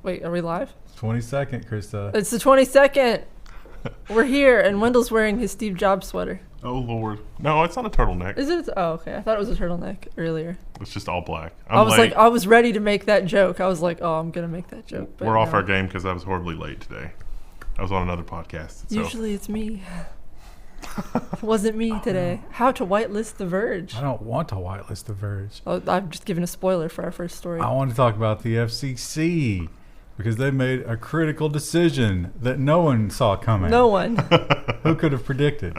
Wait, are we live? 22nd, Krista. It's the 22nd. We're here, and Wendell's wearing his Steve Jobs sweater. Oh, Lord. No, it's not a turtleneck. Is it? Oh, okay. I thought it was a turtleneck earlier. It's just all black. I was ready to make that joke. I was like, oh, I'm going to make that joke. We're off our game because I was horribly late today. I was on another podcast. So. Usually it's me. It wasn't me today. How to whitelist The Verge. I don't want to whitelist The Verge. Oh, I'm just giving a spoiler for our first story. I want to talk about the FCC because they made a critical decision that no one saw coming. No one. Who could have predicted?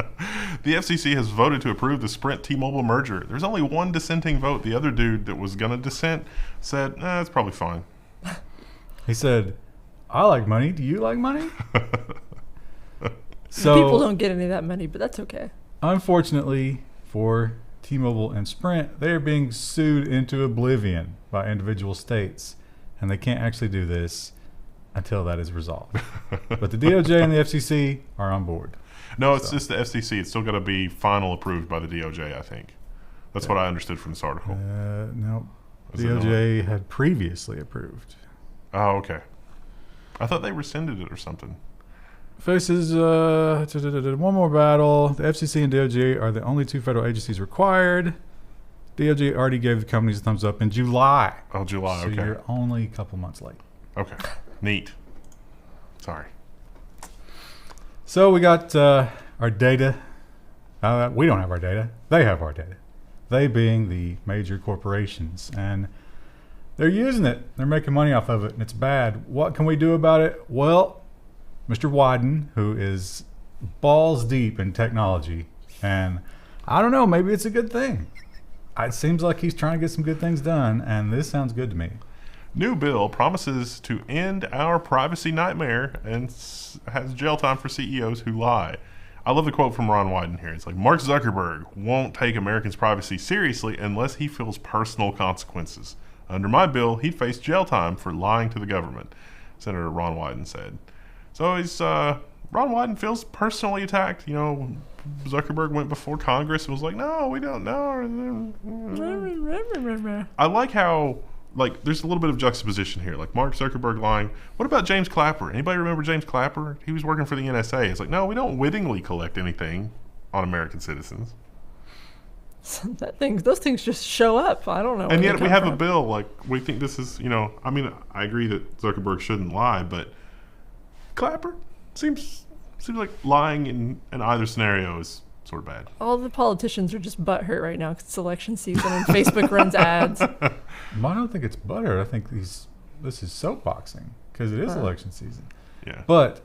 The FCC has voted to approve the Sprint T-Mobile merger. There's only one dissenting vote. The other dude that was going to dissent said, it's probably fine. He said, I like money. Do you like money? So people don't get any of that money, but that's okay. Unfortunately for T-Mobile and Sprint, they are being sued into oblivion by individual states, and they can't actually do this until that is resolved. But the DOJ and the FCC are on board. No, it's just the FCC. It's still got to be final approved by the DOJ, I think. That's what I understood from this article. No, DOJ had previously approved. Oh, okay. I thought they rescinded it or something. Faces one more battle. The FCC and DOJ are the only two federal agencies required. DOJ already gave the companies a thumbs up in July. Oh, July, so okay. So you're only a couple months late. Okay, neat. Sorry. So we got our data. We don't have our data. They have our data. They being the major corporations. And they're using it. They're making money off of it, and it's bad. What can we do about it? Well, Mr. Wyden, who is balls deep in technology, and I don't know, maybe it's a good thing. It seems like he's trying to get some good things done, and this sounds good to me. New bill promises to end our privacy nightmare and has jail time for CEOs who lie. I love the quote from Ron Wyden here. It's like, Mark Zuckerberg won't take Americans' privacy seriously unless he feels personal consequences. Under my bill, he'd face jail time for lying to the government, Senator Ron Wyden said. So he's Ron Wyden feels personally attacked. You know, Zuckerberg went before Congress and was like, no, we don't know. I like how, there's a little bit of juxtaposition here. Like, Mark Zuckerberg lying. What about James Clapper? Anybody remember James Clapper? He was working for the NSA. It's like, no, we don't wittingly collect anything on American citizens. Those things just show up. I don't know. And yet we have a bill. We think this is, I mean, I agree that Zuckerberg shouldn't lie, but Clapper seems like lying in either scenario is sort of bad. All the politicians are just butthurt right now because it's election season and Facebook runs ads. I don't think it's butthurt. I think this is soapboxing because it is election season. Yeah. But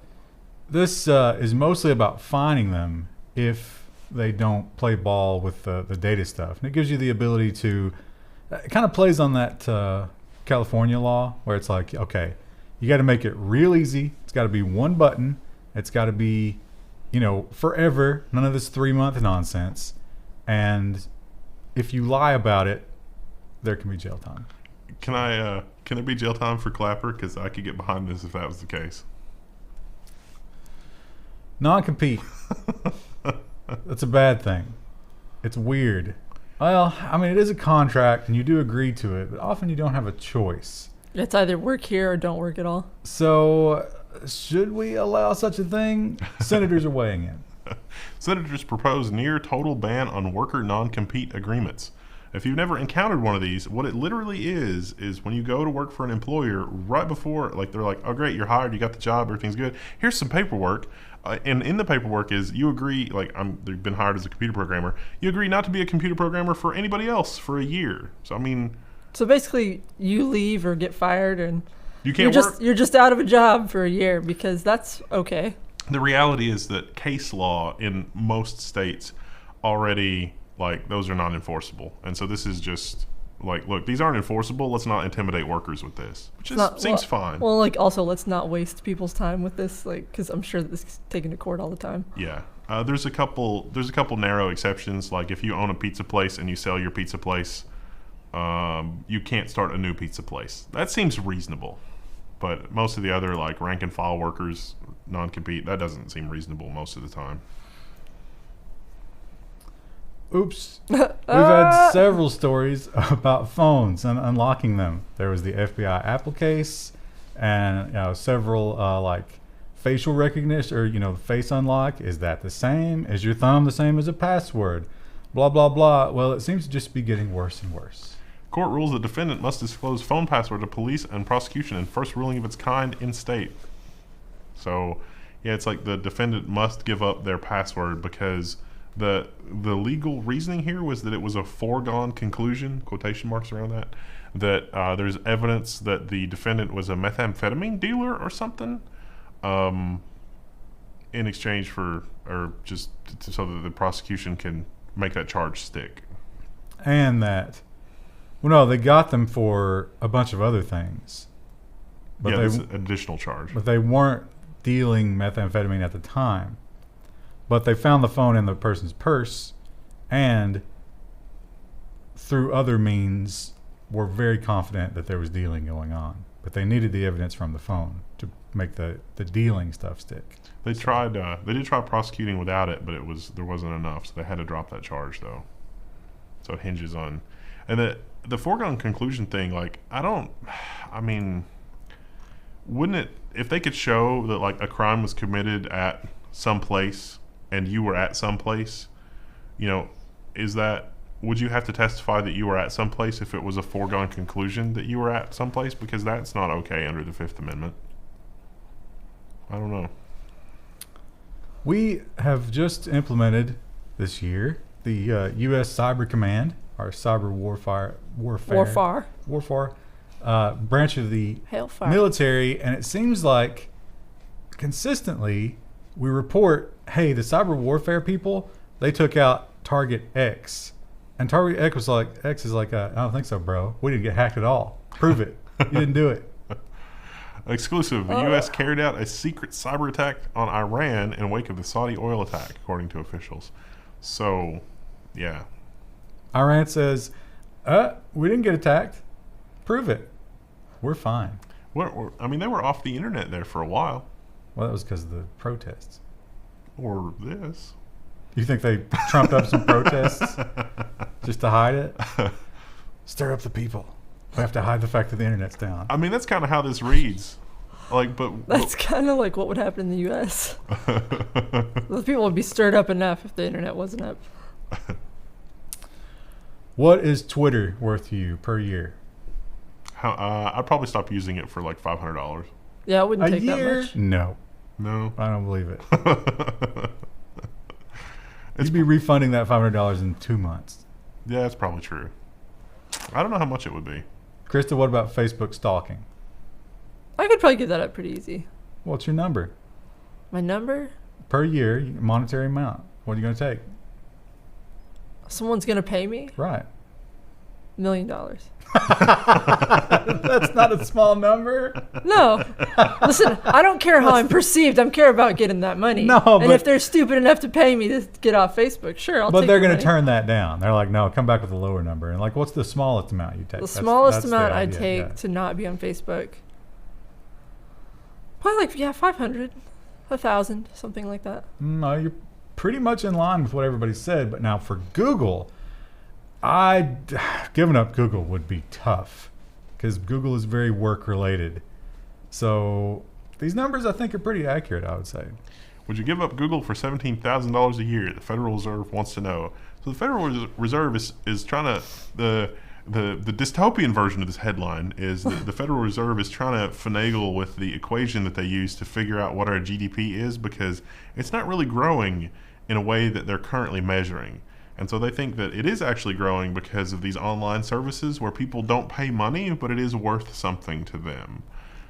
this is mostly about fining them if they don't play ball with the data stuff. And it gives you the ability to, it kind of plays on that California law where it's like, okay, you got to make it real easy. It's got to be one button. It's got to be, forever. None of this 3-month nonsense. And if you lie about it, there can be jail time. Can there be jail time for Clapper? Because I could get behind this if that was the case. Non-compete. That's a bad thing. It's weird. Well, I mean, it is a contract and you do agree to it, but often you don't have a choice. It's either work here or don't work at all. So, should we allow such a thing? Senators are weighing in. Senators propose near total ban on worker non-compete agreements. If you've never encountered one of these, what it literally is when you go to work for an employer right before, they're like, oh great, you're hired, you got the job, everything's good. Here's some paperwork. And in the paperwork is you agree, they've been hired as a computer programmer. You agree not to be a computer programmer for anybody else for a year. So, I mean... So basically, you leave or get fired and you can't work. You're just out of a job for a year because that's okay. The reality is that case law in most states already, those are not enforceable. And so this is just, look, these aren't enforceable. Let's not intimidate workers with this, which seems fine. Well, also, let's not waste people's time with this, because I'm sure that this is taken to court all the time. Yeah. There's a couple narrow exceptions. Like if you own a pizza place and you sell your pizza place, you can't start a new pizza place. That seems reasonable. But most of the other, rank and file workers, non-compete, that doesn't seem reasonable most of the time. Oops. We've had several stories about phones and unlocking them. There was the FBI Apple case, and several like facial recognition or face unlock. Is that the same? Is your thumb the same as a password? Blah blah blah. Well, it seems to just be getting worse and worse. Court rules the defendant must disclose phone password to police and prosecution in first ruling of its kind in state. So, yeah, it's like the defendant must give up their password because the legal reasoning here was that it was a foregone conclusion, quotation marks around that there's evidence that the defendant was a methamphetamine dealer or something in exchange for, or just so that the prosecution can make that charge stick. And that, well, no, they got them for a bunch of other things. But there's an additional charge. But they weren't dealing methamphetamine at the time. But they found the phone in the person's purse and through other means were very confident that there was dealing going on. But they needed the evidence from the phone to make the dealing stuff stick. They tried. They did try prosecuting without it, but there wasn't enough, so they had to drop that charge though. So it hinges on, and the foregone conclusion thing. Like wouldn't it, if they could show that like a crime was committed at some place and you were at some place, would you have to testify that you were at some place if it was a foregone conclusion that you were at some place? Because that's not okay under the Fifth Amendment. I don't know. We have just implemented this year the U.S. Cyber Command, our cyber warfare branch of the Hellfire. military, and it seems like consistently we report, hey, the cyber warfare people, they took out Target X. And Target X is like, I don't think so, bro. We didn't get hacked at all. Prove it. You didn't do it. Exclusive. The U.S. carried out a secret cyber attack on Iran in wake of the Saudi oil attack, according to officials. So, yeah. Iran says, we didn't get attacked. Prove it. We're fine. They were off the internet there for a while. Well, that was because of the protests. Or this. You think they trumped up some protests just to hide it? Stir up the people. We have to hide the fact that the internet's down. I mean, that's kind of how this reads. That's kind of like what would happen in the U.S. Those people would be stirred up enough if the internet wasn't up. What is Twitter worth to you per year? I'd probably stop using it for like $500. Yeah, it wouldn't a take year? that much. No. I don't believe it. You'd be refunding that $500 in 2 months. Yeah, that's probably true. I don't know how much it would be. Krista, what about Facebook stalking? I could probably give that up pretty easy. What's your number? My number? Per year, monetary amount. What are you going to take? Someone's going to pay me? Right. $1 million. That's not a small number. No. Listen, I don't care how I'm perceived. I care about getting that money. And if they're stupid enough to pay me to get off Facebook, sure, I'll take it. But they're going to turn that down. They're like, no, come back with a lower number. And like, what's the smallest amount you take? The smallest amount I take to not be on Facebook. Probably 500, 1,000, something like that. No, you're pretty much in line with what everybody said. But now for Google, giving up Google would be tough because Google is very work related. So these numbers I think are pretty accurate, I would say. Would you give up Google for $17,000 a year? The Federal Reserve wants to know. So the Federal Reserve is trying to, the dystopian version of this headline is that the Federal Reserve is trying to finagle with the equation that they use to figure out what our GDP is because it's not really growing in a way that they're currently measuring. And so they think that it is actually growing because of these online services where people don't pay money, but it is worth something to them.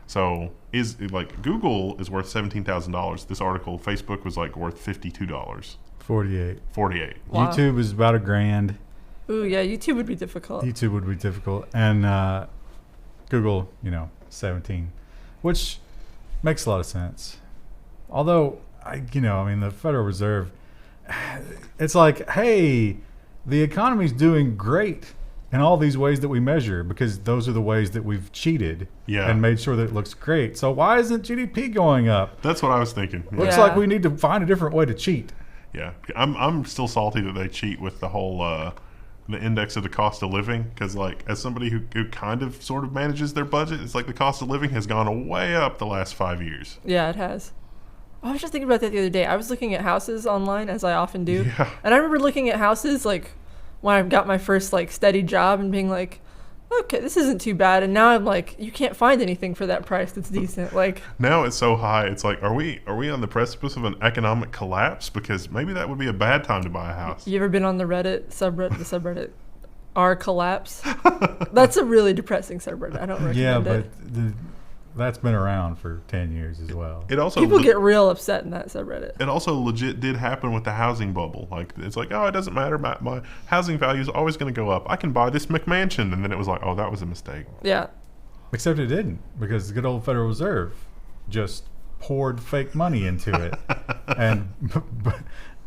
So Google is worth $17,000. This article, Facebook was worth $52. 48. Wow. YouTube is about $1,000. Ooh, yeah, YouTube would be difficult. And Google, 17, which makes a lot of sense. Although, the Federal Reserve, it's like, hey, the economy's doing great in all these ways that we measure because those are the ways that we've cheated and made sure that it looks great. So why isn't GDP going up? That's what I was thinking. Looks like we need to find a different way to cheat. Yeah, I'm still salty that they cheat with the whole the index of the cost of living, because like as somebody who kind of sort of manages their budget, it's like the cost of living has gone way up the last 5 years. Yeah, it has. I was just thinking about that the other day. I was looking at houses online, as I often do. Yeah. And I remember looking at houses like when I got my first like steady job and being like, okay, this isn't too bad. And now I'm like, you can't find anything for that price that's decent. Like now it's so high. It's like, are we on the precipice of an economic collapse? Because maybe that would be a bad time to buy a house. You ever been on the subreddit r collapse? That's a really depressing subreddit. I don't recommend it. Yeah, but that's been around for 10 years as well. It also people get real upset in that subreddit. It also legit did happen with the housing bubble. Like it's like, oh, it doesn't matter. My housing value is always going to go up. I can buy this McMansion, and then it was like, oh, that was a mistake. Yeah. Except it didn't, because the good old Federal Reserve just poured fake money into it and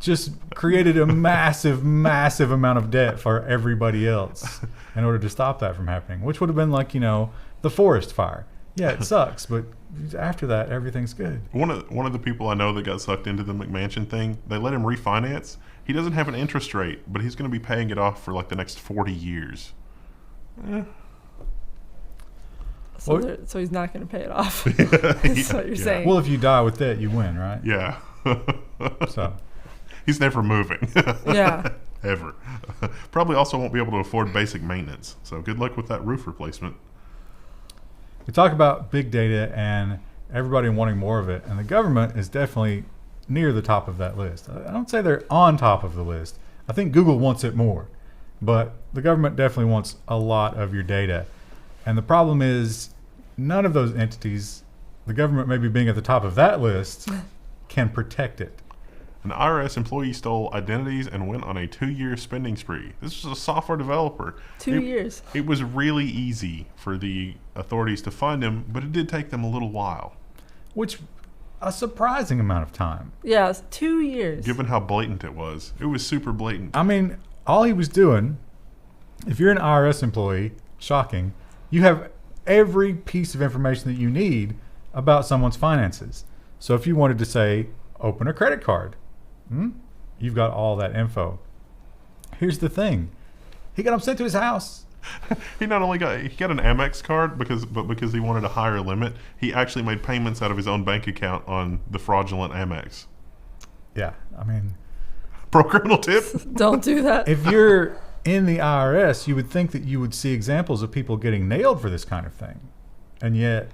just created a massive amount of debt for everybody else in order to stop that from happening, which would have been like, the forest fire. Yeah, it sucks, but after that, everything's good. One of the people I know that got sucked into the McMansion thing, they let him refinance. He doesn't have an interest rate, but he's going to be paying it off for like the next 40 years. So he's not going to pay it off. That's what you're saying. Well, if you die with debt, you win, right? Yeah. So he's never moving. Yeah. Ever. Probably also won't be able to afford basic maintenance. So good luck with that roof replacement. We talk about big data and everybody wanting more of it, and the government is definitely near the top of that list. I don't say they're on top of the list. I think Google wants it more, but the government definitely wants a lot of your data. And the problem is none of those entities, the government maybe being at the top of that list, can protect it. An IRS employee stole identities and went on a 2-year spending spree. This was a software developer. 2 years. It was really easy for the authorities to find him, but it did take them a little while. Which, a surprising amount of time. Yeah, it's 2 years. Given how blatant it was. It was super blatant. I mean, all he was doing, if you're an IRS employee, shocking, you have every piece of information that you need about someone's finances. So if you wanted to say, open a credit card, you've got all that info. Here's the thing. He got them sent to his house. He got an Amex card because he wanted a higher limit, he actually made payments out of his own bank account on the fraudulent Amex. Yeah, I mean, pro criminal tip. Don't do that. If you're in the IRS, you would think that you would see examples of people getting nailed for this kind of thing. And yet,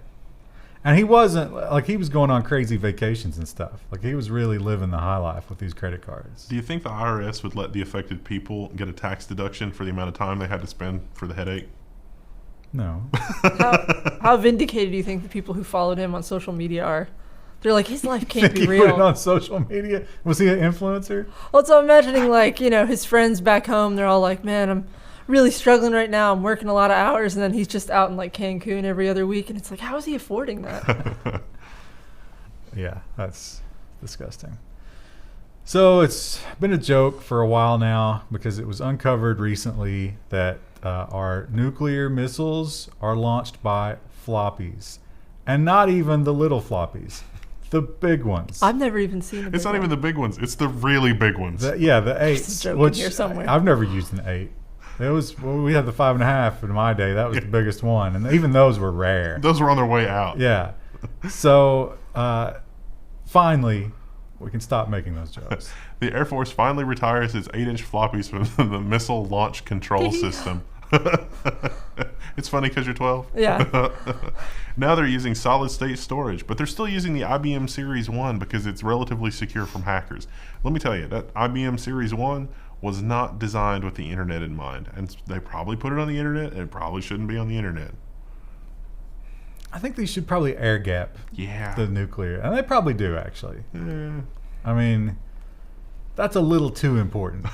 and he wasn't, like, he was going on crazy vacations and stuff. Like, he was really living the high life with these credit cards. Do you think the IRS would let the affected people get a tax deduction for the amount of time they had to spend for the headache? No. How vindicated do you think the people who followed him on social media are? They're like, his life can't be He real. put it on social media? Was he an influencer? Well, so I'm imagining, like, his friends back home, they're all like, man, I'm really struggling right now. I'm working a lot of hours. And then he's just out in, like, Cancun every other week. And it's like, how is he affording that? Yeah, that's disgusting. So it's been a joke for a while now because it was uncovered recently that our nuclear missiles are launched by floppies. And not even the little floppies. The big ones. I've never even seen a big It's not one. even the big ones. It's the really big ones. The 8s. joke in Which here somewhere. I've never used an 8. We had the 5.5 in my day. That was the biggest one. And even those were rare. Those were on their way out. Yeah. So finally, we can stop making those jokes. The Air Force finally retires its 8-inch floppies from the missile launch control system. It's funny because you're 12? Yeah. Now they're using solid state storage, but they're still using the IBM Series 1 because it's relatively secure from hackers. Let me tell you, that IBM Series 1 was not designed with the internet in mind. And they probably put it on the internet, and it probably shouldn't be on the internet. I think they should probably air gap the nuclear. And they probably do, actually. I mean, that's a little too important.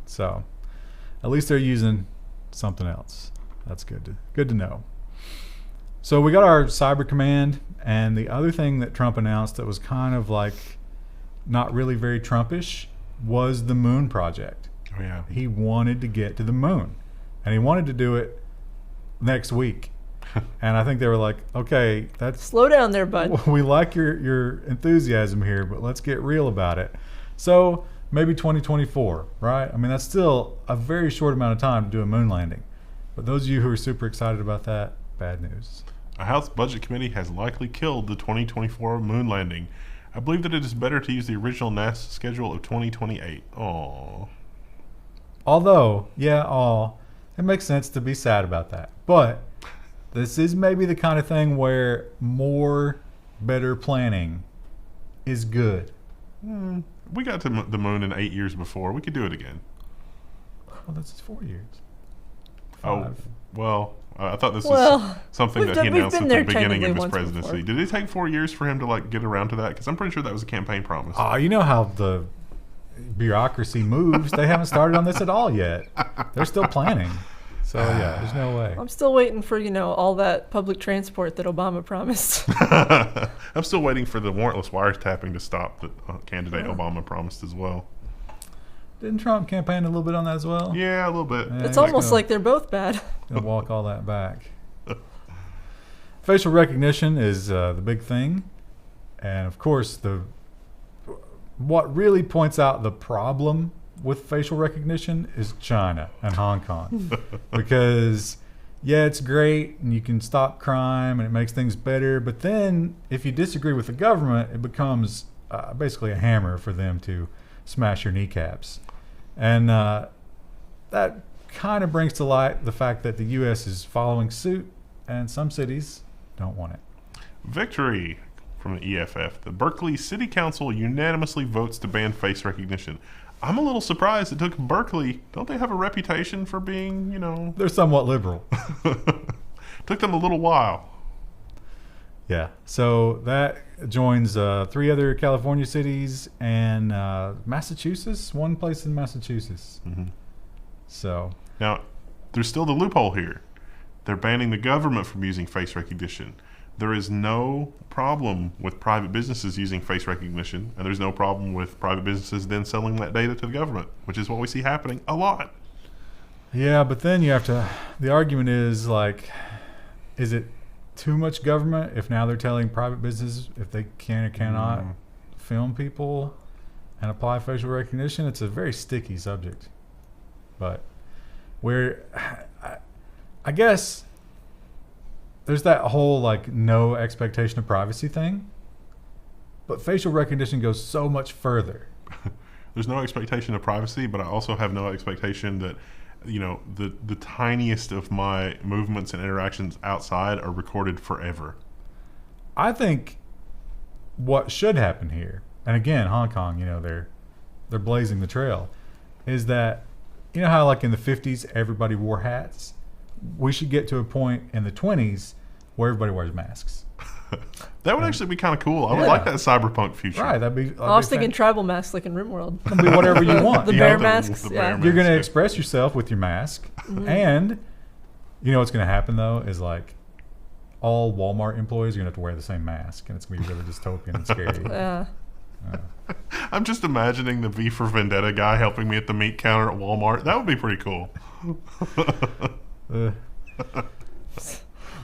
So, at least they're using something else. That's good to know. So we got our Cyber Command, and the other thing that Trump announced that was kind of like not really very Trumpish was the Moon Project. Oh, yeah. He wanted to get to the moon, and he wanted to do it next week. And I think they were like, okay, that's Slow down there, bud. we like your enthusiasm here, but let's get real about it. So maybe 2024, right? I mean, that's still a very short amount of time to do a moon landing. But those of you who are super excited about that, bad news. A House Budget Committee has likely killed the 2024 moon landing. I believe that it is better to use the original NASA schedule of 2028. Aww. Although, it makes sense to be sad about that. But this is maybe the kind of thing where more better planning is good. We got to the moon in 8 years before. We could do it again. Well, that's 4 years. Oh, 5. well, I thought this was something that he announced at the beginning of his presidency. before. Did it take 4 years for him to like get around to that? Because I'm pretty sure that was a campaign promise. Oh, you know how the bureaucracy moves. They haven't started on this at all yet. They're still planning. So, yeah, there's no way. I'm still waiting for, all that public transport that Obama promised. I'm still waiting for the warrantless wiretapping to stop that candidate Obama promised as well. Didn't Trump campaign a little bit on that as well? Yeah, a little bit. Yeah, It's almost like they're both bad. Gonna walk all that back. Facial recognition is the big thing. And, of course, what really points out the problem with facial recognition is China and Hong Kong. Because, it's great and you can stop crime and it makes things better. But then if you disagree with the government, it becomes basically a hammer for them to smash your kneecaps. And that kind of brings to light the fact that the U.S. is following suit and some cities don't want it. Victory from the EFF. The Berkeley City Council unanimously votes to ban face recognition. I'm a little surprised it took Berkeley. Don't they have a reputation for being, They're somewhat liberal. Took them a little while. Yeah. So that joins 3 other California cities and Massachusetts, one place in Massachusetts. Mm-hmm. So now, there's still the loophole here. They're banning the government from using face recognition. There is no problem with private businesses using face recognition, and there's no problem with private businesses then selling that data to the government, which is what we see happening a lot. Yeah, but then you have to, the argument is is it too much government if now they're telling private businesses if they can or cannot film people and apply facial recognition? It's a very sticky subject. But I guess there's that whole no expectation of privacy thing, but facial recognition goes so much further. There's no expectation of privacy, but I also have no expectation that the tiniest of my movements and interactions outside are recorded forever. I think what should happen here, and again, Hong Kong, they're blazing the trail, is that how in the 50s everybody wore hats? We should get to a point in the 20s where everybody wears masks. That would actually be kind of cool. I would like that cyberpunk future. Right, that'd be. I was thinking tribal masks like in RimWorld. It'll be whatever you want. The bear masks. Yeah. You're going to express yourself with your mask, and what's going to happen though is all Walmart employees are going to have to wear the same mask, and it's going to be really dystopian and scary. Yeah. I'm just imagining the V for Vendetta guy helping me at the meat counter at Walmart. That would be pretty cool.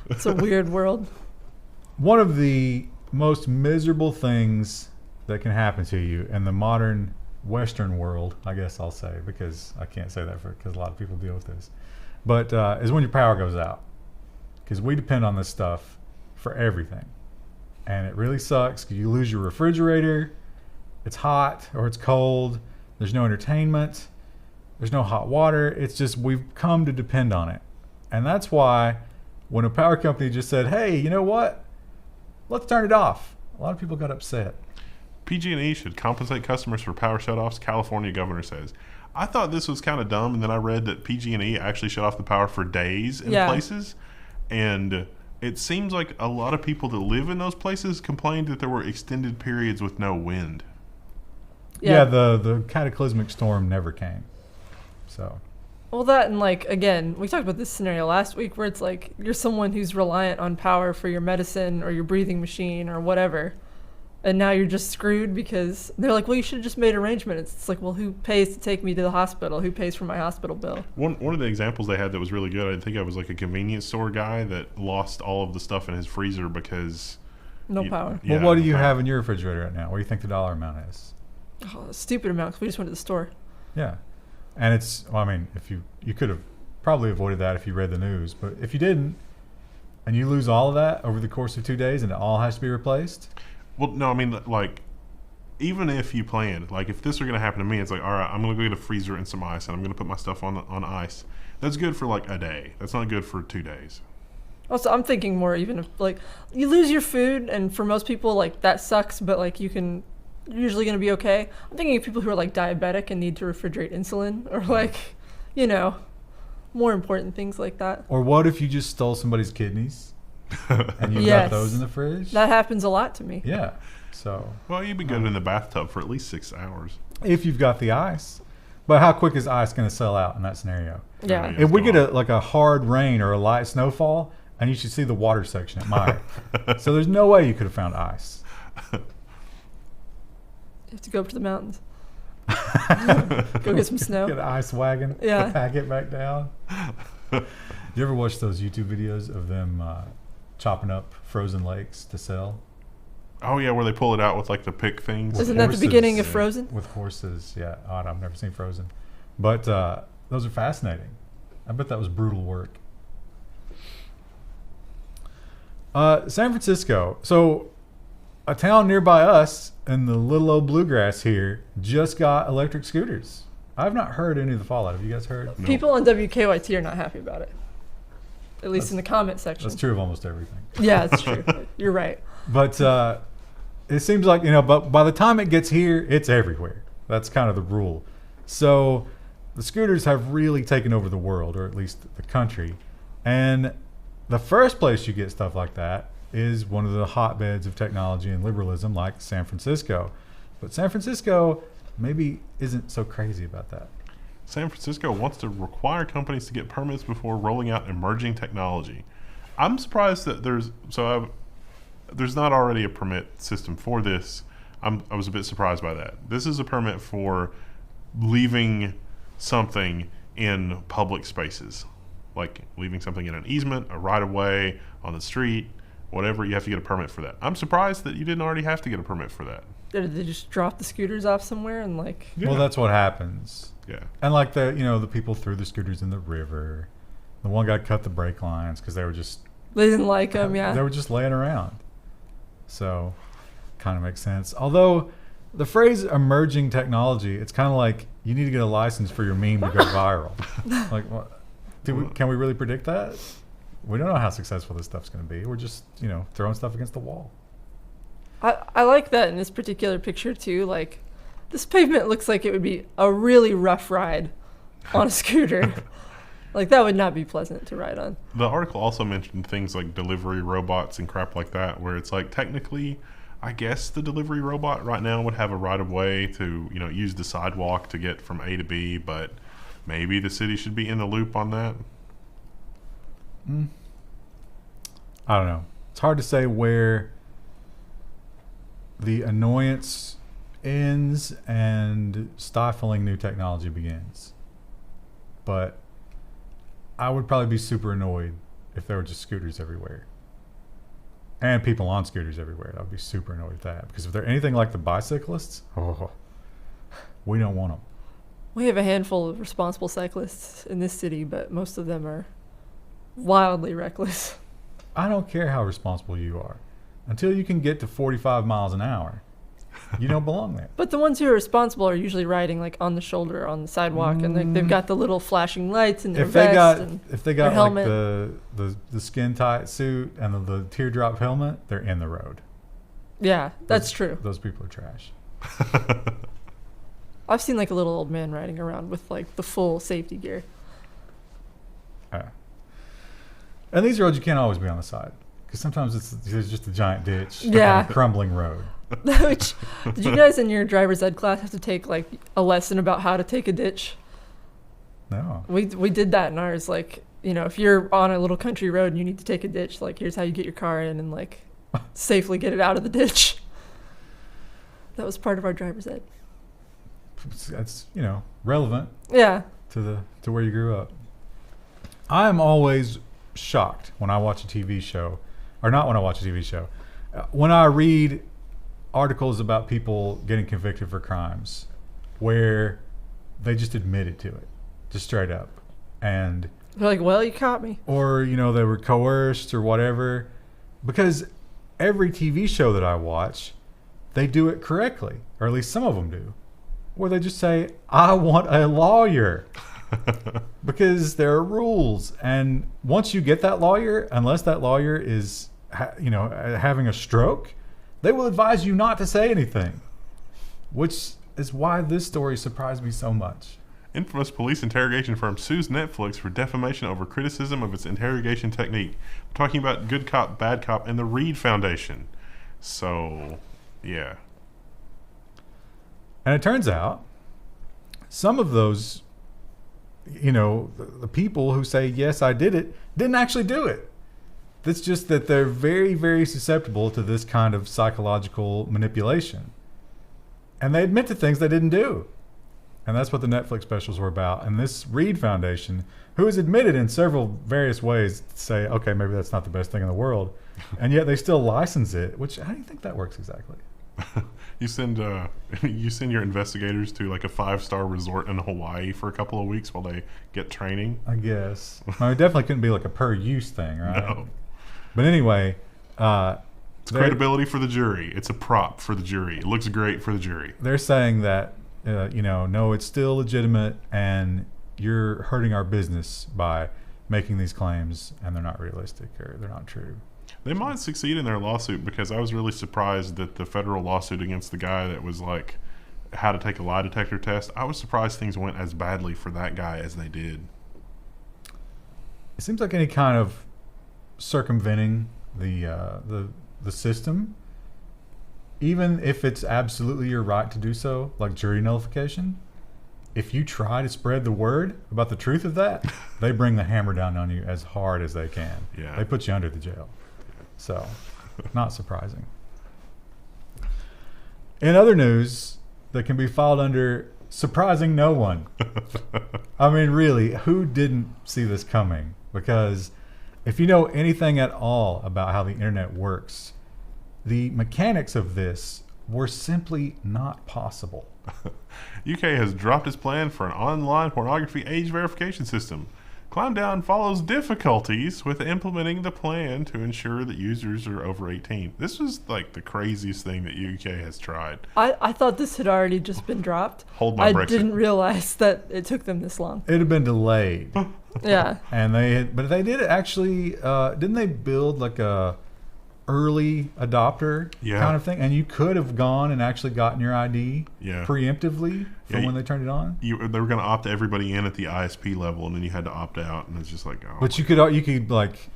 It's a weird world. One of the most miserable things that can happen to you in the modern Western world, I guess I'll say, because I can't say that because a lot of people deal with this, but is when your power goes out. Because we depend on this stuff for everything. And it really sucks because you lose your refrigerator, it's hot or it's cold, there's no entertainment, there's no hot water. It's just we've come to depend on it. And that's why when a power company just said, hey, you know what? Let's turn it off. A lot of people got upset. PG&E should compensate customers for power shutoffs, California governor says. I thought this was kind of dumb, and then I read that PG&E actually shut off the power for days in places. And it seems like a lot of people that live in those places complained that there were extended periods with no wind. Yeah, the cataclysmic storm never came. So... Well, that and again, we talked about this scenario last week where it's you're someone who's reliant on power for your medicine or your breathing machine or whatever. And now you're just screwed because they're well, you should have just made arrangements. It's well, who pays to take me to the hospital? Who pays for my hospital bill? One of the examples they had that was really good, I think I was a convenience store guy that lost all of the stuff in his freezer because... No power. Well, what do you have in your refrigerator right now? What do you think the dollar amount is? Oh, a stupid amount 'cause we just went to the store. Yeah. And it's, well, I mean, if you could have probably avoided that if you read the news, but if you didn't, and you lose all of that over the course of 2 days and it all has to be replaced. Well, no, I mean, like, even if you planned, like, if this were going to happen to me, it's like, all right, I'm going to go get a freezer and some ice, and I'm going to put my stuff on ice. That's good for, like, a day. That's not good for 2 days. Also, I'm thinking more even if, like, you lose your food, and for most people, like, that sucks, but, like, you're usually going to be okay. I'm thinking of people who are, like, diabetic and need to refrigerate insulin, or, like, you know, more important things like that. Or what if you just stole somebody's kidneys and you Yes. got those in the fridge? That happens a lot to me. Yeah. So Well, you'd be good in the bathtub for at least 6 hours. if you've got the ice. But how quick is ice going to sell out in that scenario? Yeah. Yeah. If we get a hard rain or a light snowfall, and you should see the water section at Meyer. So there's no way you could have found ice. You have to go up to the mountains. Go get some snow. Get an ice wagon, Yeah. pack it back down. You ever watch those YouTube videos of them chopping up frozen lakes to sell? Oh, yeah, where they pull it out with, like, the pick things. With Isn't that the horses, beginning of yeah. Frozen? With horses, yeah. Odd, I've never seen Frozen. But those are fascinating. I bet that was brutal work. San Francisco. So a town nearby us in the little old bluegrass here just got electric scooters. I've not heard any of the fallout. Have you guys heard? No. People on WKYT are not happy about it. At least in the comment section. That's true of almost everything. Yeah, it's true. You're right. But it seems like, but by the time it gets here, it's everywhere. That's kind of the rule. So the scooters have really taken over the world, or at least the country. And the first place you get stuff like that is one of the hotbeds of technology and liberalism, like San Francisco. But San Francisco maybe isn't so crazy about that. San Francisco wants to require companies to get permits before rolling out emerging technology. I'm surprised that there's not already a permit system for this. I was a bit surprised by that. This is a permit for leaving something in public spaces, like leaving something in an easement, a right-of-way, on the street, whatever. You have to get a permit for that. I'm surprised that you didn't already have to get a permit for that. Did they just drop the scooters off somewhere and like? Yeah. Well, that's what happens. Yeah. And like the people threw the scooters in the river. The one guy cut the brake lines because they were just They didn't like them, yeah. They were just laying around. So, kind of makes sense. Although, the phrase emerging technology, it's kind of like you need to get a license for your meme to go viral. Like, what, can we really predict that? We don't know how successful this stuff's going to be. We're just, throwing stuff against the wall. I like that in this particular picture too. Like, this pavement looks like it would be a really rough ride on a scooter. Like, that would not be pleasant to ride on. The article also mentioned things like delivery robots and crap like that, where it's like technically, I guess the delivery robot right now would have a right of way to, use the sidewalk to get from A to B, but maybe the city should be in the loop on that. I don't know. It's hard to say where the annoyance ends and stifling new technology begins. But I would probably be super annoyed if there were just scooters everywhere. And people on scooters everywhere. I would be super annoyed at that. Because if they're anything like the bicyclists, we don't want them. We have a handful of responsible cyclists in this city, but most of them are wildly reckless. I don't care how responsible you are. Until you can get to 45 miles an hour, you don't belong there. But the ones who are responsible are usually riding like on the shoulder on the sidewalk, and they've got the little flashing lights in their If they vest got and like helmet. the skin tight suit and the teardrop helmet, they're in the road. Yeah, that's true. Those people are trash. I've seen like a little old man riding around with like the full safety gear. And these roads you can't always be on the side because sometimes there's just a giant ditch, Yeah. and a crumbling road. Which, did you guys in your driver's ed class have to take like a lesson about how to take a ditch? No, We did that in ours. Like, if you're on a little country road and you need to take a ditch, like here's how you get your car in and like safely get it out of the ditch. That was part of our driver's ed. that's relevant Yeah. to where you grew up. I am always shocked when I watch a TV show, or not when I watch a TV show, when I read articles about people getting convicted for crimes where they just admitted to it, just straight up. And They're like, well, you caught me. or, they were coerced or whatever. Because every TV show that I watch, they do it correctly, or at least some of them do, where they just say, I want a lawyer. Because there are rules. And once you get that lawyer, unless that lawyer is, having a stroke, they will advise you not to say anything, which is why this story surprised me so much. Infamous police interrogation firm sues Netflix for defamation over criticism of its interrogation technique. We're talking about Good Cop, Bad Cop, and the Reed Foundation. So, yeah. And it turns out some of those, the people who say, yes, I did it, didn't actually do it. It's just that they're very, very susceptible to this kind of psychological manipulation. And they admit to things they didn't do. And that's what the Netflix specials were about. And this Reed Foundation, who has admitted in several various ways to say, okay, maybe that's not the best thing in the world, and yet they still license it, which, how do you think that works exactly? You send your investigators to like a 5-star resort in Hawaii for a couple of weeks while they get training. I guess. It definitely couldn't be like a per use thing, right? No. But anyway, it's credibility for the jury. It's a prop for the jury. It looks great for the jury. They're saying that, no, it's still legitimate, and you're hurting our business by making these claims, and they're not realistic or they're not true. They might succeed in their lawsuit, because I was really surprised that the federal lawsuit against the guy that was like how to take a lie detector test, I was surprised things went as badly for that guy as they did. It seems like any kind of circumventing the system, even if it's absolutely your right to do so, like jury nullification, if you try to spread the word about the truth of that, they bring the hammer down on you as hard as they can. Yeah. They put you under the jail. So, not surprising. In other news that can be filed under surprising no one. I mean, really, who didn't see this coming? Because if you know anything at all about how the internet works, the mechanics of this were simply not possible. UK has dropped its plan for an online pornography age verification system. Climb Down follows difficulties with implementing the plan to ensure that users are over 18. This was like the craziest thing that UK has tried. I thought this had already just been dropped. Hold my Brexit. I didn't realize that it took them this long. It had been delayed. Yeah. And but they did actually, didn't they build like a early adopter kind of thing? And you could have gone and actually gotten your ID preemptively from when they turned it on. They were going to opt everybody in at the ISP level, and then you had to opt out, and it's just like, oh. But you could like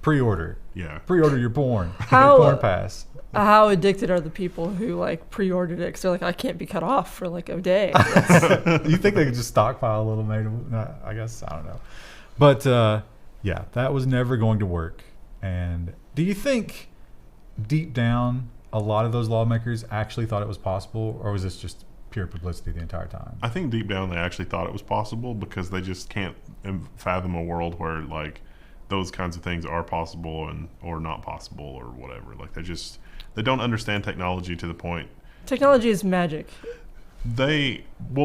pre-order. Yeah. Pre-order your porn. How, your porn pass. How addicted are the people who like pre-ordered it? Because they're like, I can't be cut off for like a day. You think they could just stockpile a little bit? I guess, I don't know. But yeah, that was never going to work. And do you think deep down a lot of those lawmakers actually thought it was possible, or was this just pure publicity the entire time? I think deep down they actually thought it was possible, because they just can't fathom a world where like those kinds of things are possible or not possible or whatever. Like they don't understand technology to the point. Technology is magic.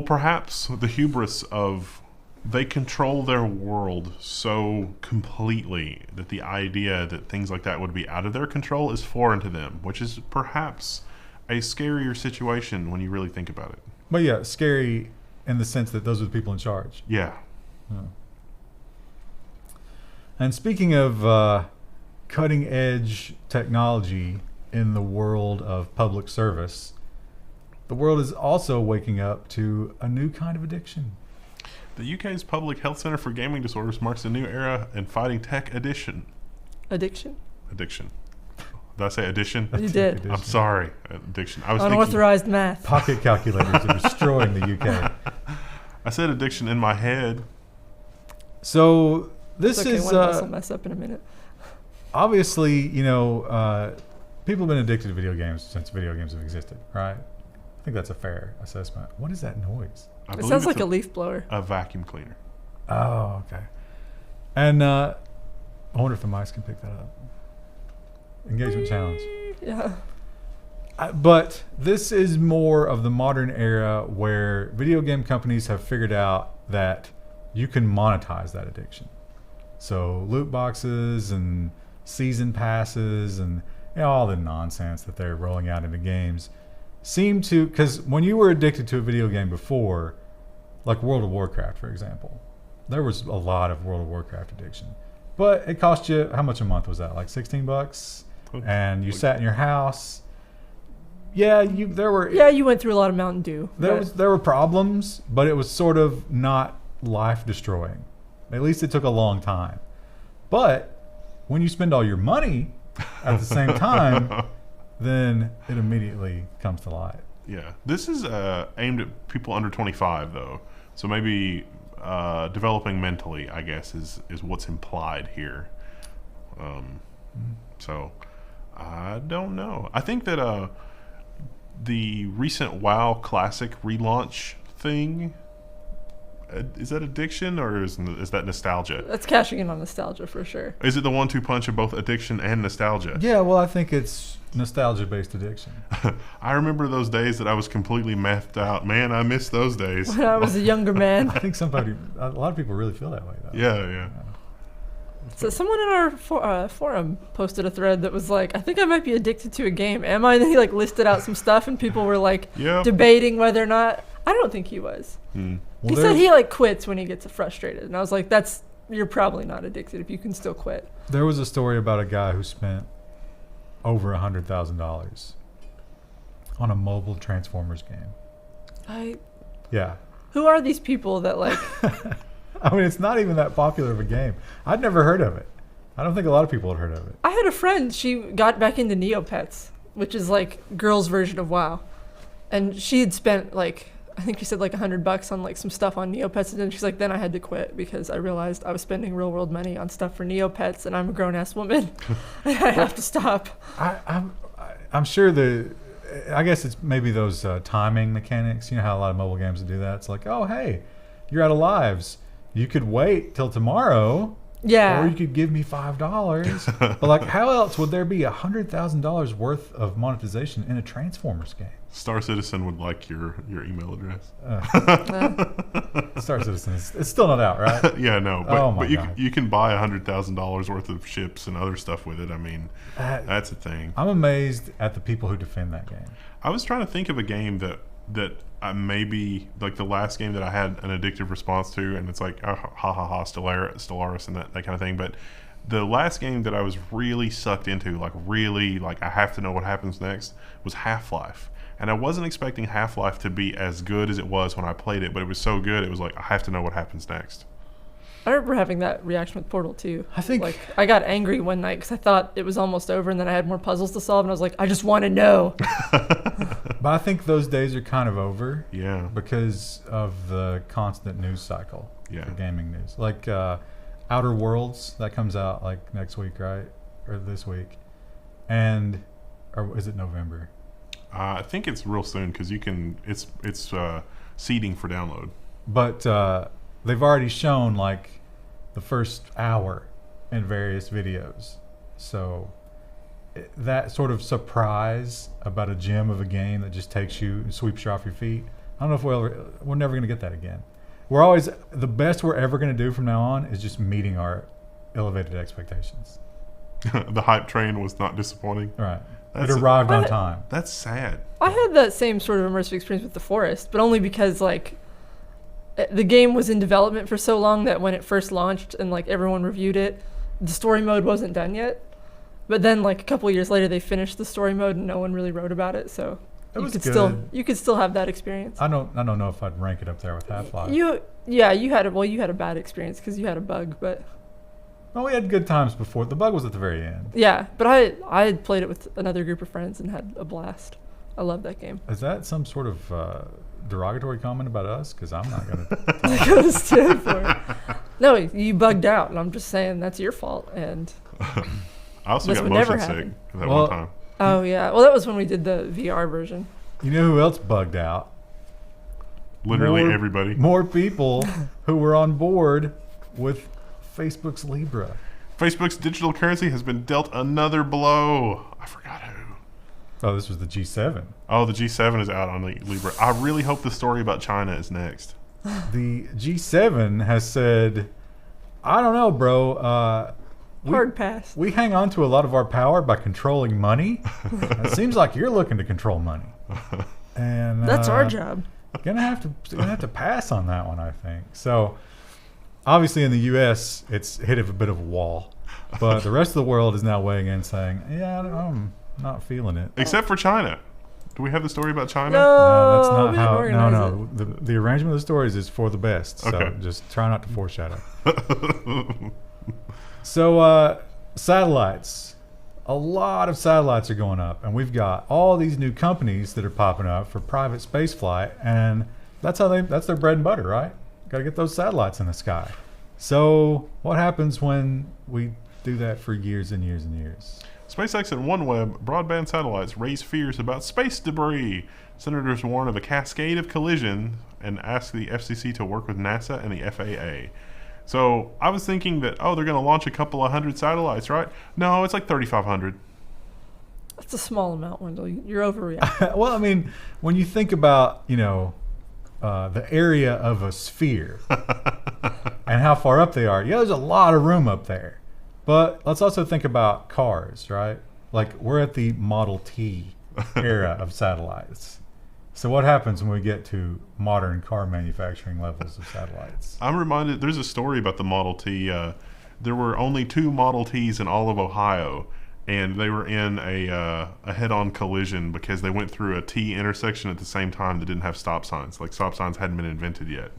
Perhaps the hubris of they control their world so completely that the idea that things like that would be out of their control is foreign to them, which is perhaps a scarier situation when you really think about it. But yeah, scary in the sense that those are the people in charge. Yeah. And speaking of cutting edge technology in the world of public service, the world is also waking up to a new kind of addiction. The UK's Public Health Centre for Gaming Disorders marks a new era in fighting tech addiction. Addiction. Did I say addition? You did. I'm sorry. Addiction. I was unauthorized math. Pocket calculators are destroying the UK. I said addiction in my head. So this it's okay, is one of us will mess up in a minute. Obviously, people have been addicted to video games since video games have existed, right? I think that's a fair assessment. What is that noise? It sounds like a leaf blower. A vacuum cleaner. Oh, okay. And I wonder if the mics can pick that up. Engagement challenge. Yeah. But this is more of the modern era where video game companies have figured out that you can monetize that addiction. So loot boxes and season passes and all the nonsense that they're rolling out into games seem to, because when you were addicted to a video game before, like World of Warcraft, for example, there was a lot of World of Warcraft addiction. But it cost you, how much a month was that? Like $16? And you sat in your house. Yeah, you went through a lot of Mountain Dew. There were problems, but it was sort of not life destroying. At least it took a long time. But when you spend all your money at the same time, then it immediately comes to light. Yeah, this is aimed at people under 25 though. So maybe developing mentally, I guess, is what's implied here. So I don't know. I think that the recent WoW Classic relaunch thing, is that addiction or is that nostalgia? That's cashing in on nostalgia for sure. Is it the 1-2 punch of both addiction and nostalgia? Yeah, well, I think it's nostalgia-based addiction. I remember those days that I was completely methed out. Man, I miss those days. When I was a younger man. I think a lot of people really feel that way, though. Yeah. So someone in our forum posted a thread that was like, I think I might be addicted to a game. Am I? And then he like listed out some stuff and people were like debating whether or not. I don't think he was. Well, he said he like quits when he gets frustrated. And I was like, you're probably not addicted if you can still quit. There was a story about a guy who spent over $100,000 on a mobile Transformers game. Yeah. Who are these people that like... I mean, it's not even that popular of a game. I'd never heard of it. I don't think a lot of people had heard of it. I had a friend, she got back into Neopets, which is like girls' version of WoW. And she had spent like, I think she said like $100 on like some stuff on Neopets. And then she's like, then I had to quit because I realized I was spending real world money on stuff for Neopets and I'm a grown ass woman. I have to stop. I'm sure I guess it's maybe those timing mechanics. You know how a lot of mobile games do that? It's like, oh, hey, you're out of lives. You could wait till tomorrow, or you could give me $5. But like, how else would there be $100,000 worth of monetization in a Transformers game? Star Citizen would like your email address. Star Citizen, it's still not out, right? Yeah, no. But you can buy $100,000 worth of ships and other stuff with it. I mean, that's a thing. I'm amazed at the people who defend that game. I was trying to think of a game that maybe like the last game that I had an addictive response to, and it's like Stellaris and that kind of thing. But the last game that I was really sucked into, like I have to know what happens next, was Half-Life. And I wasn't expecting Half-Life to be as good as it was when I played it, but it was so good, it was like, I have to know what happens next. I remember having that reaction with Portal 2. I think... like, I got angry one night because I thought it was almost over, and then I had more puzzles to solve, and I was like, I just want to know. But I think those days are kind of over. Yeah. Because of the constant news cycle. Yeah. For gaming news. Like, Outer Worlds, that comes out, like, next week, right? Or this week. Or is it November? I think it's real soon because it's seeding for download. But they've already shown like the first hour in various videos. So that sort of surprise about a gem of a game that just takes you and sweeps you off your feet. I don't know if we're never going to get that again. The best we're ever going to do from now on is just meeting our elevated expectations. The hype train was not disappointing. Right. It arrived on time. That's sad. I had that same sort of immersive experience with The Forest, but only because like the game was in development for so long that when it first launched and like everyone reviewed it, the story mode wasn't done yet. But then like a couple of years later, they finished the story mode and no one really wrote about it. So you could still have that experience. I don't know if I'd rank it up there with Half-Life. You had a bad experience because you had a bug, but. Well, we had good times before. The bug was at the very end. Yeah, but I had played it with another group of friends and had a blast. I love that game. Is that some sort of derogatory comment about us? Because I'm not going to. No, you bugged out, and I'm just saying that's your fault. And I also got motion sick that one time. Oh, yeah. Well, that was when we did the VR version. You know who else bugged out? Literally everybody. More people who were on board with Facebook's Libra. Facebook's digital currency has been dealt another blow. I forgot who. Oh, this was the G7. Oh, the G7 is out on the Libra. I really hope the story about China is next. The G7 has said, I don't know, bro. Hard pass. We hang on to a lot of our power by controlling money. It seems like you're looking to control money. And That's our job. Gonna have to pass on that one, I think. So obviously in the US it's hit a bit of a wall. But the rest of the world is now weighing in saying, yeah, I'm not feeling it. Except for China. Do we have the story about China? No, that's not we how. didn't No, organize no. The arrangement of the stories is for the best. So Okay. just try not to foreshadow. So satellites. A lot of satellites are going up, and we've got all these new companies that are popping up for private space flight, and that's their bread and butter, right? Got to get those satellites in the sky. So what happens when we do that for years and years and years? SpaceX and OneWeb broadband satellites raise fears about space debris. Senators warn of a cascade of collisions and ask the FCC to work with NASA and the FAA. So I was thinking that, they're going to launch a couple of hundred satellites, right? No, it's like 3,500. That's a small amount, Wendell. You're overreacting. Well, I mean, when you think about, the area of a sphere and how far up they are, there's a lot of room up there. But let's also think about cars, right? Like, we're at the Model T era of satellites. So what happens when we get to modern car manufacturing levels of satellites? I'm reminded, there's a story about the Model T. There were only 2 Model Ts in all of Ohio, and they were in a head-on collision because they went through a T intersection at the same time that didn't have stop signs. Like, stop signs hadn't been invented yet.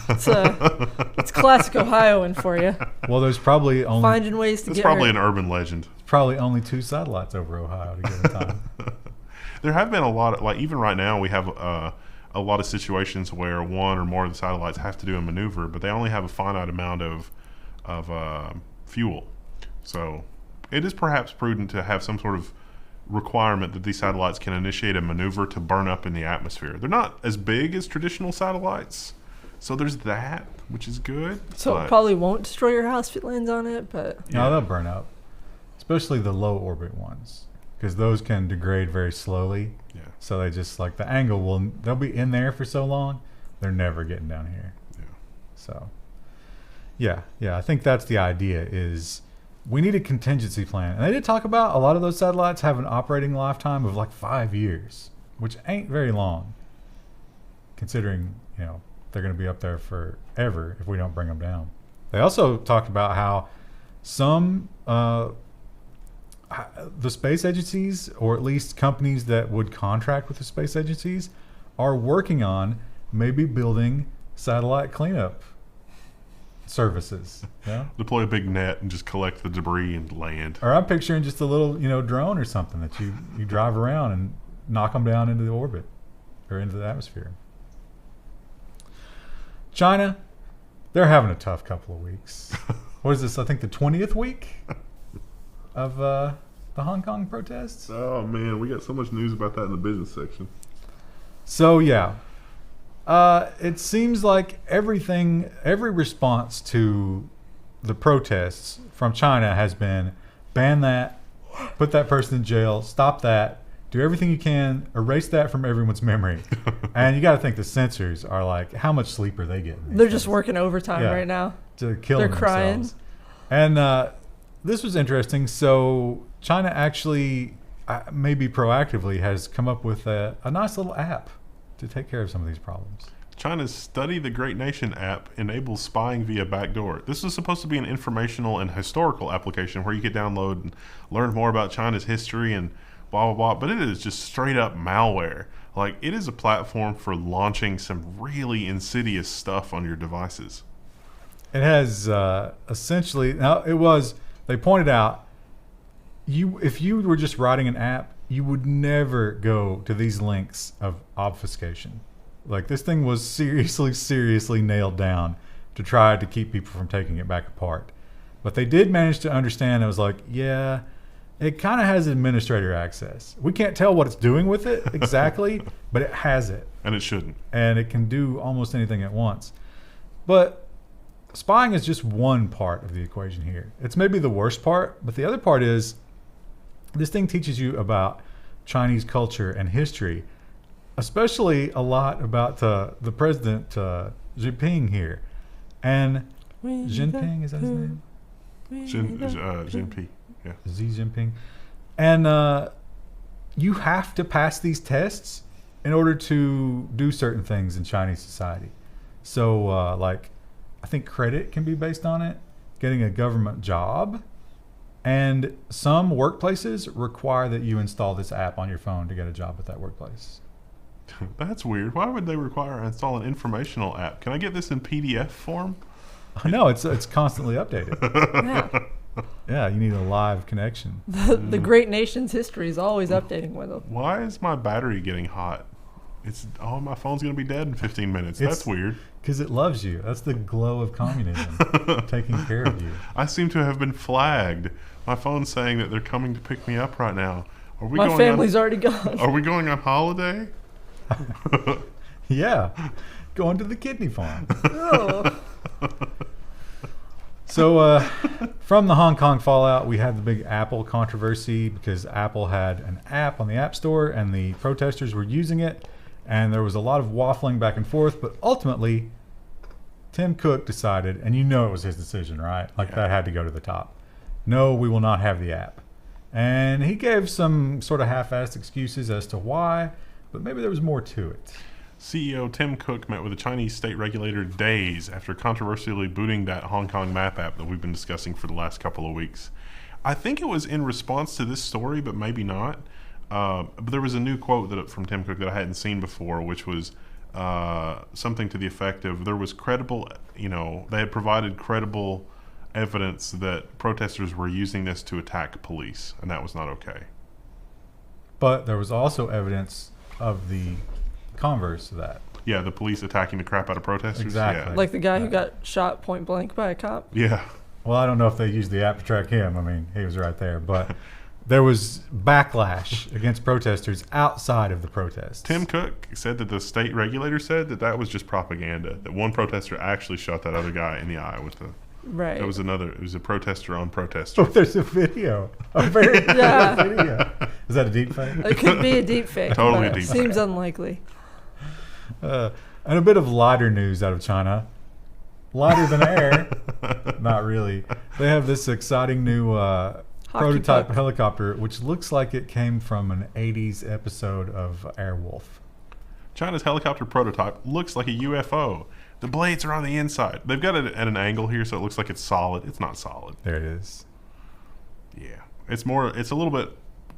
It's classic Ohioan for you. Well, there's probably only Finding ways to It's get probably hurt. an urban legend. 2 satellites over Ohio to give it time. There have been a lot of, like, even right now we have a lot of situations where one or more of the satellites have to do a maneuver, but they only have a finite amount of fuel. So it is perhaps prudent to have some sort of requirement that these satellites can initiate a maneuver to burn up in the atmosphere. They're not as big as traditional satellites, so there's that, which is good. So it probably won't destroy your house if it lands on it, but... No, they'll burn up. Especially the low orbit ones. Because those can degrade very slowly. Yeah. So they just, like, the angle they'll be in there for so long, they're never getting down here. Yeah. So, yeah, I think that's the idea is we need a contingency plan. And they did talk about a lot of those satellites have an operating lifetime of like 5 years, which ain't very long, considering, they're going to be up there forever if we don't bring them down. They also talked about how some the space agencies, or at least companies that would contract with the space agencies, are working on maybe building satellite cleanup services. Yeah. Deploy a big net and just collect the debris and land. Or I'm picturing just a little, drone or something that you drive around and knock them down into the orbit or into the atmosphere. China, they're having a tough couple of weeks. What is this? I think the 20th week of the Hong Kong protests. Oh man, we got so much news about that in the business section. So yeah, it seems like every response to the protests from China has been ban that, put that person in jail, stop that, do everything you can, erase that from everyone's memory. And you got to think the censors are like, how much sleep are they getting? They're just working overtime right now. To kill They're themselves. crying. And this was interesting. So China actually, maybe proactively, has come up with a nice little app to take care of some of these problems. China's Study the Great Nation app enables spying via backdoor. This is supposed to be an informational and historical application where you could download and learn more about China's history and blah, blah, blah. But it is just straight up malware. Like, it is a platform for launching some really insidious stuff on your devices. It has essentially, they pointed out, if you were just writing an app, you would never go to these links of obfuscation. Like, this thing was seriously nailed down to try to keep people from taking it back apart. But they did manage to understand. It was like, yeah, it kind of has administrator access. We can't tell what it's doing with it exactly, but it has it. And it shouldn't. And it can do almost anything at once. But spying is just one part of the equation here. It's maybe the worst part, but the other part is this thing teaches you about Chinese culture and history, especially a lot about the president Jinping here. And Jinping, is that his name? Jinping. Yeah. Xi Jinping. And you have to pass these tests in order to do certain things in Chinese society. So, like, I think credit can be based on it, getting a government job. And some workplaces require that you install this app on your phone to get a job at that workplace. That's weird. Why would they require I install an informational app? Can I get this in PDF form? No, it's constantly updated. Yeah. Yeah, you need a live connection. The great nation's history is always updating with them. Why is my battery getting hot? My phone's going to be dead in 15 minutes. That's weird. Because it loves you. That's the glow of communism, taking care of you. I seem to have been flagged. My phone's saying that they're coming to pick me up right now. My family's already gone. Are we going on holiday? Yeah, going to the kidney farm. Oh. So from the Hong Kong fallout, we had the big Apple controversy because Apple had an app on the App Store and the protesters were using it. And there was a lot of waffling back and forth. But ultimately, Tim Cook decided, and you know it was his decision, right? Like that had to go to the top. No, we will not have the app. And he gave some sort of half-assed excuses as to why, but maybe there was more to it. CEO Tim Cook met with the Chinese state regulator days after controversially booting that Hong Kong map app that we've been discussing for the last couple of weeks. I think it was in response to this story, but maybe not. But there was a new quote from Tim Cook that I hadn't seen before, which was something to the effect of there was credible, they had provided credible evidence that protesters were using this to attack police, and that was not okay. But there was also evidence of the converse to that. Yeah, the police attacking the crap out of protesters. Exactly. Yeah. Like the guy who got shot point blank by a cop. Yeah. Well, I don't know if they used the app to track him. I mean, he was right there. But there was backlash against protesters outside of the protests. Tim Cook said that the state regulator said that was just propaganda, that one protester actually shot that other guy in the eye with the... Right. It was a protester on protester. Oh, there's a video. A very Yeah. video. Is that a deep fake? It could be a deep fake. Totally but deep seems fake. unlikely. And a bit of lighter news out of China. Lighter than air. Not really. They have this exciting new prototype puck. helicopter, which looks like it came from an 80s episode of Airwolf. China's helicopter prototype looks like a UFO. The blades are on the inside. They've got it at an angle here, so it looks like it's solid. It's not solid. There it is. Yeah. It's a little bit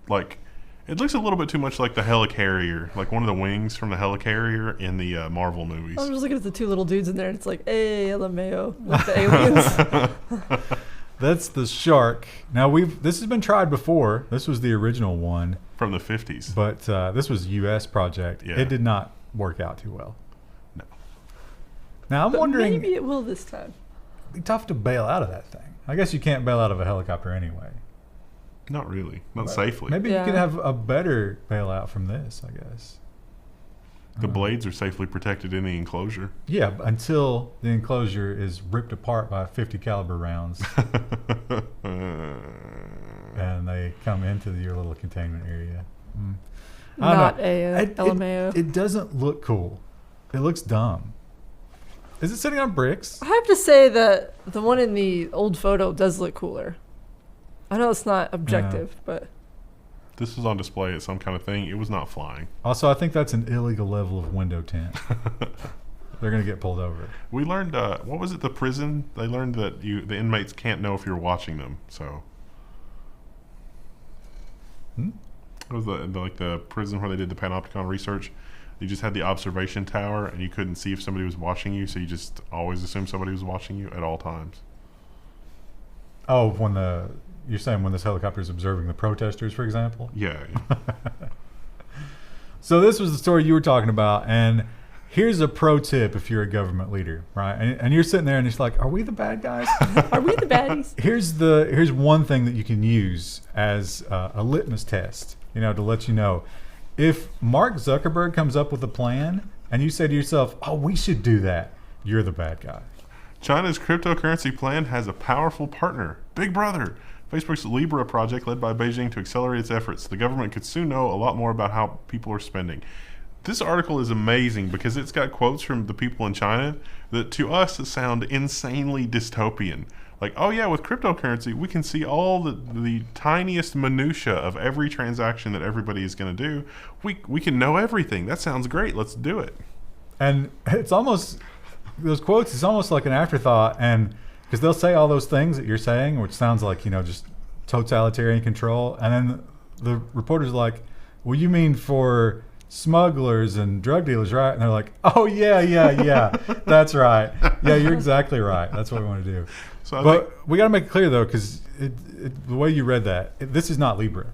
like... It looks a little bit too much like the helicarrier, like one of the wings from the helicarrier in the Marvel movies. I was just looking at the two little dudes in there, and it's like, hey, LMAO, with the aliens. That's the Shark. Now this has been tried before. This was the original one, From the 50s. but this was a U.S. project. Yeah. It did not work out too well. No. Now I'm But wondering, maybe it will this time. it'd be tough to bail out of that thing. I guess you can't bail out of a helicopter anyway. Not really. Not But safely. Maybe Yeah. you could have a better bailout from this, I guess. The blades are safely protected in the enclosure. Yeah, until the enclosure is ripped apart by 50 caliber rounds and they come into your little containment area. I don't Not know. a LMAO. It doesn't look cool. It looks dumb. Is it sitting on bricks? I have to say that the one in the old photo does look cooler. I know it's not objective, but This was on display at some kind of thing. It was not flying. Also, I think that's an illegal level of window tint. They're going to get pulled over. We learned, what was it, the prison? They learned that the inmates can't know if you're watching them, so. It was the prison where they did the panopticon research. You just had the observation tower, and you couldn't see if somebody was watching you, so you just always assumed somebody was watching you at all times. Oh, you're saying when this helicopter is observing the protesters, for example? Yeah. So this was the story you were talking about, and here's a pro tip if you're a government leader, right? And you're sitting there and it's like, are we the bad guys? are we the baddies? Here's one thing that you can use as a litmus test, to let you know. If Mark Zuckerberg comes up with a plan and you say to yourself, oh, we should do that, you're the bad guy. China's cryptocurrency plan has a powerful partner, Big Brother. Facebook's Libra project, led by Beijing to accelerate its efforts. The government could soon know a lot more about how people are spending. This article is amazing because it's got quotes from the people in China that to us sound insanely dystopian. Like, oh yeah, with cryptocurrency, we can see all the tiniest minutia of every transaction that everybody is going to do. We can know everything. That sounds great. Let's do it. And it's almost, those quotes, it's almost like an afterthought. And because they'll say all those things that you're saying, which sounds like, just totalitarian control. And then the reporter's like, well, you mean for smugglers and drug dealers, right? And they're like, oh, yeah. That's right. Yeah, you're exactly right. That's what we want to do. But we got to make it clear, though, because the way you read that, this is not Libra.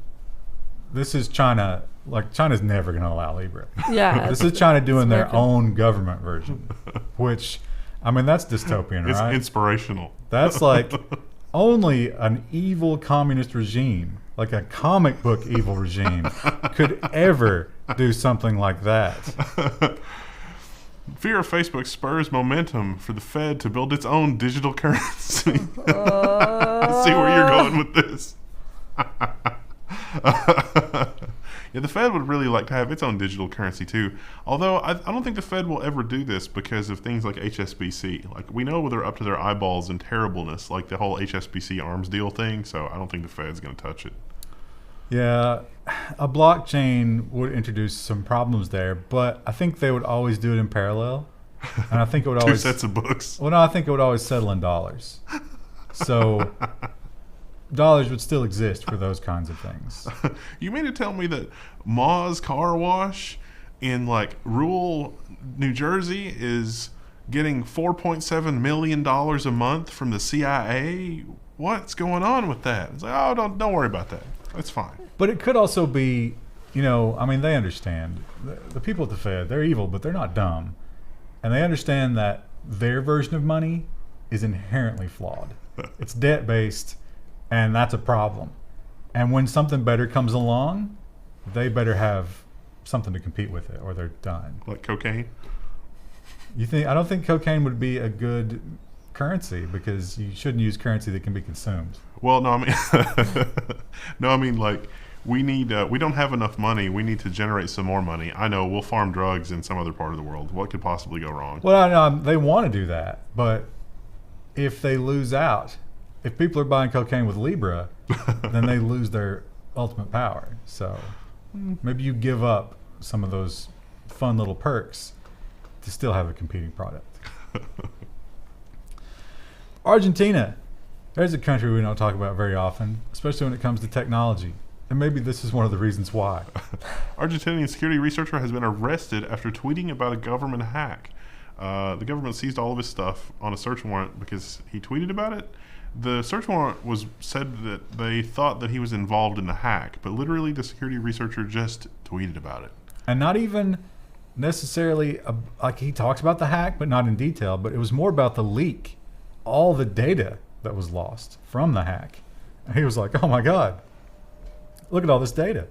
This is China. Like, China's never going to allow Libra. Yeah. This is China doing their own government version, which, that's dystopian, it's right? It's inspirational. That's like only an evil communist regime, like a comic book evil regime, could ever do something like that. Fear of Facebook spurs momentum for the Fed to build its own digital currency. I see where you're going with this. Yeah, the Fed would really like to have its own digital currency too. Although I don't think the Fed will ever do this because of things like HSBC. Like, we know they're up to their eyeballs in terribleness, like the whole HSBC arms deal thing. So I don't think the Fed's going to touch it. Yeah, a blockchain would introduce some problems there, but I think they would always do it in parallel. And I think it would Two always sets of books. Well, no, I think it would always settle in dollars. So dollars would still exist for those kinds of things. You mean to tell me that Ma's car wash in like rural New Jersey is getting $4.7 million a month from the CIA? What's going on with that? It's like, oh, don't worry about that. It's fine. But it could also be, they understand. The people at the Fed, they're evil, but they're not dumb. And they understand that their version of money is inherently flawed. It's debt-based, and that's a problem. And when something better comes along, they better have something to compete with it, or they're done. Like cocaine? I don't think cocaine would be a good currency because you shouldn't use currency that can be consumed. Well, no, I mean, like, we don't have enough money. We need to generate some more money. I know, we'll farm drugs in some other part of the world. What could possibly go wrong? Well, I know they want to do that, but if they lose out, if people are buying cocaine with Libra, then they lose their ultimate power. So maybe you give up some of those fun little perks to still have a competing product. Argentina. There's a country we don't talk about very often, especially when it comes to technology. And maybe this is one of the reasons why. Argentinian security researcher has been arrested after tweeting about a government hack. The government seized all of his stuff on a search warrant because he tweeted about it. The search warrant said that they thought that he was involved in the hack, but literally the security researcher just tweeted about it. And not even necessarily, like he talks about the hack, but not in detail, but it was more about the leak, all the data that was lost from the hack. And he was like, oh my God, look at all this data.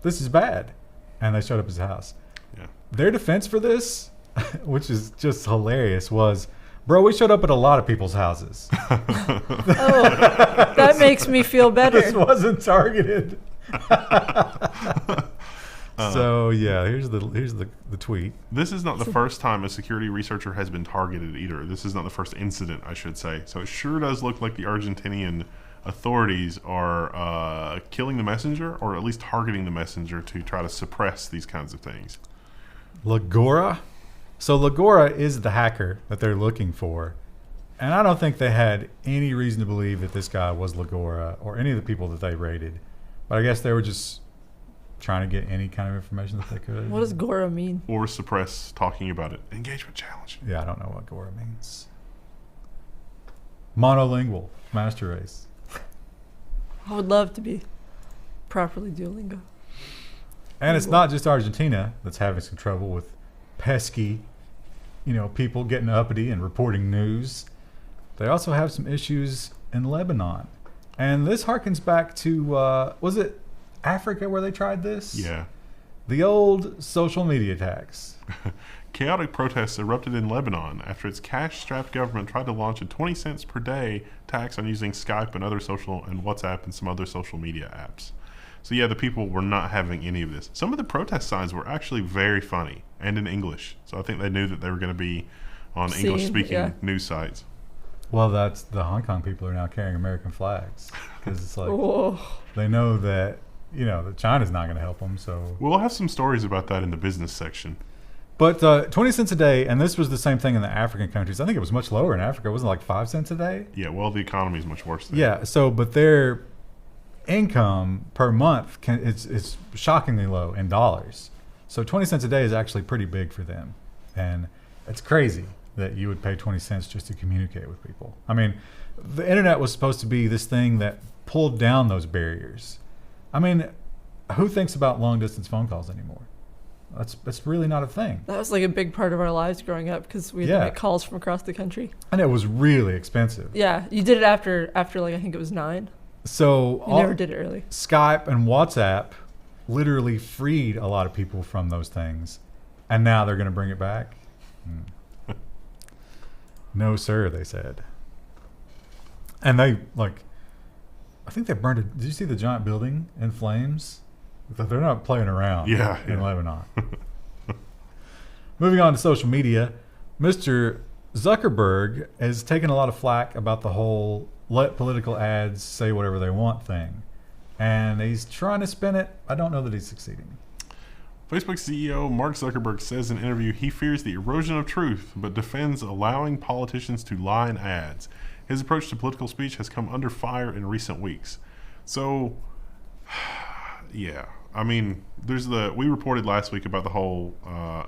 This is bad. And they showed up his house. Yeah. Their defense for this, which is just hilarious, was, bro, we showed up at a lot of people's houses. That makes me feel better. This wasn't targeted. So yeah, here's the tweet. This is not the first time a security researcher has been targeted either. This is not the first incident, I should say. So it sure does look like the Argentinian authorities are killing the messenger, or at least targeting the messenger to try to suppress these kinds of things. Lagora? So Lagora is the hacker that they're looking for. And I don't think they had any reason to believe that this guy was Lagora or any of the people that they raided. But I guess they were just trying to get any kind of information that they could. What does Gora mean? Or suppress talking about it. Engagement challenge. Yeah, I don't know what Gora means. Monolingual. Master race. I would love to be properly Duolingo. And it's not just Argentina that's having some trouble with pesky, people getting uppity and reporting news. They also have some issues in Lebanon. And this harkens back to, was it Africa where they tried this? Yeah. The old social media attacks. Chaotic protests erupted in Lebanon after its cash-strapped government tried to launch a 20 cents per day tax on using Skype and other social and WhatsApp and some other social media apps. So yeah, the people were not having any of this. Some of the protest signs were actually very funny and in English. So I think they knew that they were going to be on English-speaking news sites. Well, that's the Hong Kong people are now carrying American flags because it's like Whoa. they know that that China's not going to help them. So we'll have some stories about that in the business section. But 20 cents a day, and this was the same thing in the African countries. I think it was much lower in Africa. It wasn't like 5 cents a day. Yeah, well, the economy is much worse there. Yeah. So, but their income per month it's shockingly low in dollars. So 20 cents a day is actually pretty big for them, and it's crazy that you would pay 20 cents just to communicate with people. I mean, the internet was supposed to be this thing that pulled down those barriers. I mean, who thinks about long distance phone calls anymore? That's really not a thing. That was like a big part of our lives growing up because we had to make calls from across the country. And it was really expensive. Yeah, you did it after like I think it was 9. So you never did it early. Skype and WhatsApp literally freed a lot of people from those things, and now they're going to bring it back. No, sir, they said. And they I think they burned it. Did you see the giant building in flames? They're not playing around in Lebanon. Moving on to social media, Mr. Zuckerberg has taken a lot of flack about the whole let political ads say whatever they want thing. And he's trying to spin it. I don't know that he's succeeding. Facebook CEO Mark Zuckerberg says in an interview he fears the erosion of truth, but defends allowing politicians to lie in ads. His approach to political speech has come under fire in recent weeks. So, yeah. I mean, we reported last week about the whole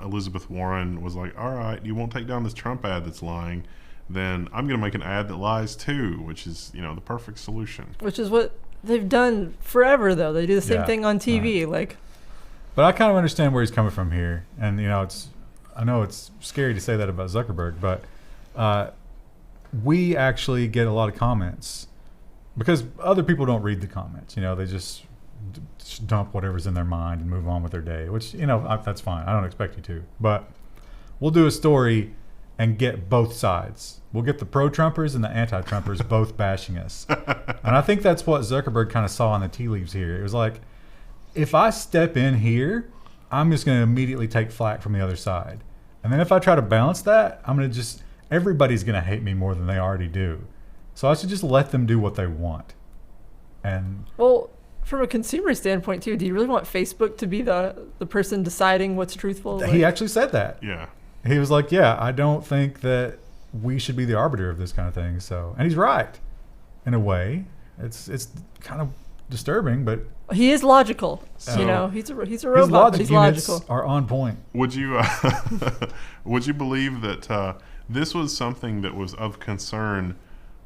Elizabeth Warren was like, all right, you won't take down this Trump ad that's lying, then I'm going to make an ad that lies too, which is, the perfect solution. Which is what they've done forever, though. They do the same thing on TV. But I kind of understand where he's coming from here. And, I know it's scary to say that about Zuckerberg, but we actually get a lot of comments because other people don't read the comments. They just dump whatever's in their mind and move on with their day, which, that's fine. I don't expect you to. But we'll do a story and get both sides. We'll get the pro-Trumpers and the anti-Trumpers both bashing us. And I think that's what Zuckerberg kind of saw in the tea leaves here. It was like, if I step in here, I'm just going to immediately take flack from the other side. And then if I try to balance that, everybody's going to hate me more than they already do. So I should just let them do what they want. And well, from a consumer standpoint too, do you really want Facebook to be the person deciding what's truthful? He actually said that. Yeah. He was like, I don't think that we should be the arbiter of this kind of thing. So, and he's right in a way. It's kind of disturbing, but he is logical. So he's a robot, but he's logical. Are on point. Would you believe that this was something that was of concern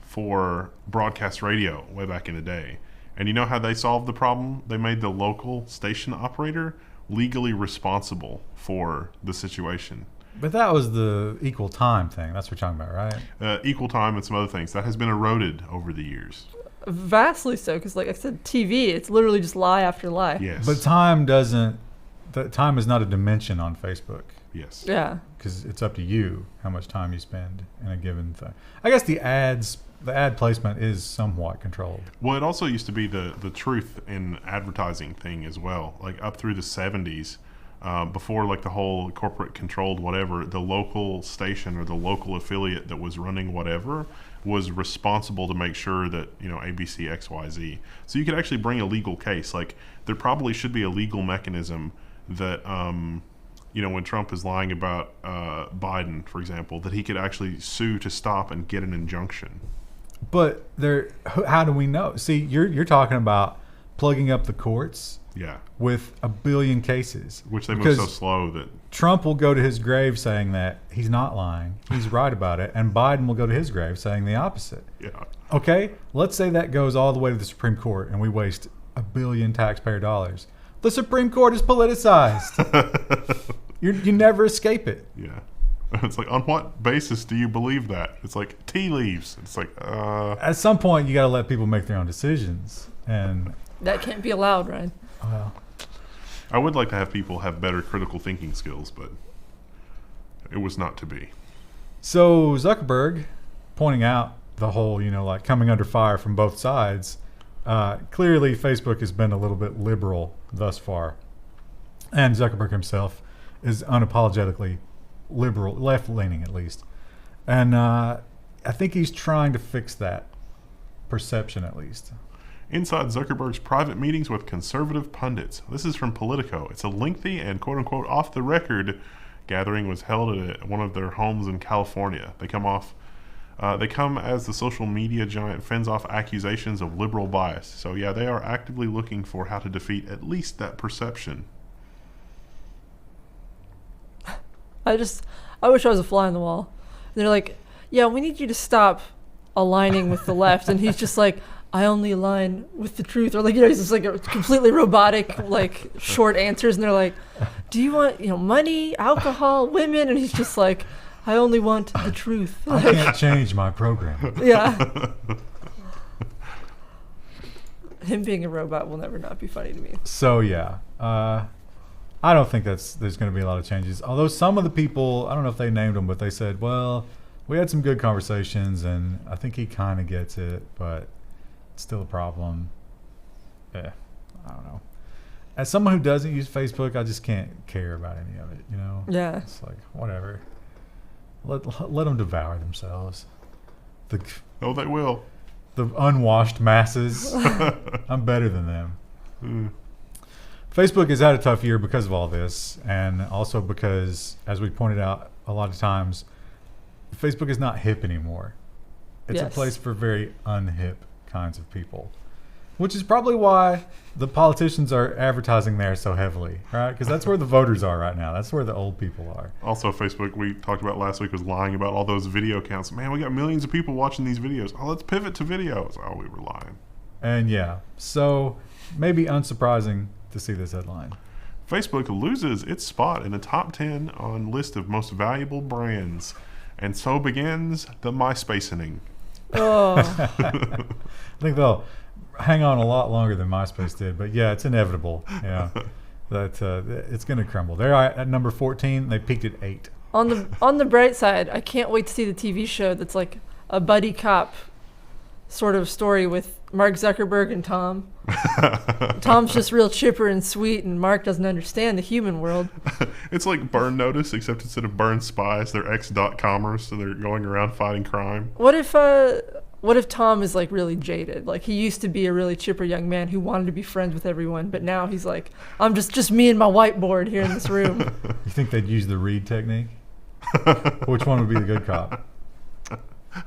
for broadcast radio way back in the day? And you know how they solved the problem? They made the local station operator legally responsible for the situation. But that was the equal time thing. That's what you're talking about, right? Equal time and some other things. That has been eroded over the years. Vastly so, because like I said, TV, it's literally just lie after lie. Yes. But time is not a dimension on Facebook. Yes. Yeah. Because it's up to you how much time you spend in a given thing. I guess the ad placement is somewhat controlled. Well, it also used to be the truth in advertising thing as well. Like up through the 70s, before like the whole corporate controlled whatever, the local station or the local affiliate that was running whatever was responsible to make sure that, ABC, XYZ. So you could actually bring a legal case. Like there probably should be a legal mechanism that, when Trump is lying about Biden, for example, that he could actually sue to stop and get an injunction. But how do we know? See, you're talking about plugging up the courts. Yeah. With a billion cases. Which they move so slow that Trump will go to his grave saying that he's not lying, he's right about it, and Biden will go to his grave saying the opposite. Yeah. Okay, let's say that goes all the way to the Supreme Court and we waste $1 billion taxpayer dollars. The Supreme Court is politicized. You never escape it. Yeah. It's like, on what basis do you believe that? It's like tea leaves. It's like, At some point, you got to let people make their own decisions, and that can't be allowed, Ryan. Well, I would like to have people have better critical thinking skills, but it was not to be. So Zuckerberg, pointing out the whole, like coming under fire from both sides, clearly Facebook has been a little bit liberal thus far. And Zuckerberg himself is unapologetically liberal, left-leaning at least. And I think he's trying to fix that perception at least. Inside Zuckerberg's private meetings with conservative pundits. This is from Politico. It's a lengthy and quote-unquote off-the-record gathering was held at one of their homes in California. They come as the social media giant fends off accusations of liberal bias. So yeah, they are actively looking for how to defeat at least that perception. I wish I was a fly on the wall. They're like, yeah, we need you to stop aligning with the left. And he's just like, I only align with the truth. Or like, he's just like a completely robotic, like short answers. And they're like, do you want, money, alcohol, women? And he's just like, I only want the truth. I can't change my program. Yeah. Him being a robot will never not be funny to me. So yeah, I don't think there's going to be a lot of changes. Although some of the people, I don't know if they named them, but they said, well, we had some good conversations, and I think he kind of gets it, but it's still a problem. Yeah, I don't know. As someone who doesn't use Facebook, I just can't care about any of it, Yeah. It's like, whatever. Let them devour themselves. They will. The unwashed masses. I'm better than them. Facebook has had a tough year because of all this, and also because, as we pointed out a lot of times, Facebook is not hip anymore. It's a place for very unhip kinds of people, which is probably why the politicians are advertising there so heavily, right? Because that's where the voters are right now. That's where the old people are. Also, Facebook, we talked about last week, was lying about all those video counts. Man, we got millions of people watching these videos. Oh, let's pivot to videos. Oh, we were lying. And yeah, so maybe unsurprising to see this headline. Facebook loses its spot in the top 10 on list of most valuable brands. And so begins the MySpacening. Oh. I think they'll hang on a lot longer than MySpace did, but yeah, it's inevitable. Yeah, that it's going to crumble. They're at number 14. They peaked at 8. On the bright side, I can't wait to see the TV show that's like a buddy cop sort of story with Mark Zuckerberg and Tom. Tom's just real chipper and sweet, and Mark doesn't understand the human world. It's like Burn Notice, except instead of Burn Spies, they're ex.comers, so they're going around fighting crime. What if Tom is like really jaded? Like he used to be a really chipper young man who wanted to be friends with everyone, but now he's like, I'm just me and my whiteboard here in this room. You think they'd use the Reed technique? Which one would be the good cop?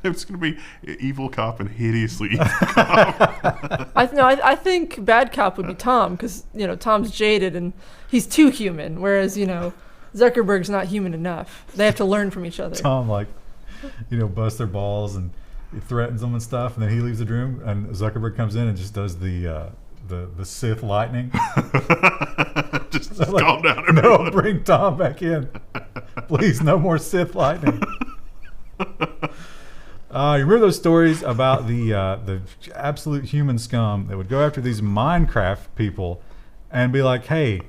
It's going to be evil cop and hideously evil cop. I think bad cop would be Tom, because Tom's jaded and he's too human, whereas Zuckerberg's not human enough. They have to learn from each other. Tom busts their balls and he threatens them and stuff, and then he leaves the room, and Zuckerberg comes in and just does the Sith lightning. just calm down, everyone. No, bring Tom back in, please. No more Sith lightning. You remember those stories about the absolute human scum that would go after these Minecraft people and be like, hey,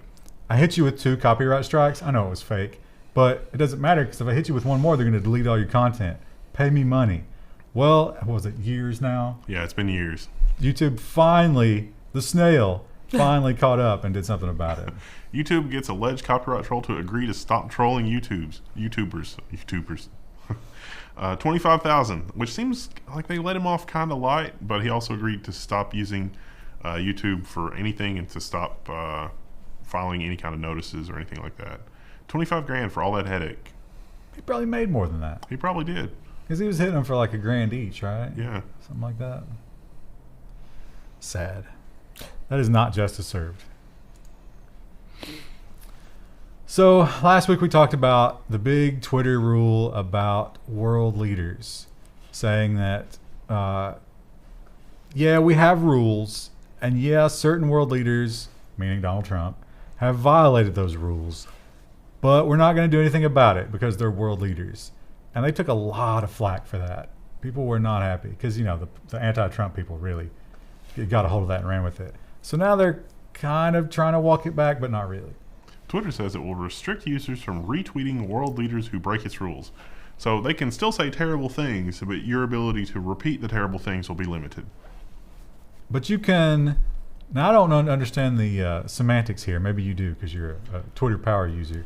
I hit you with 2 copyright strikes. I know it was fake, but it doesn't matter, because if I hit you with 1 more, they're going to delete all your content. Pay me money. Well, what was it, years now? Yeah, it's been years. YouTube finally, the snail, finally caught up and did something about it. YouTube gets alleged copyright troll to agree to stop trolling YouTubers. 25,000, which seems like they let him off kind of light, but he also agreed to stop using YouTube for anything and to stop filing any kind of notices or anything like that. 25 grand for all that headache. He probably made more than that. He probably did. Because he was hitting them for like $1,000 each, right? Yeah. Something like that. Sad. That is not justice served. So last week we talked about the big Twitter rule about world leaders, saying that, we have rules, and certain world leaders, meaning Donald Trump, have violated those rules, but we're not going to do anything about it because they're world leaders. And they took a lot of flack for that. People were not happy because, the anti-Trump people really got a hold of that and ran with it. So now they're kind of trying to walk it back, but not really. Twitter says it will restrict users from retweeting world leaders who break its rules. So they can still say terrible things, but your ability to repeat the terrible things will be limited. But you can. Now I don't understand the semantics here. Maybe you do because you're a Twitter power user.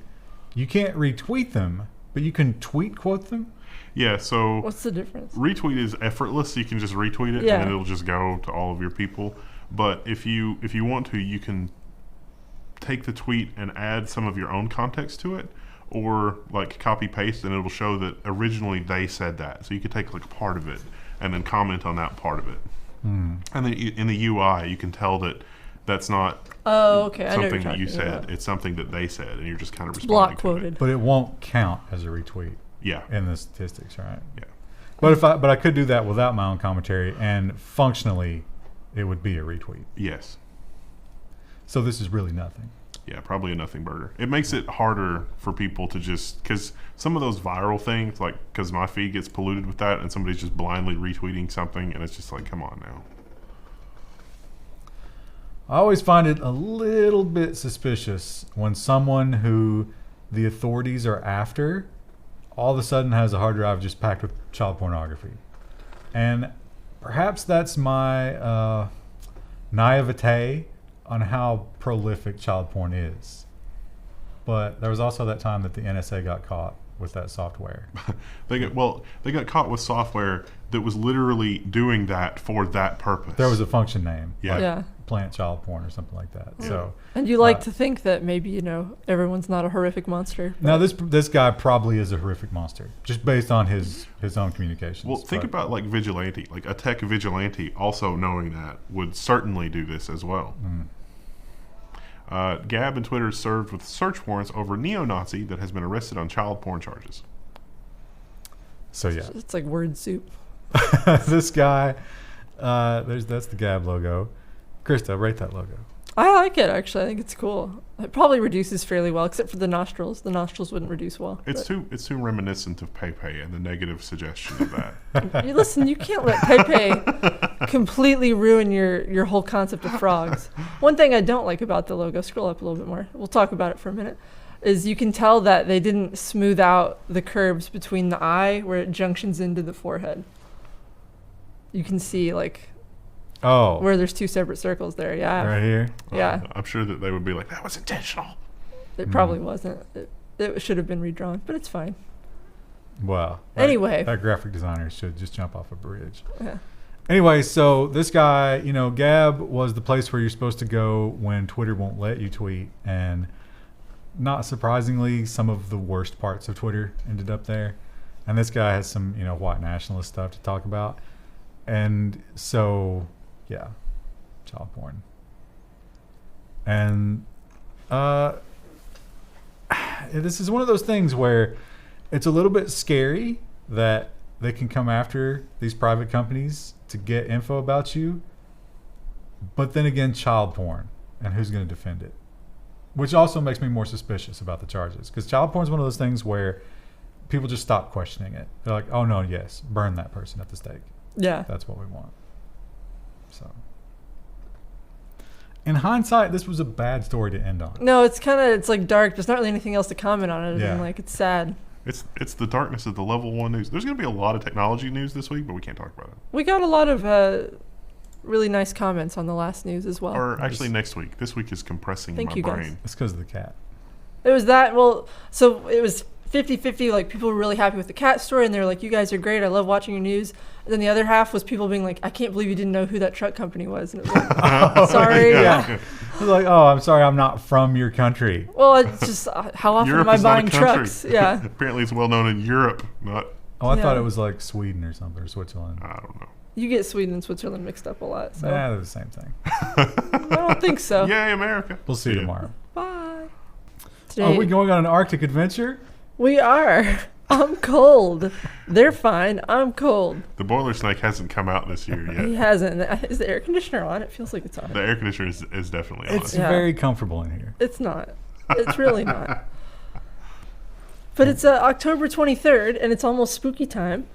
You can't retweet them, but you can tweet quote them. Yeah. So What's the difference? retweet is effortless. You can just retweet it, Yeah. and it'll just go to all of your people. But if you want to, you can take the tweet and add some of your own context to it, or like copy paste, and it'll show that originally they said that. So you could take like part of it and then comment on that part of it. And then in the UI, you can tell that that's not Oh, okay. I know what something you're that you talking said. about. It's something that they said, and you're just kind of responding Block to quoted. But it won't count as a retweet it. Yeah. in the statistics, right? Yeah. But I could do that without my own commentary, and functionally, it would be a retweet. Yes. So this is really nothing. Yeah, probably a nothing burger. It makes it harder for people to just, because some of those viral things, like, because my feed gets polluted with that, and somebody's just blindly retweeting something, and it's just like, come on now. I always find it a little bit suspicious when someone who the authorities are after all of a sudden has a hard drive just packed with child pornography. And perhaps that's my naivete on how prolific child porn is. But there was also that time that the NSA got caught with that software. They got caught with software that was literally doing that for that purpose. There was a function name, Yeah. like Yeah. plant child porn or something like that. So And you like to think that maybe, everyone's not a horrific monster. now this guy probably is a horrific monster, just based on his own communications. Well, think about like vigilante, like a tech vigilante also knowing that would certainly do this as well. Gab and Twitter served with search warrants over neo-Nazi that has been arrested on child porn charges. So yeah, It's like word soup. this guy, that's the Gab logo. Krista, rate that logo. I like it, actually. I think it's cool. It probably reduces fairly well, except for the nostrils. The nostrils wouldn't reduce well. It's too reminiscent of Pepe and the negative suggestion of that. Listen, you can't let Pepe completely ruin your whole concept of frogs. One thing I don't like about the logo, scroll up a little bit more, we'll talk about it for a minute, is you can tell that they didn't smooth out the curves between the eye where it junctions into the forehead. You can see, like, where there's two separate circles there. Yeah. Right here. Yeah. I'm sure that they would be like, that was intentional. It probably wasn't. It should have been redrawn, but it's fine. Wow. Anyway. That graphic designer should just jump off a bridge. Yeah. Anyway, so this guy, Gab was the place where you're supposed to go when Twitter won't let you tweet. And not surprisingly, some of the worst parts of Twitter ended up there. And this guy has some, white nationalist stuff to talk about. And so, yeah, child porn. And this is one of those things where it's a little bit scary that they can come after these private companies to get info about you. But then again, child porn, and who's going to defend it? Which also makes me more suspicious about the charges. Because child porn is one of those things where people just stop questioning it. They're like, oh, no, yes, burn that person at the stake. Yeah. That's what we want. So, in hindsight, this was a bad story to end on. No, it's like dark. There's not really anything else to comment on it. Yeah. Like, it's sad. It's the darkness of the Level 1 news. There's going to be a lot of technology news this week, but we can't talk about it. We got a lot of really nice comments on the last news as well. Or actually next week. This week is compressing Thank my you, guys. brain. It's because of the cat. It was that, so it was 50-50, like people were really happy with the cat story and they were like, you guys are great, I love watching your news. And then the other half was people being like, I can't believe you didn't know who that truck company was. And it was like, sorry. Yeah. It's like, oh, I'm sorry, I'm not from your country. Well, it's just, how often Europe am I is not a buying country. trucks? Yeah. Apparently it's well known in Europe, not, Oh, I thought Yeah. it was like Sweden or something, or Switzerland. I don't know. You get Sweden and Switzerland mixed up a lot. So Nah, they're the same thing. I don't think so. Yay, America. We'll see you Yeah. tomorrow. Bye. Are we going on an Arctic adventure? We are. I'm cold. They're fine. I'm cold. The boiler snake hasn't come out this year He yet. hasn't. Is the air conditioner on? It feels like it's on. The air conditioner is definitely on. It's Yeah. very comfortable in here. It's not. It's really not. But it's October 23rd, and it's almost spooky time.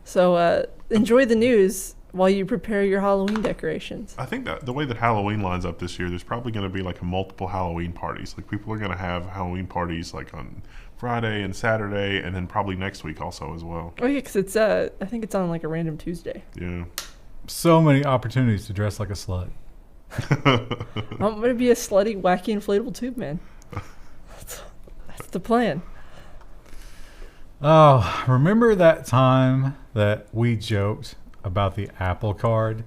So enjoy the news. while you prepare your Halloween decorations. I think that the way that Halloween lines up this year, there's probably going to be like a multiple Halloween parties. Like people are going to have Halloween parties like on Friday and Saturday, and then probably next week also as well. Oh yeah, because it's I think it's on like a random Tuesday. Yeah. So many opportunities to dress like a slut. I'm gonna be a slutty, wacky, inflatable tube man. That's the plan. Oh, remember that time that we joked about the Apple Card,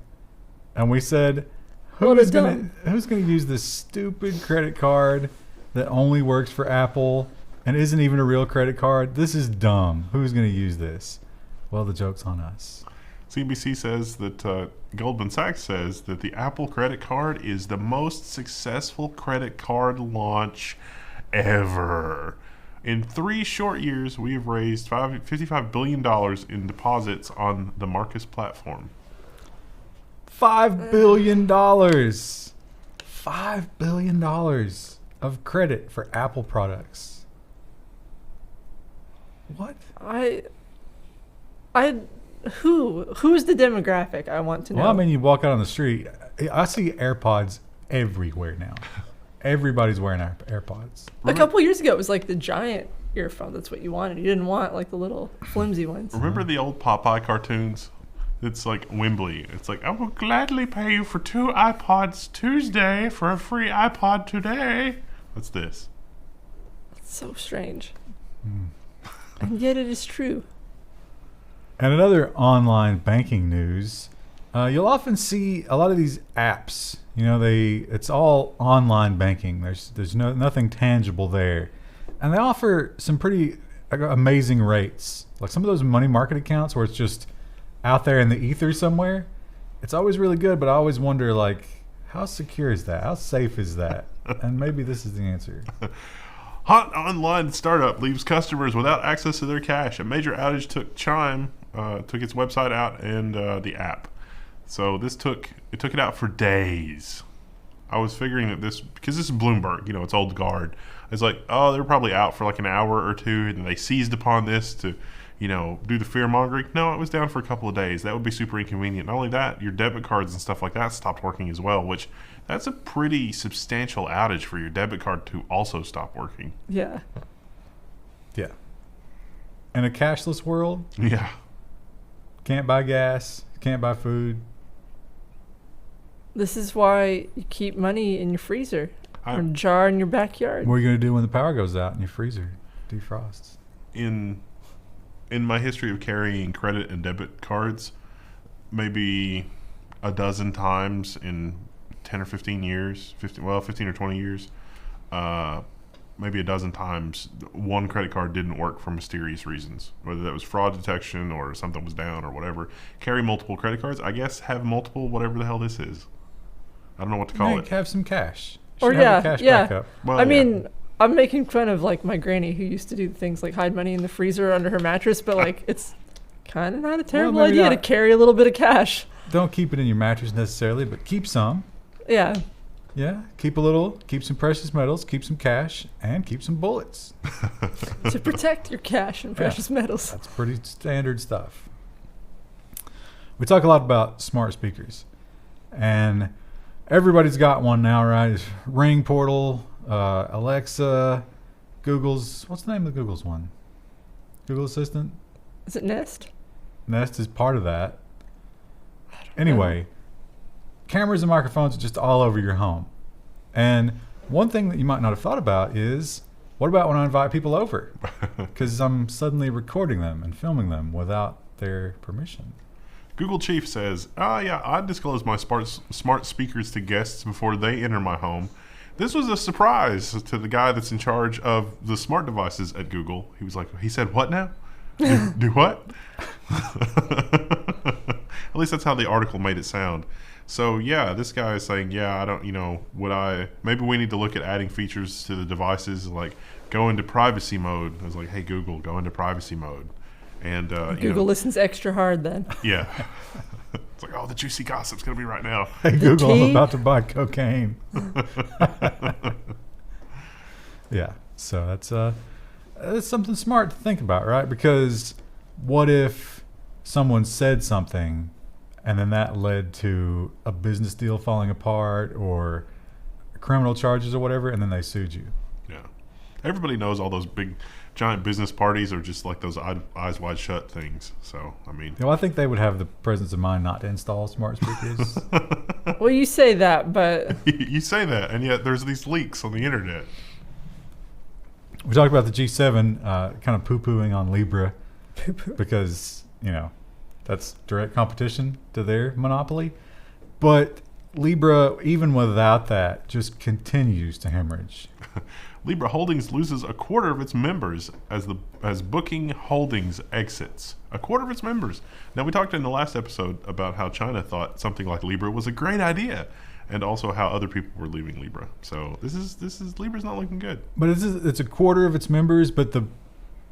and we said, who's gonna use this stupid credit card that only works for Apple and isn't even a real credit card? This is dumb. Who's gonna use this? Well, the joke's on us. CNBC says that Goldman Sachs says that the Apple credit card is the most successful credit card launch ever. In 3 short years, we have raised $55 billion in deposits on the Marcus platform. $5 billion. $5 billion of credit for Apple products. What? Who's the demographic? I want to know. Well, I mean, you walk out on the street. I see AirPods everywhere now. Everybody's wearing AirPods. A couple years ago, it was like the giant earphone. That's what you wanted. You didn't want like the little flimsy ones. Remember the old Popeye cartoons? It's like Wembley. It's like, I will gladly pay you for 2 iPods Tuesday for a free iPod today. What's this? It's so strange. And yet it is true. And another online banking news, you'll often see a lot of these apps. You know, it's all online banking. There's nothing tangible there, and they offer some pretty amazing rates. Like some of those money market accounts where it's just out there in the ether somewhere. It's always really good, but I always wonder, like, how secure is that? How safe is that? And maybe this is the answer. Hot online startup leaves customers without access to their cash. A major outage took Chime took its website out and the app. So it took it out for days. I was figuring that because this is Bloomberg, it's old guard. It's like, oh, they're probably out for like an hour or two, and they seized upon this to, do the fear mongering. No, it was down for a couple of days. That would be super inconvenient. Not only that, your debit cards and stuff like that stopped working as well, which that's a pretty substantial outage for your debit card to also stop working. Yeah. Yeah. In a cashless world, Yeah. can't buy gas, can't buy food. This is why you keep money in your freezer or jar in your backyard. What are you going to do when the power goes out and your freezer defrosts? In my history of carrying credit and debit cards, maybe a dozen times in 10 or 15 years, 15 or 20 years, maybe a dozen times, one credit card didn't work for mysterious reasons, whether that was fraud detection or something was down or whatever. Carry multiple credit cards, I guess have multiple whatever the hell this is. I don't know what to call it. Have some cash. Or Should have a cash backup. Well, I mean, I'm making fun of like my granny who used to do things like hide money in the freezer under her mattress, but like it's kind of not a terrible idea to carry a little bit of cash. Don't keep it in your mattress necessarily, but keep some. Yeah. Yeah, keep some precious metals, keep some cash, and keep some bullets. To protect your cash and precious metals. That's pretty standard stuff. We talk a lot about smart speakers, and everybody's got one now, right? It's Ring Portal, Alexa, what's the name of Google's one? Google Assistant? Is it Nest? Nest is part of that. Anyway, cameras and microphones are just all over your home. And one thing that you might not have thought about is, what about when I invite people over? Because I'm suddenly recording them and filming them without their permission. Google chief says, I disclose my smart speakers to guests before they enter my home. This was a surprise to the guy that's in charge of the smart devices at Google. He said, what now? Do what? At least that's how the article made it sound. So yeah, this guy is saying, I don't, maybe we need to look at adding features to the devices, like go into privacy mode. I was like, hey Google, go into privacy mode. And Google listens extra hard then. Yeah. It's like, the juicy gossip's going to be right now. Hey Google, I'm about to buy cocaine. Yeah, so that's something smart to think about, right? Because what if someone said something and then that led to a business deal falling apart or criminal charges or whatever, and then they sued you. Yeah. Everybody knows all those big, giant business parties are just like those eyes wide shut things. So, I mean. I think they would have the presence of mind not to install smart speakers. Well, you say that, but You say that, and yet there's these leaks on the internet. We talked about the G7 kind of poo-pooing on Libra because, that's direct competition to their monopoly. But Libra, even without that, just continues to hemorrhage. Libra Holdings loses a quarter of its members as Booking Holdings exits. A quarter of its members. Now, we talked in the last episode about how China thought something like Libra was a great idea, and also how other people were leaving Libra. So this is Libra's not looking good. But it's a quarter of its members, but the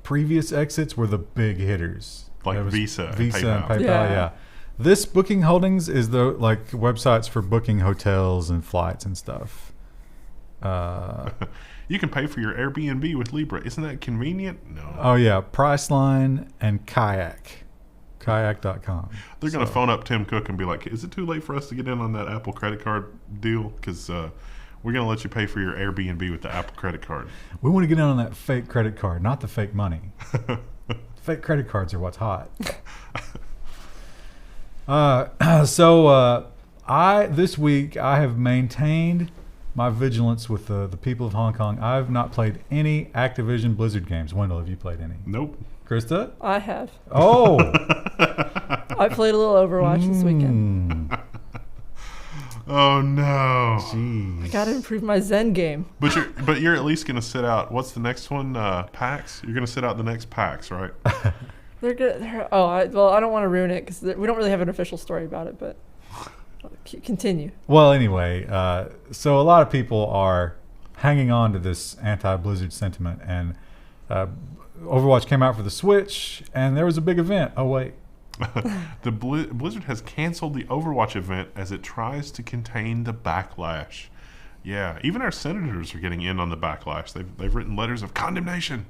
previous exits were the big hitters. Like Visa and PayPal. Yeah. Yeah. This Booking Holdings is the websites for booking hotels and flights and stuff. You can pay for your Airbnb with Libra. Isn't that convenient? No. Oh yeah, Priceline and Kayak. Kayak.com. They're going to phone up Tim Cook and be like, is it too late for us to get in on that Apple credit card deal? Because we're going to let you pay for your Airbnb with the Apple credit card. We want to get in on that fake credit card, not the fake money. Fake credit cards are what's hot. This week I have maintained my vigilance with the people of Hong Kong. I've not played any Activision Blizzard games. Wendell, have you played any? Nope. Krista? I have. Oh. I played a little Overwatch this weekend. Oh no. Jeez. I gotta improve my Zen game. But you're at least gonna sit out. What's the next one? PAX. You're gonna sit out the next PAX, right? They're good. I don't want to ruin it because we don't really have an official story about it. But continue. Well, anyway, so a lot of people are hanging on to this anti-Blizzard sentiment, and Overwatch came out for the Switch, and there was a big event. Oh wait. Blizzard has canceled the Overwatch event as it tries to contain the backlash. Yeah, even our senators are getting in on the backlash. They've written letters of condemnation.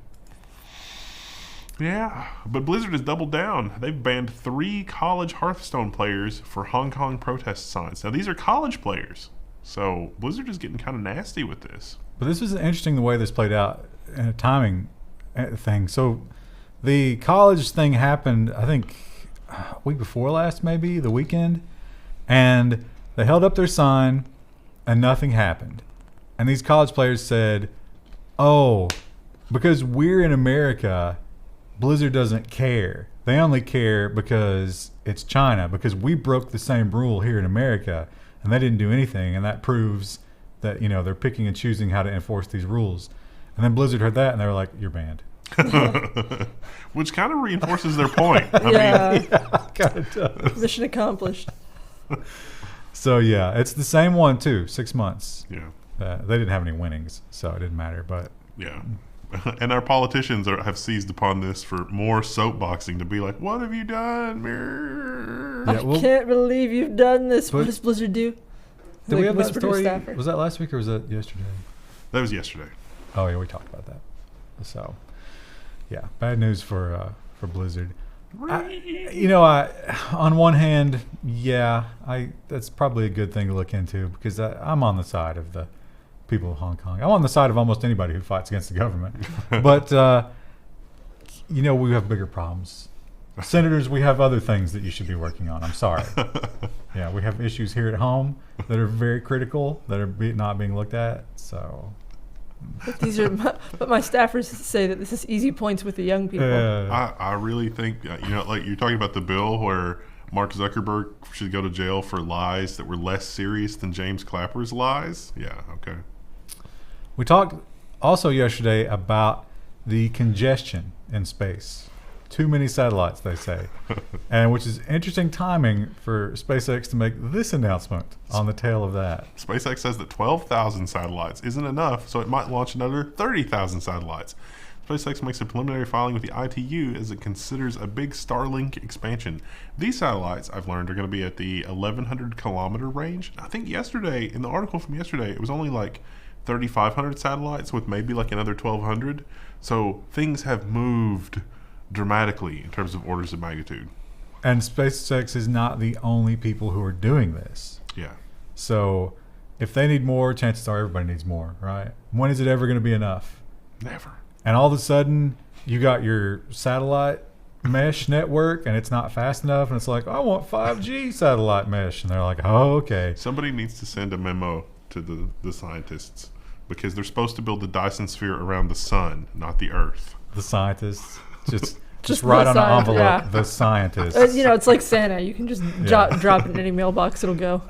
Yeah, but Blizzard has doubled down. They've banned 3 college Hearthstone players for Hong Kong protest signs. Now, these are college players, so Blizzard is getting kind of nasty with this. But this was interesting the way this played out in a timing thing. So the college thing happened, I think, a week before last, maybe, the weekend. And they held up their sign, and nothing happened. And these college players said, oh, because we're in America, Blizzard doesn't care. They only care because it's China, because we broke the same rule here in America, and they didn't do anything. And that proves that, they're picking and choosing how to enforce these rules. And then Blizzard heard that, and they were like, you're banned. Which kind of reinforces their point. Yeah, kind of does. mission accomplished. So, yeah, it's the same one, too, 6 months. Yeah. They didn't have any winnings, so it didn't matter. But yeah. And our politicians have seized upon this for more soapboxing to be like, what have you done? I can't believe you've done this. What does Blizzard do? Did we have that whisper to a story? staffer. Was that last week or was that yesterday? That was yesterday. Oh, yeah, we talked about that. So, yeah, bad news for Blizzard. On one hand, that's probably a good thing to look into because I'm on the side of the people of Hong Kong. I'm on the side of almost anybody who fights against the government. But, we have bigger problems. Senators, we have other things that you should be working on. I'm sorry. Yeah, we have issues here at home that are very critical that are not being looked at. So, but but my staffers say that this is easy points with the young people. I really think like you're talking about the bill where Mark Zuckerberg should go to jail for lies that were less serious than James Clapper's lies. Yeah, okay. We talked also yesterday about the congestion in space. Too many satellites, they say. And which is interesting timing for SpaceX to make this announcement on the tail of that. SpaceX says that 12,000 satellites isn't enough, so it might launch another 30,000 satellites. SpaceX makes a preliminary filing with the ITU as it considers a big Starlink expansion. These satellites, I've learned, are going to be at the 1,100 kilometer range. I think yesterday, in the article from yesterday, it was only like 3,500 satellites with maybe like another 1,200. So things have moved dramatically in terms of orders of magnitude. And SpaceX is not the only people who are doing this. Yeah. So if they need more, chances are everybody needs more, right? When is it ever going to be enough? Never. And all of a sudden, you got your satellite mesh network, and it's not fast enough, and it's like, I want 5G satellite mesh. And they're like, oh, okay. Somebody needs to send a memo to the scientists, because they're supposed to build the Dyson sphere around the sun, not the Earth. The scientists just Just write the on an science, envelope, yeah. the scientists. It's like Santa. You can just drop it in any mailbox. It'll go.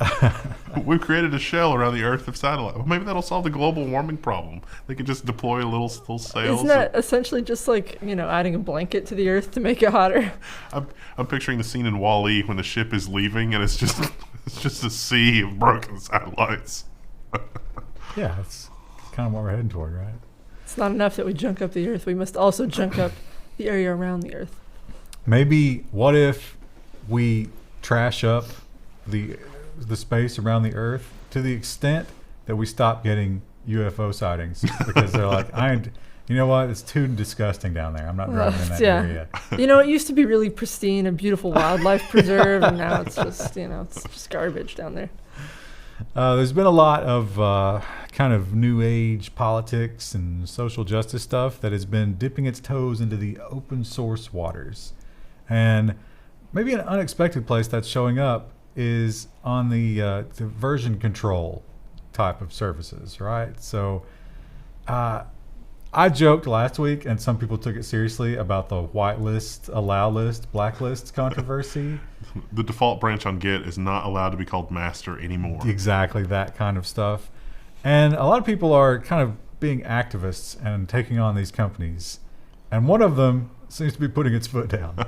We've created a shell around the Earth of satellite. Well, maybe that'll solve the global warming problem. They could just deploy little sails. Isn't that essentially just like, adding a blanket to the Earth to make it hotter? I'm picturing the scene in Wall-E when the ship is leaving and it's just a sea of broken satellites. Yeah, that's kind of what we're heading toward, right? It's not enough that we junk up the Earth. We must also junk up the area around the Earth. Maybe what if we trash up the space around the Earth to the extent that we stop getting UFO sightings because they're like, you know what? It's too disgusting down there. I'm not driving in that area. It used to be really pristine, a beautiful wildlife preserve, and now it's just, it's just garbage down there. There's been a lot of kind of new age politics and social justice stuff that has been dipping its toes into the open source waters. And maybe an unexpected place that's showing up is on the version control type of services, right? So I joked last week, and some people took it seriously, about the whitelist, allow list, blacklist controversy. The default branch on Git is not allowed to be called master anymore. Exactly, that kind of stuff. And a lot of people are kind of being activists and taking on these companies. And one of them seems to be putting its foot down.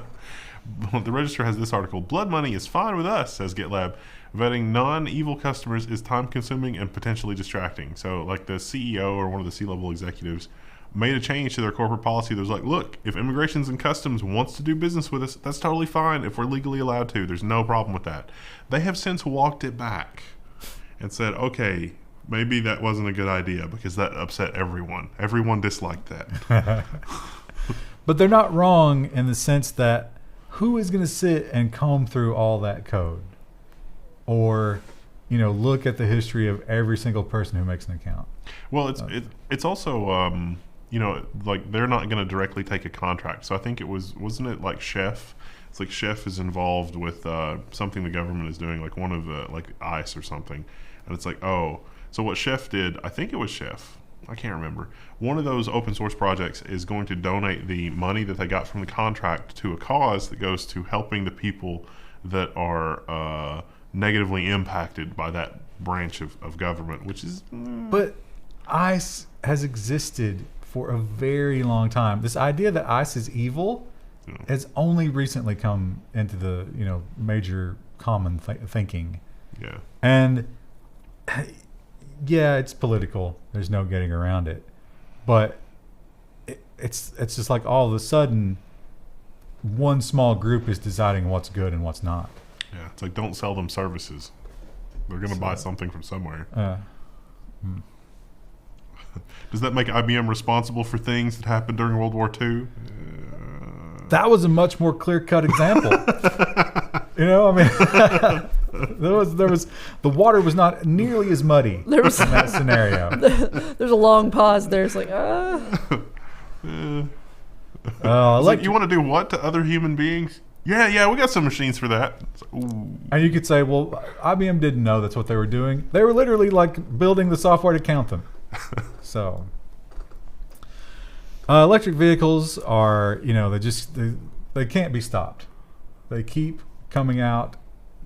The Register has this article: blood money is fine with us, says GitLab. Vetting non-evil customers is time-consuming and potentially distracting. So, like, the CEO or one of the C-level executives made a change to their corporate policy that was like, look, if Immigrations and Customs wants to do business with us, that's totally fine if we're legally allowed to. There's no problem with that. They have since walked it back and said, okay, maybe that wasn't a good idea because that upset everyone. Everyone disliked that. But they're not wrong in the sense that who is going to sit and comb through all that code? Or, look at the history of every single person who makes an account? Well, it's also, like, they're not going to directly take a contract. So I think wasn't it like Chef? It's like Chef is involved with something the government is doing, like one of the, like ICE or something. And it's like, oh, so what Chef did, I think it was Chef, I can't remember. One of those open source projects is going to donate the money that they got from the contract to a cause that goes to helping the people that are negatively impacted by that branch of government, which is... But ICE has existed for a very long time. This idea that ICE is evil has only recently come into the major common thinking. Yeah. And yeah, it's political. There's no getting around it. But it's just like all of a sudden one small group is deciding what's good and what's not. Yeah, it's like, don't sell them services. They're going to buy something from somewhere. Does that make IBM responsible for things that happened during World War II? That was a much more clear-cut example. There was the water was not nearly as muddy in that scenario. There's a long pause there. It's like, like, you want to do what to other human beings? Yeah, we got some machines for that. And you could say, well, IBM didn't know that's what they were doing. They were literally like building the software to count them. So, electric vehicles are, they can't be stopped. They keep coming out,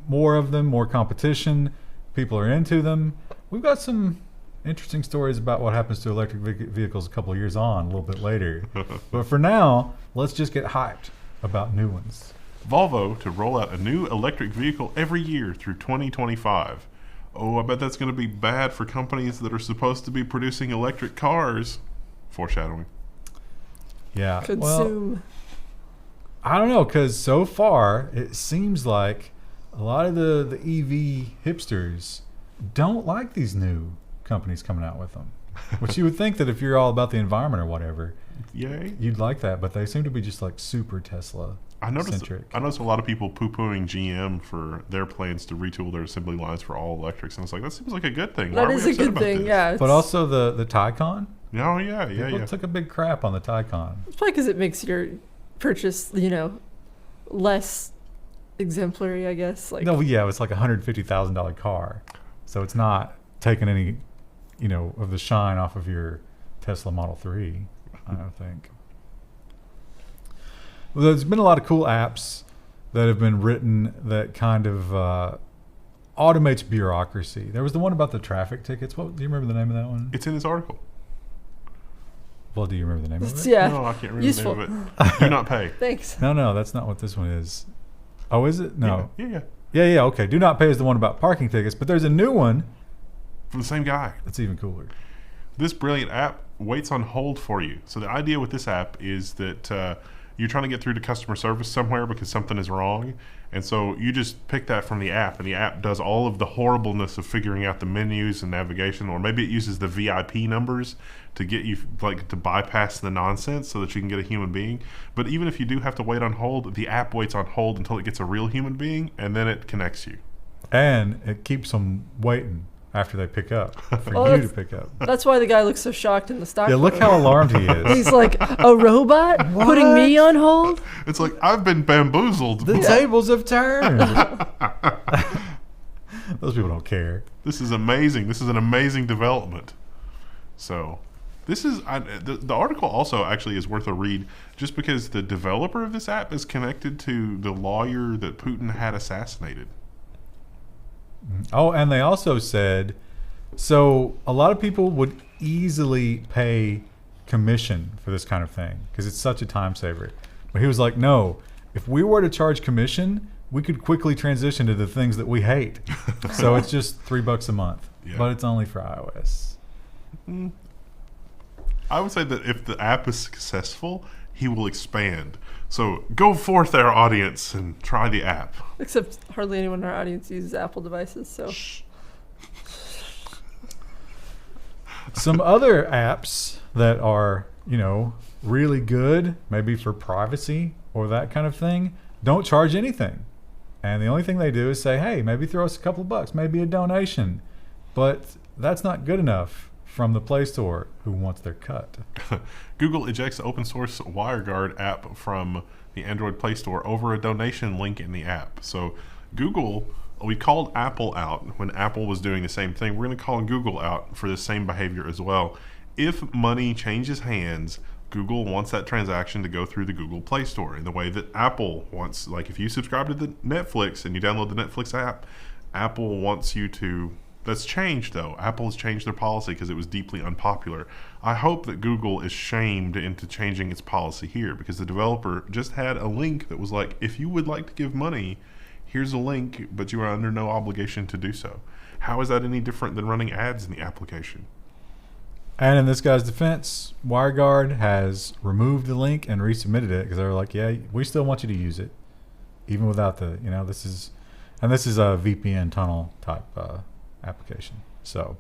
more of them, more competition. People are into them. We've got some interesting stories about what happens to electric vehicles a couple of years on, a little bit later. But for now, let's just get hyped about new ones. Volvo to roll out a new electric vehicle every year through 2025. Oh, I bet that's going to be bad for companies that are supposed to be producing electric cars. Foreshadowing. Yeah. Consume. Well, I don't know, because so far it seems like a lot of the EV hipsters don't like these new companies coming out with them. Which you would think that if you're all about the environment or whatever, yay, you'd like that, but they seem to be just like super Tesla. I noticed centric. a lot of people poo-pooing GM for their plans to retool their assembly lines for all electrics, and it's like, that seems like a good thing. Why That are is we a upset good about thing, this? yeah. But also the Taycan. Oh yeah, People took a big crap on the Taycan. It's probably because it makes your purchase, less exemplary, I guess. Like, No, yeah, it's like a $150,000 car, so it's not taking any, of the shine off of your Tesla Model 3. I don't think. Well, there's been a lot of cool apps that have been written that kind of automates bureaucracy. There was the one about the traffic tickets. Do you remember the name of that one? It's in this article. Well, do you remember the name of it? Yeah. No, I can't remember Useful. the name of it. Do not pay. Thanks. No, that's not what this one is. Oh, is it? No. Yeah. Yeah, okay. Do not pay is the one about parking tickets, but there's a new one From the same guy. that's even cooler. This brilliant app waits on hold for you. So the idea with this app is that you're trying to get through to customer service somewhere because something is wrong. And so you just pick that from the app, and the app does all of the horribleness of figuring out the menus and navigation, or maybe it uses the VIP numbers to get you to bypass the nonsense so that you can get a human being. But even if you do have to wait on hold, the app waits on hold until it gets a real human being, and then it connects you. And it keeps them waiting after they pick up for Oh, you to pick up. That's why the guy looks so shocked in the stock. Yeah, look photo. how alarmed he is. He's like, a robot putting me on hold? It's like, I've been bamboozled. The tables have turned. Those people don't care. This is amazing. This is an amazing development. So, this is the article also actually is worth a read, just because the developer of this app is connected to the lawyer that Putin had assassinated. Oh, and they also said, so a lot of people would easily pay commission for this kind of thing because it's such a time saver. But he was like, no, if we were to charge commission, we could quickly transition to the things that we hate. So it's just $3 a month, Yeah. but it's only for iOS. I would say that if the app is successful, he will expand. So go forth, our audience, and try the app. Except hardly anyone in our audience uses Apple devices, so. Some other apps that are, really good, maybe for privacy or that kind of thing, don't charge anything. And the only thing they do is say, hey, maybe throw us a couple of bucks, maybe a donation. But that's not good enough from the Play Store, who wants their cut. Google ejects open source WireGuard app from the Android Play Store over a donation link in the app. So Google, we called Apple out when Apple was doing the same thing. We're going to call Google out for the same behavior as well. If money changes hands, Google wants that transaction to go through the Google Play Store in the way that Apple wants. Like if you subscribe to the Netflix and you download the Netflix app, Apple wants you to. That's changed, though. Apple has changed their policy because it was deeply unpopular. I hope that Google is shamed into changing its policy here, because the developer just had a link that was like, if you would like to give money, here's a link, but you are under no obligation to do so. How is that any different than running ads in the application? And in this guy's defense, WireGuard has removed the link and resubmitted it because they were like, yeah, we still want you to use it, even without the, this is a VPN tunnel type application. So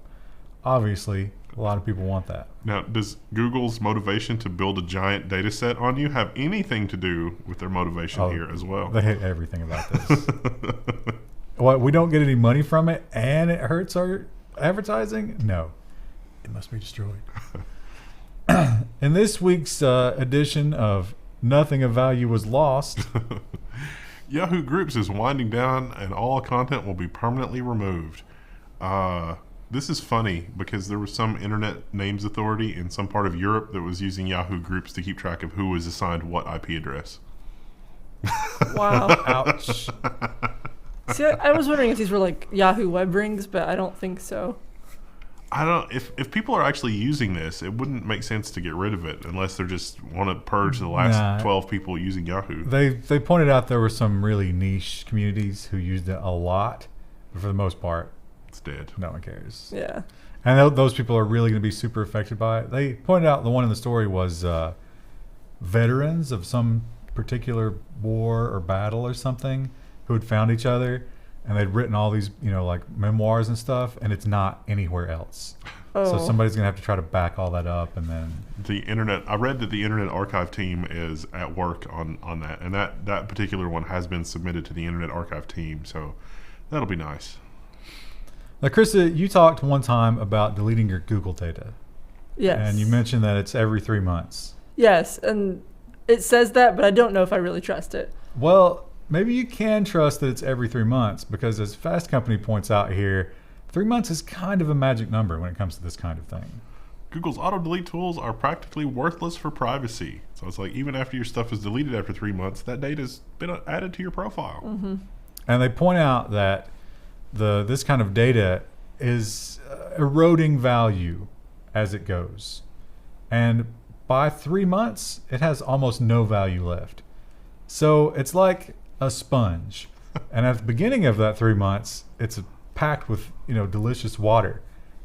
obviously a lot of people want that. Now, does Google's motivation to build a giant data set on you have anything to do with their motivation here as well? They hate everything about this. What, we don't get any money from it and it hurts our advertising? No. It must be destroyed. In this week's edition of Nothing of Value Was Lost, Yahoo Groups is winding down and all content will be permanently removed. This is funny because there was some internet names authority in some part of Europe that was using Yahoo Groups to keep track of who was assigned what IP address. Wow. ouch. See, I was wondering if these were like Yahoo web rings, but I don't think so. I don't. If people are actually using this, it wouldn't make sense to get rid of it unless they just want to purge the last 12 people using Yahoo. They pointed out there were some really niche communities who used it a lot, but for the most part, It's dead. no one cares. Yeah. And those people are really going to be super affected by it. They pointed out the one in the story was veterans of some particular war or battle or something who had found each other, and they'd written all these, like memoirs and stuff, and it's not anywhere else. So Oh. somebody's going to have to try to back all that up, and then I read that the Internet Archive team is at work on that, and that particular one has been submitted to the Internet Archive team, so that'll be nice. now, Krista, you talked one time about deleting your Google data, Yes. and you mentioned that it's every 3 months. Yes, and it says that, but I don't know if I really trust it. Well, maybe you can trust that it's every 3 months, because as Fast Company points out here, 3 months is kind of a magic number when it comes to this kind of thing. Google's auto-delete tools are practically worthless for privacy. So it's like even after your stuff is deleted after 3 months, that data's been added to your profile. Mm-hmm. And they point out that this kind of data is eroding value as it goes. And by 3 months, it has almost no value left. So it's like a sponge. And at the beginning of that 3 months, it's packed with, delicious water.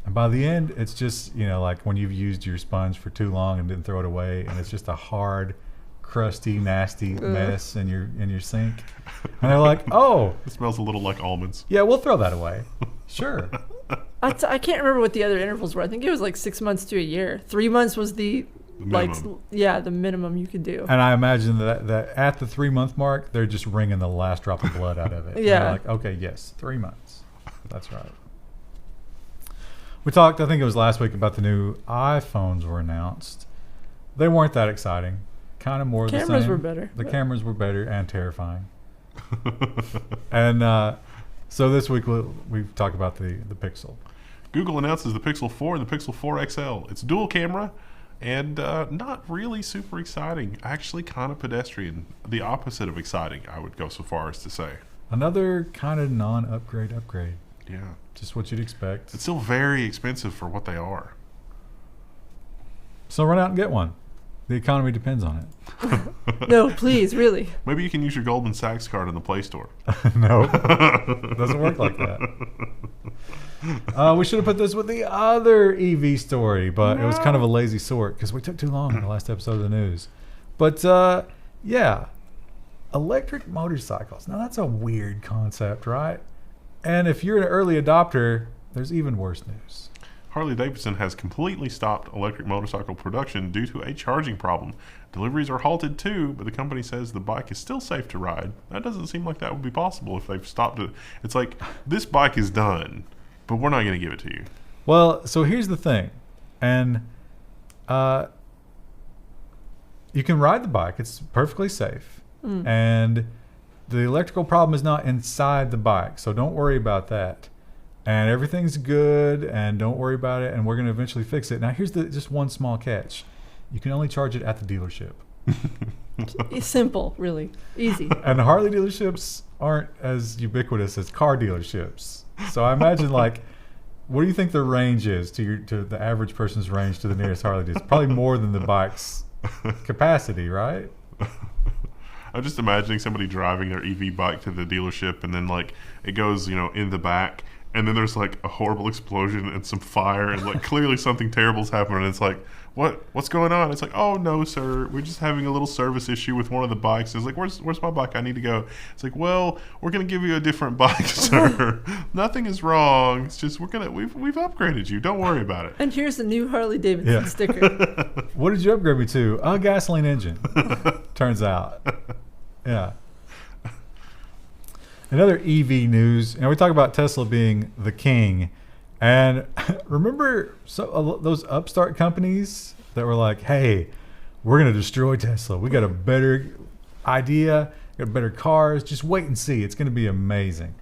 And by the end, it's just, like when you've used your sponge for too long and didn't throw it away, and it's just a hard, crusty, nasty mess in your sink. And they're like, oh, It smells a little like almonds. yeah, we'll throw that away. Sure. I can't remember what the other intervals were. I think it was like 6 months to a year. 3 months was the minimum. the minimum you could do. And I imagine that at the 3 month mark, they're just wringing the last drop of blood out of it. And Yeah. they're like, okay, yes, 3 months. That's right. We talked, I think it was last week, about the new iPhones were announced. They weren't that exciting. Kind of more of the same. Cameras were better. The cameras were better and terrifying. And so this week we've talked about the Pixel. Google announces the Pixel 4 and the Pixel 4 XL. It's dual camera and not really super exciting. Actually kind of pedestrian. The opposite of exciting, I would go so far as to say. Another kind of non-upgrade upgrade. Yeah. Just what you'd expect. It's still very expensive for what they are. So run out and get one. The economy depends on it. No, please, really. Maybe you can use your Goldman Sachs card in the Play Store. No, doesn't work like that. We should have put this with the other EV story, but it was kind of a lazy sort because we took too long in the last episode of the news. But yeah, electric motorcycles. Now that's a weird concept, right? And if you're an early adopter, there's even worse news. Harley-Davidson has completely stopped electric motorcycle production due to a charging problem. Deliveries are halted too, but the company says the bike is still safe to ride. That doesn't seem like that would be possible if they've stopped it. It's like, this bike is done, but we're not going to give it to you. Well, so here's the thing. And you can ride the bike. It's perfectly safe. And the electrical problem is not inside the bike, so don't worry about that. And everything's good, and don't worry about it, and we're going to eventually fix it. Now, here's just one small catch. You can only charge it at the dealership. It's simple, really. Easy. And Harley dealerships aren't as ubiquitous as car dealerships. So I imagine, like, what do you think the range is to the average person's range to the nearest Harley dealership? Probably more than the bike's capacity, right? I'm just imagining somebody driving their EV bike to the dealership, and then, like, it goes, in the back, and then there's like a horrible explosion and some fire, and like clearly something terrible's happening. And it's like, what's going on? It's like, oh no, sir, we're just having a little service issue with one of the bikes. It's like, where's my bike? I need to go. It's like, well, we're gonna give you a different bike, sir. Nothing is wrong. It's just we've upgraded you. Don't worry about it. And here's the new Harley-Davidson sticker. What did you upgrade me to? A gasoline engine. Turns out. Yeah. Another EV news, and we talk about Tesla being the king. And remember those upstart companies that were like, hey, we're going to destroy Tesla. We got a better idea, got better cars. Just wait and see. It's going to be amazing.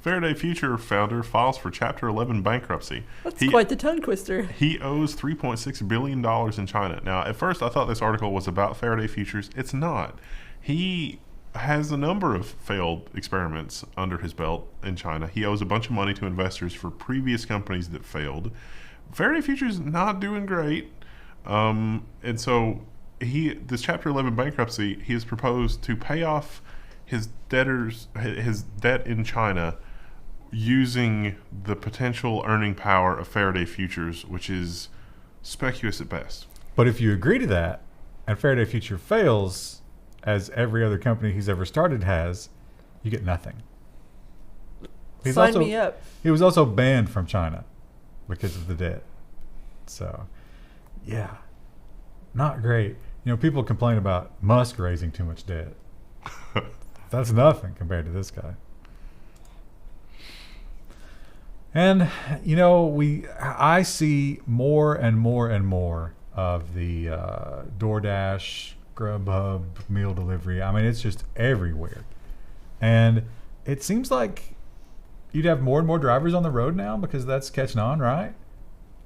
Faraday Future founder files for Chapter 11 bankruptcy. That's quite the tongue twister. He owes $3.6 billion in China. Now, at first, I thought this article was about Faraday Futures. It's not. He has a number of failed experiments under his belt in China. He owes a bunch of money to investors for previous companies that failed. Faraday Future's not doing great. And so this Chapter 11 bankruptcy, he has proposed to pay off his debt in China using the potential earning power of Faraday Futures, which is speculative at best. But if you agree to that, and Faraday Future fails, as every other company he's ever started has, you get nothing. Sign me up. He was also banned from China. because of the debt. So, yeah, not great. You know, people complain about Musk raising too much debt. That's nothing compared to this guy. And, you know, I see more and more and more of the DoorDash, Grubhub, meal delivery. I mean, it's just everywhere. And it seems like you'd have more and more drivers on the road now because that's catching on, right?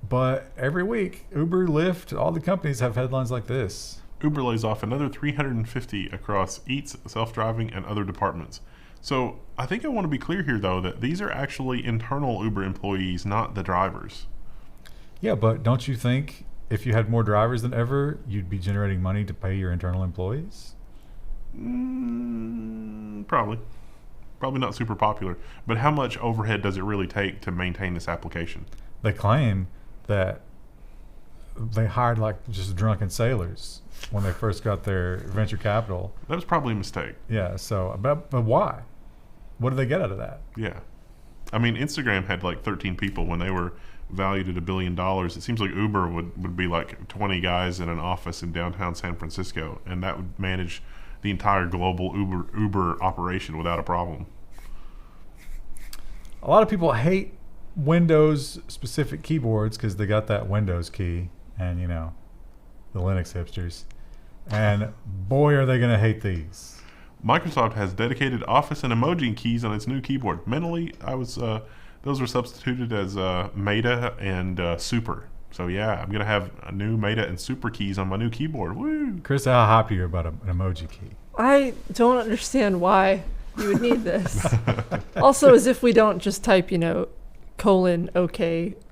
But every week, Uber, Lyft, all the companies have headlines like this. Uber lays off another 350 across Eats, self-driving, and other departments. So I think I want to be clear here, though, that these are actually internal Uber employees, not the drivers. Yeah, but don't you think if you had more drivers than ever, you'd be generating money to pay your internal employees? Probably. Probably not super popular. But how much overhead does it really take to maintain this application? They claim that they hired like just drunken sailors when they first got their venture capital. That was probably a mistake. Yeah, so, but why? What did they get out of that? Yeah. I mean, Instagram had like 13 people when they were valued at $1 billion. It seems like Uber would be like 20 guys in an office in downtown San Francisco, and that would manage the entire global Uber operation without a problem. A lot of people hate Windows specific keyboards because they got that Windows key, and you know, the Linux hipsters. And boy, are they going to hate these. Microsoft has dedicated Office and emoji keys on its new keyboard. Mentally, those were substituted as Meta and Super. So yeah, I'm gonna have a new Meta and Super keys on my new keyboard. Woo! Chris, how happy are you about an emoji key? I don't understand why you would need this. Also, as if we don't just type, :OK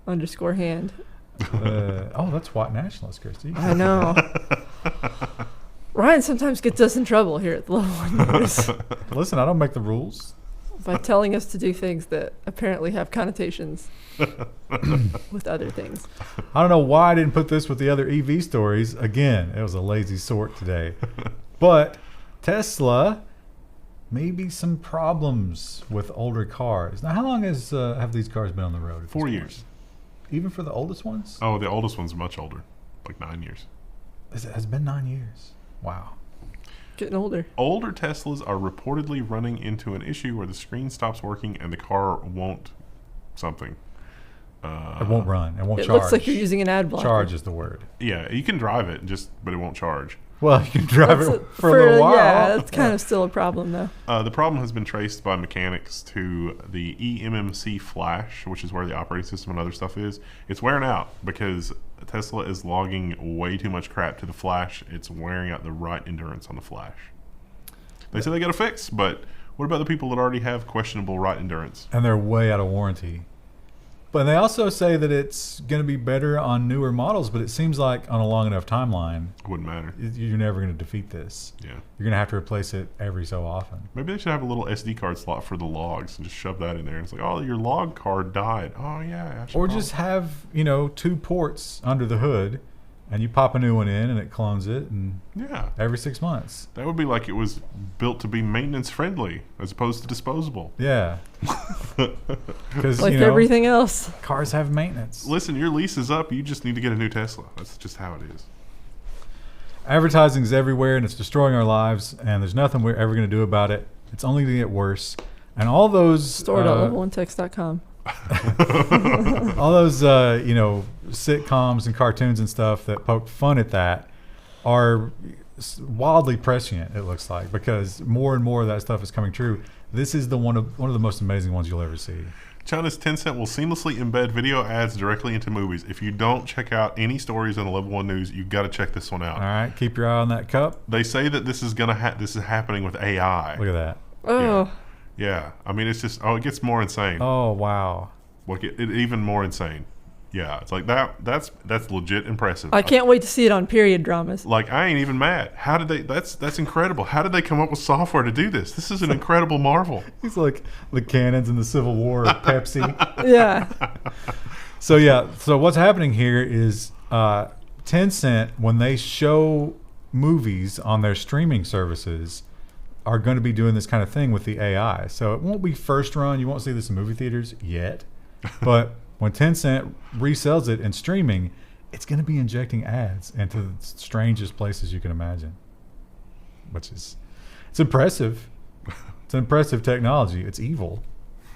_hand. That's white nationalist, Christy. I know. Ryan sometimes gets us in trouble here at the Level 1 News Listen, I don't make the rules. by telling us to do things that apparently have connotations with other things. I don't know why I didn't put this with the other EV stories. Again, it was a lazy sort today. But Tesla, maybe some problems with older cars. Now, how long have these cars been on the road? 4 years. Even for the oldest ones? Oh, the oldest one's much older, like 9 years. It has been 9 years. Wow. Getting older. Older Teslas are reportedly running into an issue where the screen stops working and the car won't something. It won't run. It won't It charge. looks like you're using an ad blocker. Charge is the word. Yeah, you can drive it, but it won't charge. Well, you can drive That's it for a little while. Yeah, that's kind of still a problem, though. The problem has been traced by mechanics to the eMMC flash, which is where the operating system and other stuff is. It's wearing out because Tesla is logging way too much crap to the flash. It's wearing out the right endurance on the flash. They say they got a fix, but what about the people that already have questionable right endurance? And they're way out of warranty. But they also say that it's going to be better on newer models, but it seems like on a long enough timeline, Wouldn't matter. you're never going to defeat this. Yeah. You're going to have to replace it every so often. Maybe they should have a little SD card slot for the logs and just shove that in there. It's like, oh, your log card died. Oh, yeah. Or just have, 2 ports under the hood, and you pop a new one in, and it clones it, and Yeah. every 6 months. That would be like it was built to be maintenance friendly as opposed to disposable. Yeah. Because, Like everything else. cars have maintenance. Listen, your lease is up. You just need to get a new Tesla. That's just how it is. Advertising is everywhere, and it's destroying our lives, and there's nothing we're ever going to do about it. It's only going to get worse. And all those... Store.level1text.com. all those sitcoms and cartoons and stuff that poke fun at that are wildly prescient, it looks like, because more and more of that stuff is coming true. This is one of the most amazing ones you'll ever see. China's Tencent will seamlessly embed video ads directly into movies. If you don't check out any stories on the Level 1 News, you got to check this one out. All right, keep your eye on that cup. They say that this is this is happening with AI. Look at that. Oh. Yeah. I mean, it's just it gets more insane. Oh, wow. Like it even more insane. Yeah, it's like that's legit impressive. I can't wait to see it on period dramas. Like, I ain't even mad. How did they? That's incredible. How did they come up with software to do this? This is an incredible marvel. He's like the cannons in the Civil War of Pepsi. Yeah. So what's happening here is Tencent, when they show movies on their streaming services, are going to be doing this kind of thing with the AI. So it won't be first run. You won't see this in movie theaters yet. But when Tencent resells it in streaming, it's going to be injecting ads into the strangest places you can imagine. It's impressive. It's an impressive technology. It's evil,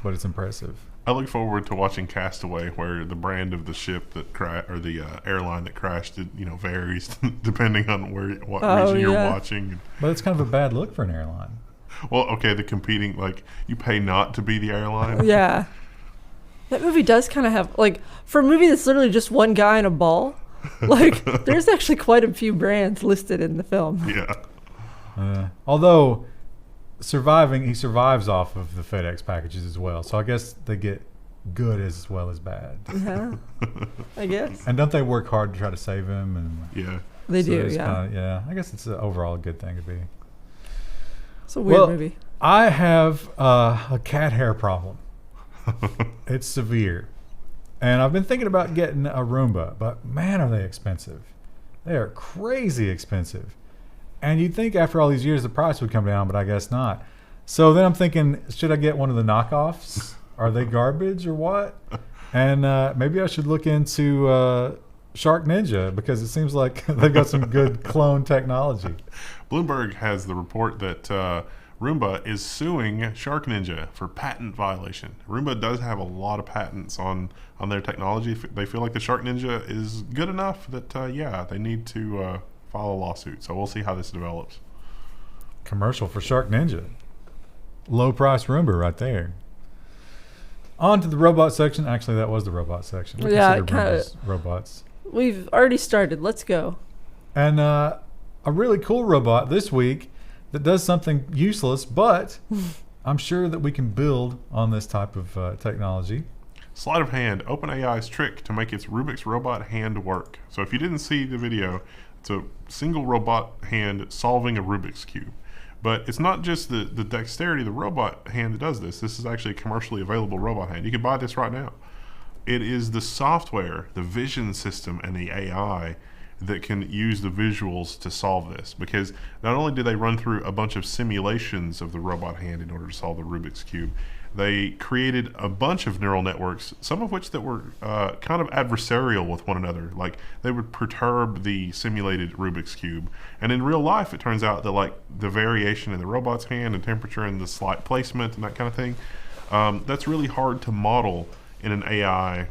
but it's impressive. I look forward to watching Castaway, where the brand of the ship that or the airline that crashed, varies depending on what region you're watching. But it's kind of a bad look for an airline. Well, okay, the competing, you pay not to be the airline. Yeah. That movie does kind of have, for a movie that's literally just one guy and a ball, there's actually quite a few brands listed in the film. Yeah. Although he survives off of the FedEx packages as well. So I guess they get good as well as bad. Yeah, I guess. And don't they work hard to try to save him? And yeah. They do, yeah. Yeah, I guess it's overall a good thing to be. It's a weird movie. I have a cat hair problem. It's severe. And I've been thinking about getting a Roomba, but man, are they expensive. They are crazy expensive. And you'd think after all these years the price would come down, but I guess not. So then I'm thinking, should I get one of the knockoffs? Are they garbage or what? And maybe I should look into Shark Ninja, because it seems like they've got some good clone technology. Bloomberg has the report that Roomba is suing Shark Ninja for patent violation. Roomba does have a lot of patents on their technology. They feel like the Shark Ninja is good enough that, they need to file a lawsuit. So we'll see how this develops. Commercial for Shark Ninja. Low price Roomba right there. On to the robot section. Actually, that was the robot section. We consider Roombas robots. We've already started. Let's go. And a really cool robot this week that does something useless, but I'm sure that we can build on this type of technology. Sleight of hand, OpenAI's trick to make its Rubik's robot hand work. So if you didn't see the video, it's a single robot hand solving a Rubik's Cube. But it's not just the dexterity of the robot hand that does this. This is actually a commercially available robot hand. You can buy this right now. It is the software, the vision system, and the AI that can use the visuals to solve this. Because not only do they run through a bunch of simulations of the robot hand in order to solve the Rubik's Cube, they created a bunch of neural networks, some of which that were kind of adversarial with one another. Like, they would perturb the simulated Rubik's Cube. And in real life, it turns out that the variation in the robot's hand and temperature and the slight placement and that kind of thing, that's really hard to model in an AI,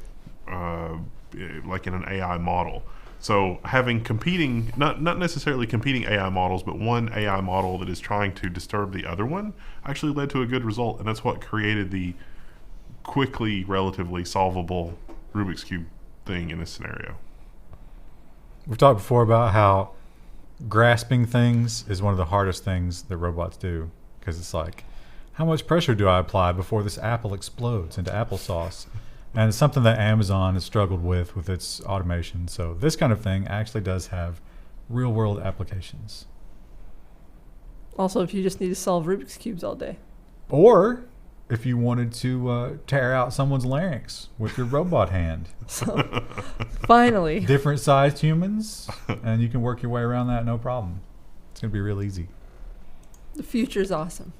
in an AI model. So having competing, not necessarily competing AI models, but one AI model that is trying to disturb the other one actually led to a good result. And that's what created the quickly, relatively solvable Rubik's Cube thing in this scenario. We've talked before about how grasping things is one of the hardest things that robots do. Because it's like, how much pressure do I apply before this apple explodes into applesauce? And it's something that Amazon has struggled with its automation. So this kind of thing actually does have real-world applications. Also, if you just need to solve Rubik's Cubes all day. Or if you wanted to tear out someone's larynx with your robot hand. So, finally. Different sized humans, and you can work your way around that, no problem. It's going to be real easy. The future's awesome.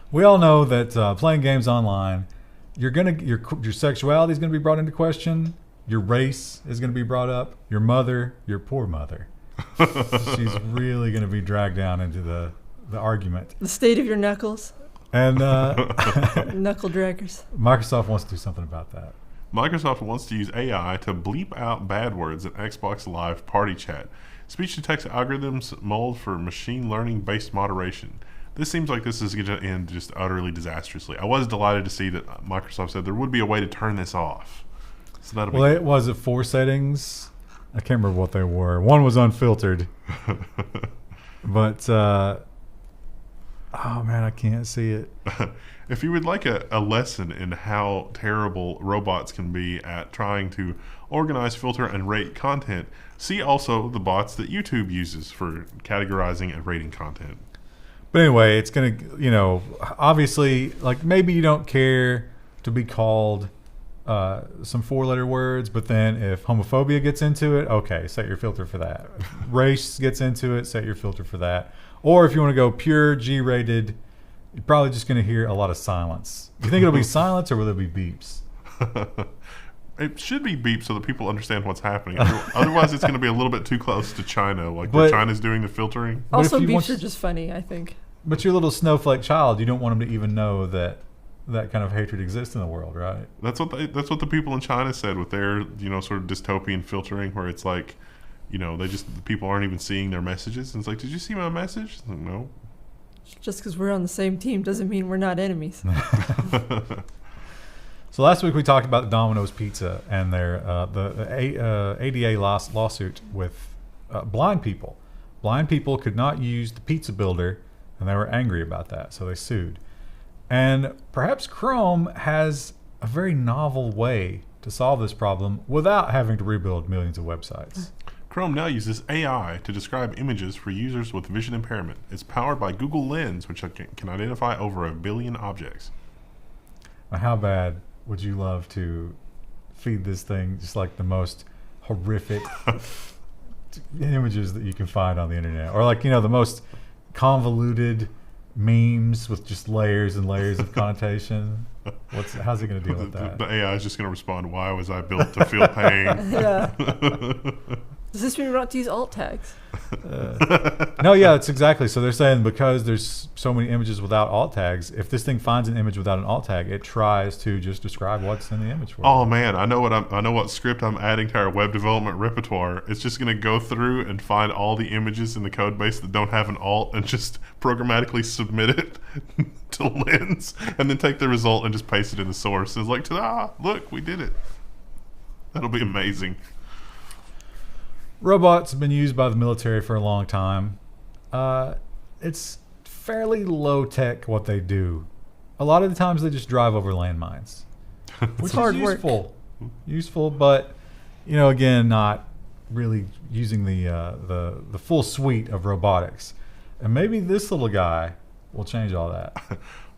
We all know that playing games online, your sexuality is going to be brought into question. Your race is going to be brought up. Your mother, your poor mother, she's really going to be dragged down into the argument. The state of your knuckles. And knuckle draggers. Microsoft wants to do something about that. Microsoft wants to use AI to bleep out bad words in Xbox Live Party Chat. Speech-to-text algorithms mold for machine learning-based moderation. This seems like this is going to end just utterly disastrously. I was delighted to see that Microsoft said there would be a way to turn this off. So that'll be. Was it 4 settings? I can't remember what they were. One was unfiltered. But, oh man, I can't see it. If you would like a lesson in how terrible robots can be at trying to organize, filter, and rate content, see also the bots that YouTube uses for categorizing and rating content. But anyway, it's going to, obviously, maybe you don't care to be called some 4-letter words, but then if homophobia gets into it, okay, set your filter for that. If race gets into it, set your filter for that. Or if you want to go pure G-rated, you're probably just going to hear a lot of silence. Do you think it'll be silence or will it be beeps? It should be beeped so that people understand what's happening. Otherwise, it's going to be a little bit too close to China, like where China's doing the filtering. Also, beeps are just funny, I think. But your little snowflake child, you don't want them to even know that that kind of hatred exists in the world, right? That's what the people in China said with their, sort of dystopian filtering, where it's like, the people aren't even seeing their messages. And it's like, did you see my message? Like, no. Just because we're on the same team doesn't mean we're not enemies. So last week we talked about Domino's Pizza and their the ADA lawsuit with blind people. Blind people could not use the pizza builder, and they were angry about that, so they sued. And perhaps Chrome has a very novel way to solve this problem without having to rebuild millions of websites. Chrome now uses AI to describe images for users with vision impairment. It's powered by Google Lens, which can identify over 1 billion objects. Now, how bad would you love to feed this thing just like the most horrific images that you can find on the internet? Or like, the most convoluted memes with just layers and layers of connotation? How's it going to deal with that? The AI is just going to respond, why was I built to feel pain? Yeah. Does this mean we're not to use alt tags? No, yeah, it's exactly. So they're saying because there's so many images without alt tags, if this thing finds an image without an alt tag, it tries to just describe what's in the image for Oh you. man, I know what script I'm adding to our web development repertoire. It's just going to go through and find all the images in the code base that don't have an alt and just programmatically submit it to Lens, and then take the result and just paste it in the source. It's like, ta-da! Look, we did it. That'll be amazing. Robots have been used by the military for a long time. It's fairly low tech what they do. A lot of the times they just drive over landmines, which is hard work. useful, but again, not really using the full suite of robotics. And maybe this little guy will change all that.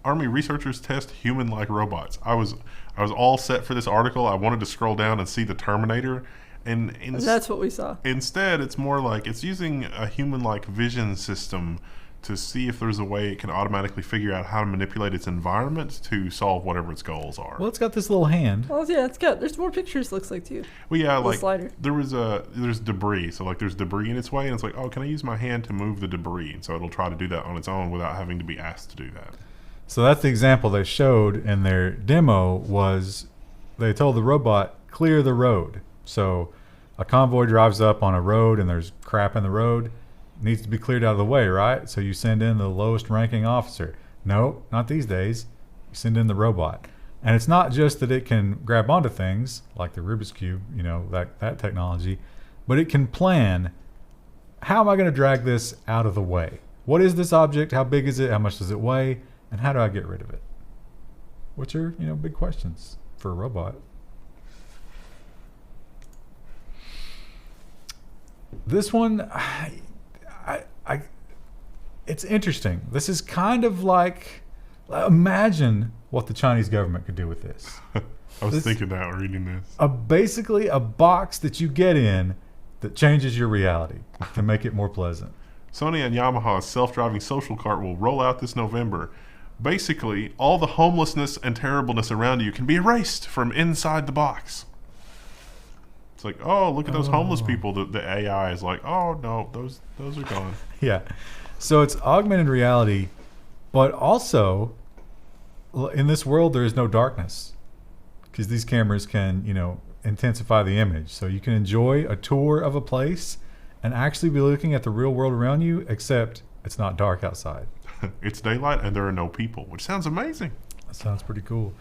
Army researchers test human-like robots. I was all set for this article. I wanted to scroll down and see the Terminator. And that's what we saw. Instead, it's more like it's using a human-like vision system to see if there's a way it can automatically figure out how to manipulate its environment to solve whatever its goals are. Well, it's got this little hand. Oh yeah, there's more pictures. Looks like too. Well, yeah, like slider. There's debris. So like there's debris in its way, and it's like, oh, can I use my hand to move the debris? And so it'll try to do that on its own without having to be asked to do that. So that's the example they showed in their demo. Was they told the robot clear the road. So a convoy drives up on a road and there's crap in the road. It needs to be cleared out of the way, right? So you send in the lowest ranking officer. No, not these days. You send in the robot. And it's not just that it can grab onto things like the Rubik's Cube, that technology, but it can plan, how am I going to drag this out of the way? What is this object? How big is it? How much does it weigh? And how do I get rid of it? Which are, big questions for a robot. This one, it's interesting. This is kind of like, imagine what the Chinese government could do with this. I was thinking that reading this. Basically a box that you get in that changes your reality to make it more pleasant. Sony and Yamaha's self-driving social cart will roll out this November. Basically, all the homelessness and terribleness around you can be erased from inside the box. It's like, oh, look at those homeless people. The AI is like, oh no, those are gone. Yeah. So it's augmented reality, but also in this world there is no darkness because these cameras can, intensify the image. So you can enjoy a tour of a place and actually be looking at the real world around you, except it's not dark outside. It's daylight and there are no people, which sounds amazing. That sounds pretty cool.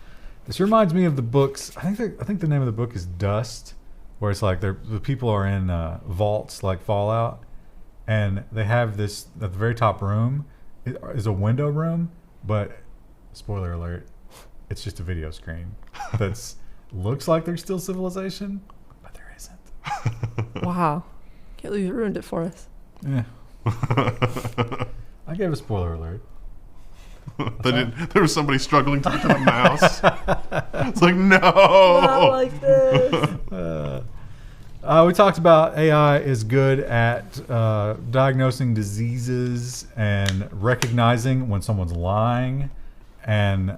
This reminds me of the books. I think the name of the book is Dust, where it's like the people are in vaults like Fallout, and they have this at the very top room is a window room, but spoiler alert, it's just a video screen that's looks like there's still civilization, but there isn't. Wow, can't believe you ruined it for us. Yeah. I gave a spoiler alert. There was somebody struggling to get a mouse. It's like, no. Not like this. We talked about AI is good at diagnosing diseases and recognizing when someone's lying and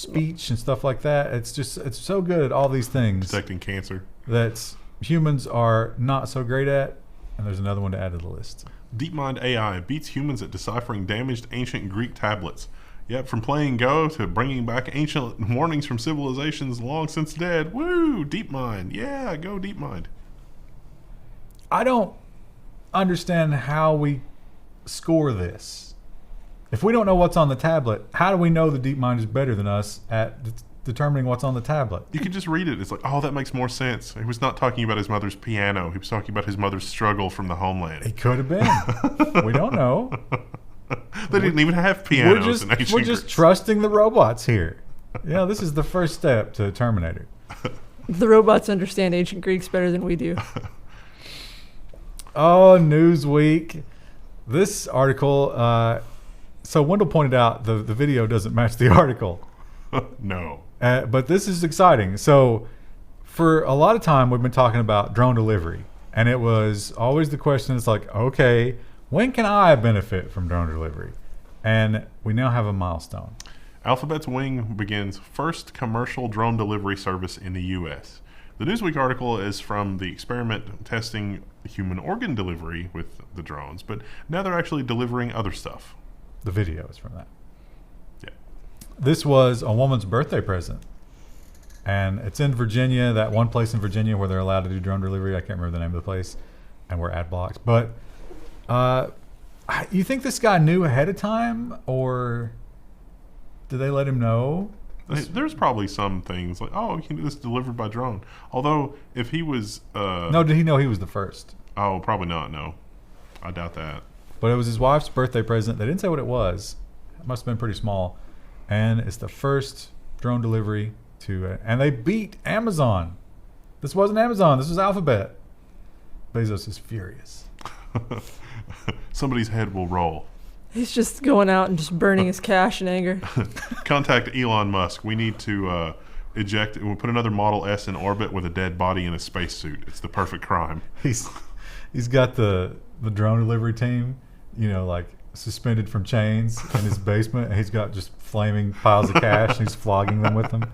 speech and stuff like that. It's so good at all these things Detecting cancer. that humans are not so great at. And there's another one to add to the list. DeepMind AI beats humans at deciphering damaged ancient Greek tablets. Yep, from playing Go to bringing back ancient warnings from civilizations long since dead. Woo! DeepMind. Yeah, go DeepMind. I don't understand how we score this. If we don't know what's on the tablet, how do we know the DeepMind is better than us at determining what's on the tablet? You can just read it. It's like, oh, that makes more sense. He was not talking about his mother's piano. He was talking about his mother's struggle from the homeland. It could have been. We don't know. They didn't even have pianos in ancient We're just Greece. trusting the robots here. Yeah, this is the first step to Terminator. The robots understand ancient Greeks better than we do. Oh, Newsweek. This article, so Wendell pointed out the video doesn't match the article. No. But this is exciting. So for a lot of time, we've been talking about drone delivery. And it was always the question, it's like, okay, when can I benefit from drone delivery? And we now have a milestone. Alphabet's Wing begins first commercial drone delivery service in the U.S. The Newsweek article is from the experiment testing human organ delivery with the drones, but now they're actually delivering other stuff. The video is from that. Yeah. This was a woman's birthday present. And it's in Virginia, that one place in Virginia where they're allowed to do drone delivery. I can't remember the name of the place. And we're ad blocked. But you think this guy knew ahead of time, or did they let him know? There's probably some things like, oh, you can do this delivered by drone. Although, if he was... No, did he know he was the first? Oh, probably not, no. I doubt that. But it was his wife's birthday present. They didn't say what it was. It must have been pretty small. And it's the first drone delivery to... and they beat Amazon. This wasn't Amazon. This was Alphabet. Bezos is furious. Somebody's head will roll. He's just going out and just burning his cash in anger. Contact Elon Musk. We need to eject... We'll put another Model S in orbit with a dead body in a spacesuit. It's the perfect crime. He's got the drone delivery team, like suspended from chains in his basement, and he's got just flaming piles of cash, and he's flogging them with them.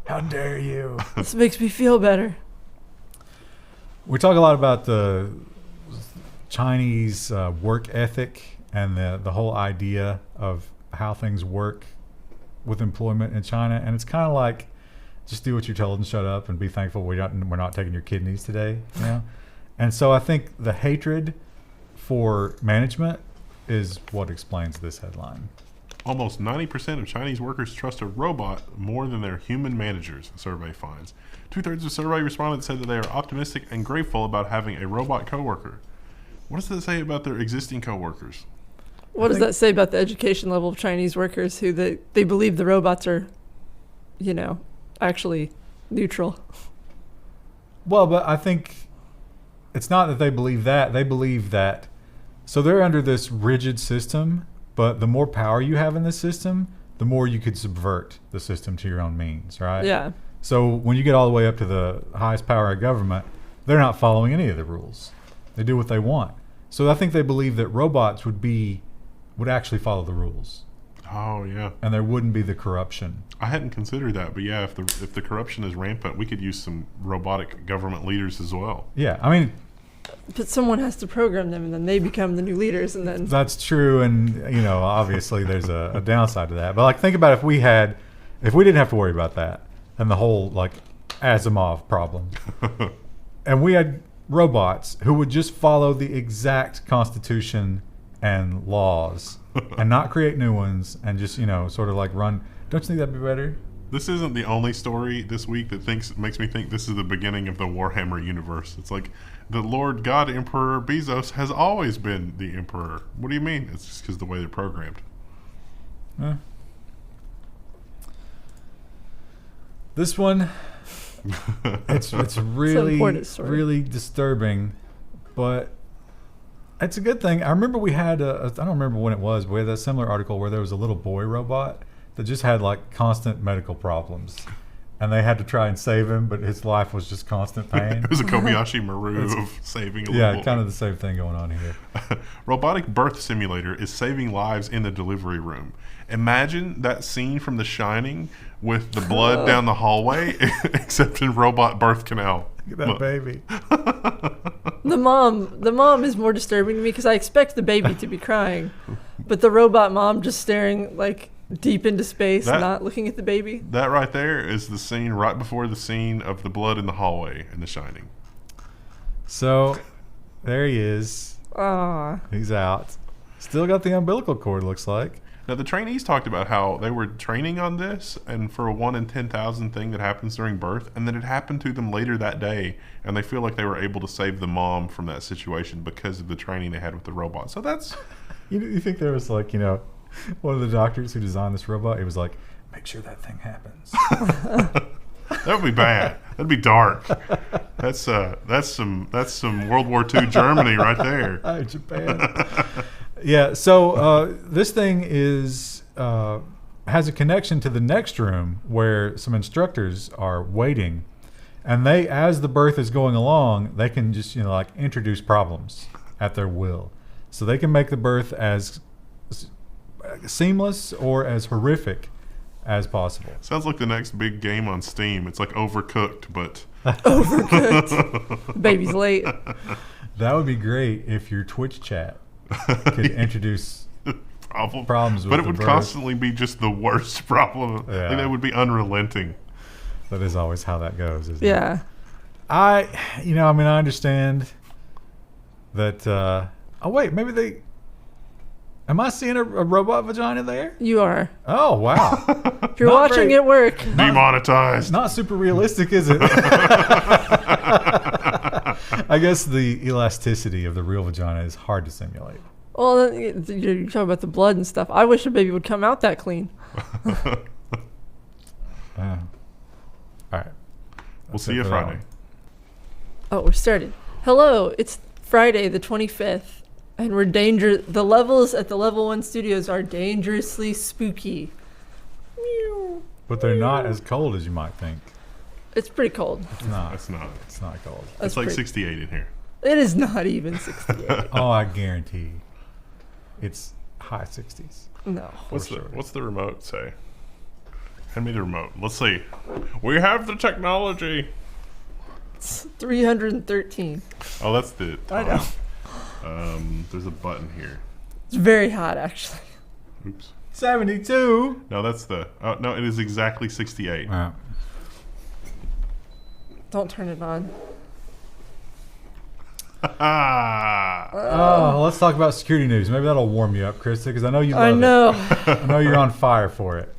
How dare you? This makes me feel better. We talk a lot about the Chinese work ethic and the whole idea of how things work with employment in China, and it's kind of like, just do what you're told and shut up and be thankful we're not taking your kidneys today. And so I think the hatred for management is what explains this headline. Almost 90% of Chinese workers trust a robot more than their human managers, a survey finds. 2/3 of survey respondents said that they are optimistic and grateful about having a robot coworker. What does that say about their existing coworkers? What does that say about the education level of Chinese workers who they believe the robots are, actually neutral? Well, but I think it's not that they believe that. They believe that. So they're under this rigid system, but the more power you have in the system, the more you could subvert the system to your own means, right? Yeah. So when you get all the way up to the highest power of government, they're not following any of the rules. They do what they want. So I think they believe that robots would actually follow the rules. Oh, yeah. And there wouldn't be the corruption. I hadn't considered that, but yeah, if the corruption is rampant, we could use some robotic government leaders as well. Yeah, I mean... But someone has to program them, and then they become the new leaders, and then... That's true, and, obviously there's a downside to that. But, think about if we didn't have to worry about that, and the whole, Asimov problem, and we had robots who would just follow the exact constitution and laws and not create new ones and just, sort of run. Don't you think that'd be better? This isn't the only story this week that makes me think this is the beginning of the Warhammer universe. It's like the Lord God Emperor Bezos has always been the emperor. What do you mean? It's just because the way they're programmed. This one, it's really, really disturbing, but it's a good thing. I remember we had I don't remember when it was, but we had a similar article where there was a little boy robot that just had constant medical problems. and they had to try and save him, but his life was just constant pain. It was a Kobayashi Maru of saving a little Yeah, boy. kind of the same thing going on here. Robotic birth simulator is saving lives in the delivery room. Imagine that scene from The Shining with the blood down the hallway, except in robot birth canal. Look at that baby. The mom is more disturbing to me because I expect the baby to be crying, but the robot mom just staring like deep into space, not looking at the baby. That right there is the scene right before the scene of the blood in the hallway in The Shining. So, there he is. Ah, He's out. Still got the umbilical cord, looks like. Now, the trainees talked about how they were training on this and for a 1 in 10,000 thing that happens during birth, and then it happened to them later that day, and they feel like they were able to save the mom from that situation because of the training they had with the robot. So that's... You think there was like, one of the doctors who designed this robot, he was like, make sure that thing happens. That would be bad. That'd be dark. That's some World War II Germany right there. Japan. Yeah, so this thing has a connection to the next room where some instructors are waiting, and they, as the birth is going along, they can just introduce problems at their will. So they can make the birth as seamless or as horrific as possible. Sounds like the next big game on Steam. It's like Overcooked, but overcooked. Baby's late. That would be great if your Twitch chat could introduce problems with but it the would birth. constantly be just the worst problem. Yeah. Like, that would be unrelenting. That is always how that goes, isn't it? Yeah. I understand that. Oh wait, maybe they. Am I seeing a robot vagina there? You are. Oh wow! If you're Not watching very- it work. Demonetized. Not super realistic, is it? I guess the elasticity of the real vagina is hard to simulate. Well, you're talking about the blood and stuff. I wish a baby would come out that clean. All right. We'll see you Friday. Oh, we're started. Hello, it's Friday the 25th, and the levels at the Level 1 studios are dangerously spooky. Meow. But they're not as cold as you might think. It's pretty cold. It's not. It's not. It's not cold. It's like pretty- 68 in here. It is not even 68. Oh, I guarantee. It's high 60s. No. What's the remote say? Hand me the remote. Let's see. We have the technology. It's 313. Oh, that's the I time. know. There's a button here. It's very hot, actually. Oops. 72. No, that's the. Oh no, it is exactly 68. Wow. Don't turn it on. Oh, let's talk about security news. Maybe that'll warm you up, Krista, because I know you love I know. it. I know you're on fire for it.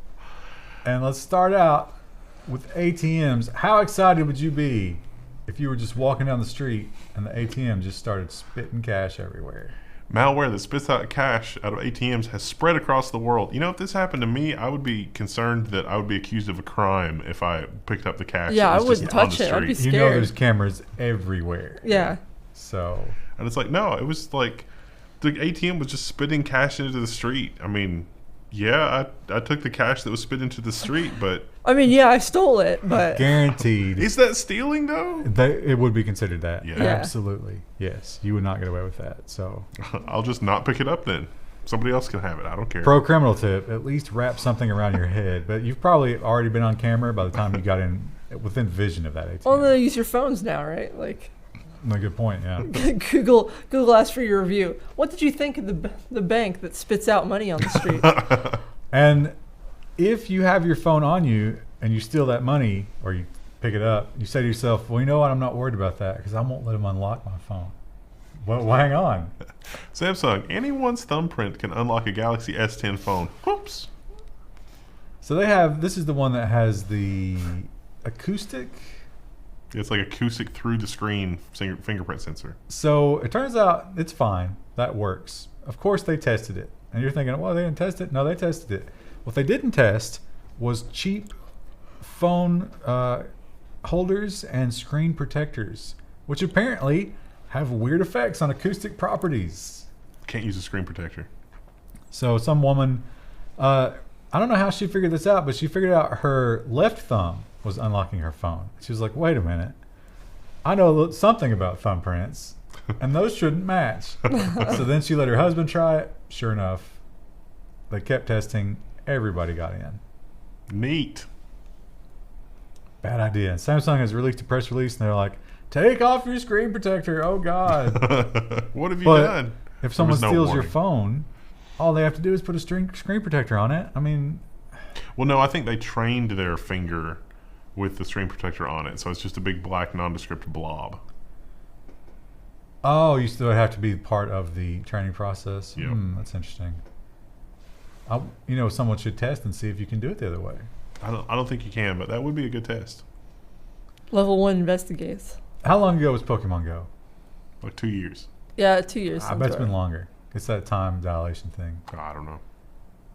And let's start out with ATMs. How excited would you be if you were just walking down the street and the ATM just started spitting cash everywhere? Malware that spits out cash out of ATMs has spread across the world. You know, if this happened to me, I would be concerned that I would be accused of a crime if I picked up the cash. Yeah, that I was wouldn't just on touch the it. I'd be street. You know scared. there's cameras everywhere. Yeah. So And it's like, no, it was like the ATM was just spitting cash into the street. I mean, yeah, I took the cash that was spit into the street, but I mean, yeah, I stole it, but guaranteed. is that stealing though? It would be considered that. Yeah. Yeah. Absolutely. Yes. You would not get away with that. So I'll just not pick it up then. Somebody else can have it. I don't care. pro criminal tip, at least wrap something around your head. But you've probably already been on camera by the time you got in within vision of that ATM. well, they use your phones now, right? Like, No, good point, yeah. Google asked for your review. What did you think of the bank that spits out money on the street? And if you have your phone on you and you steal that money or you pick it up, you say to yourself, well, you know what? I'm not worried about that because I won't let them unlock my phone. Well, hang on. Samsung, anyone's thumbprint can unlock a Galaxy S10 phone. Whoops. So they have, this is the one that has the acoustic. It's like acoustic through the screen fingerprint sensor. So it turns out it's fine. That works. Of course they tested it. And you're thinking, well, they didn't test it? No, they tested it. What they didn't test was cheap phone holders and screen protectors, which apparently have weird effects on acoustic properties. Can't use a screen protector. So some woman, I don't know how she figured this out, but she figured out her left thumb was unlocking her phone. She was like, wait a minute. I know something about thumbprints, and those shouldn't match. So then she let her husband try it. Sure enough, they kept testing. Everybody got in. Neat. Bad idea. And Samsung has released a press release, and they're like, take off your screen protector. Oh, God. What have you But done? if someone no steals your warning. phone, all they have to do is put a screen protector on it. I mean, Well, no, I think they trained their finger with the screen protector on it, so it's just a big black nondescript blob. oh, you still have to be part of the training process. Yep. That's interesting. Someone should test and see if you can do it the other way. I don't think you can, but that would be a good test. Level 1 investigates. How long ago was Pokemon Go? Like 2 years. Yeah, 2 years. I sounds bet it's right. been longer. It's that time dilation thing. I don't know.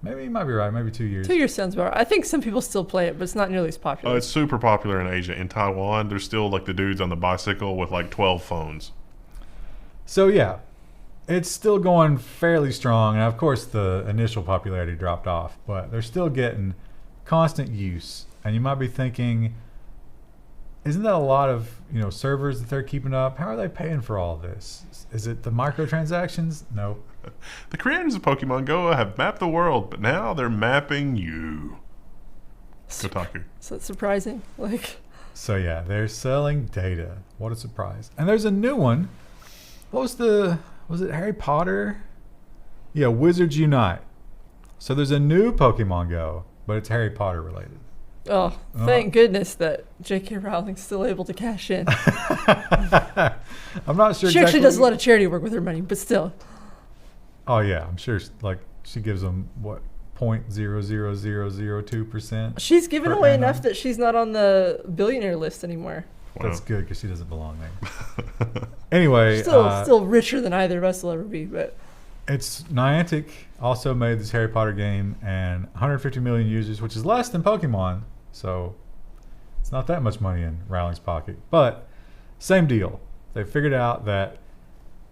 Maybe you might be right. Maybe 2 years. 2 years sounds about right. I think some people still play it, but it's not nearly as popular. It's super popular in Asia. In Taiwan, there's still like the dudes on the bicycle with like 12 phones. So yeah, it's still going fairly strong. And of course, the initial popularity dropped off, but they're still getting constant use. And you might be thinking, isn't that a lot of servers that they're keeping up? How are they paying for all this? Is it the microtransactions? No. The creators of Pokemon Go have mapped the world, but now they're mapping you. Kotaku. So it's surprising. Like, So yeah, they're selling data. What a surprise! And there's a new one. What was it Harry Potter? Yeah, Wizards Unite. So there's a new Pokemon Go, but it's Harry Potter related. oh, thank goodness that J.K. Rowling's still able to cash in. I'm not sure. She actually does a lot of charity work with her money, but still. Oh yeah, I'm sure. Like she gives them what 0.00002%. She's given Per away annum. enough that she's not on the billionaire list anymore. That's good because she doesn't belong there. Anyway, Still richer than either of us will ever be, but it's Niantic also made this Harry Potter game, and 150 million users, which is less than Pokemon. So it's not that much money in Rowling's pocket. But same deal. They figured out that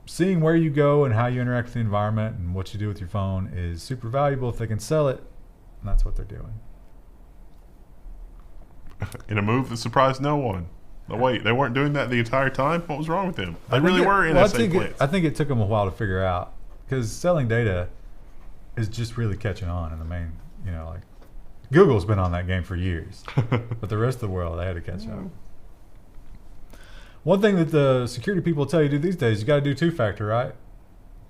seeing where you go and how you interact with the environment and what you do with your phone is super valuable if they can sell it. And that's what they're doing. In a move that surprised no one. Oh, wait, they weren't doing that the entire time? What was wrong with them? They really were NSA plants. I think it took them a while to figure out because selling data is just really catching on in the main, like Google's been on that game for years, but the rest of the world, they had to catch up. One thing that the security people tell you to do these days, you got to do two-factor, right?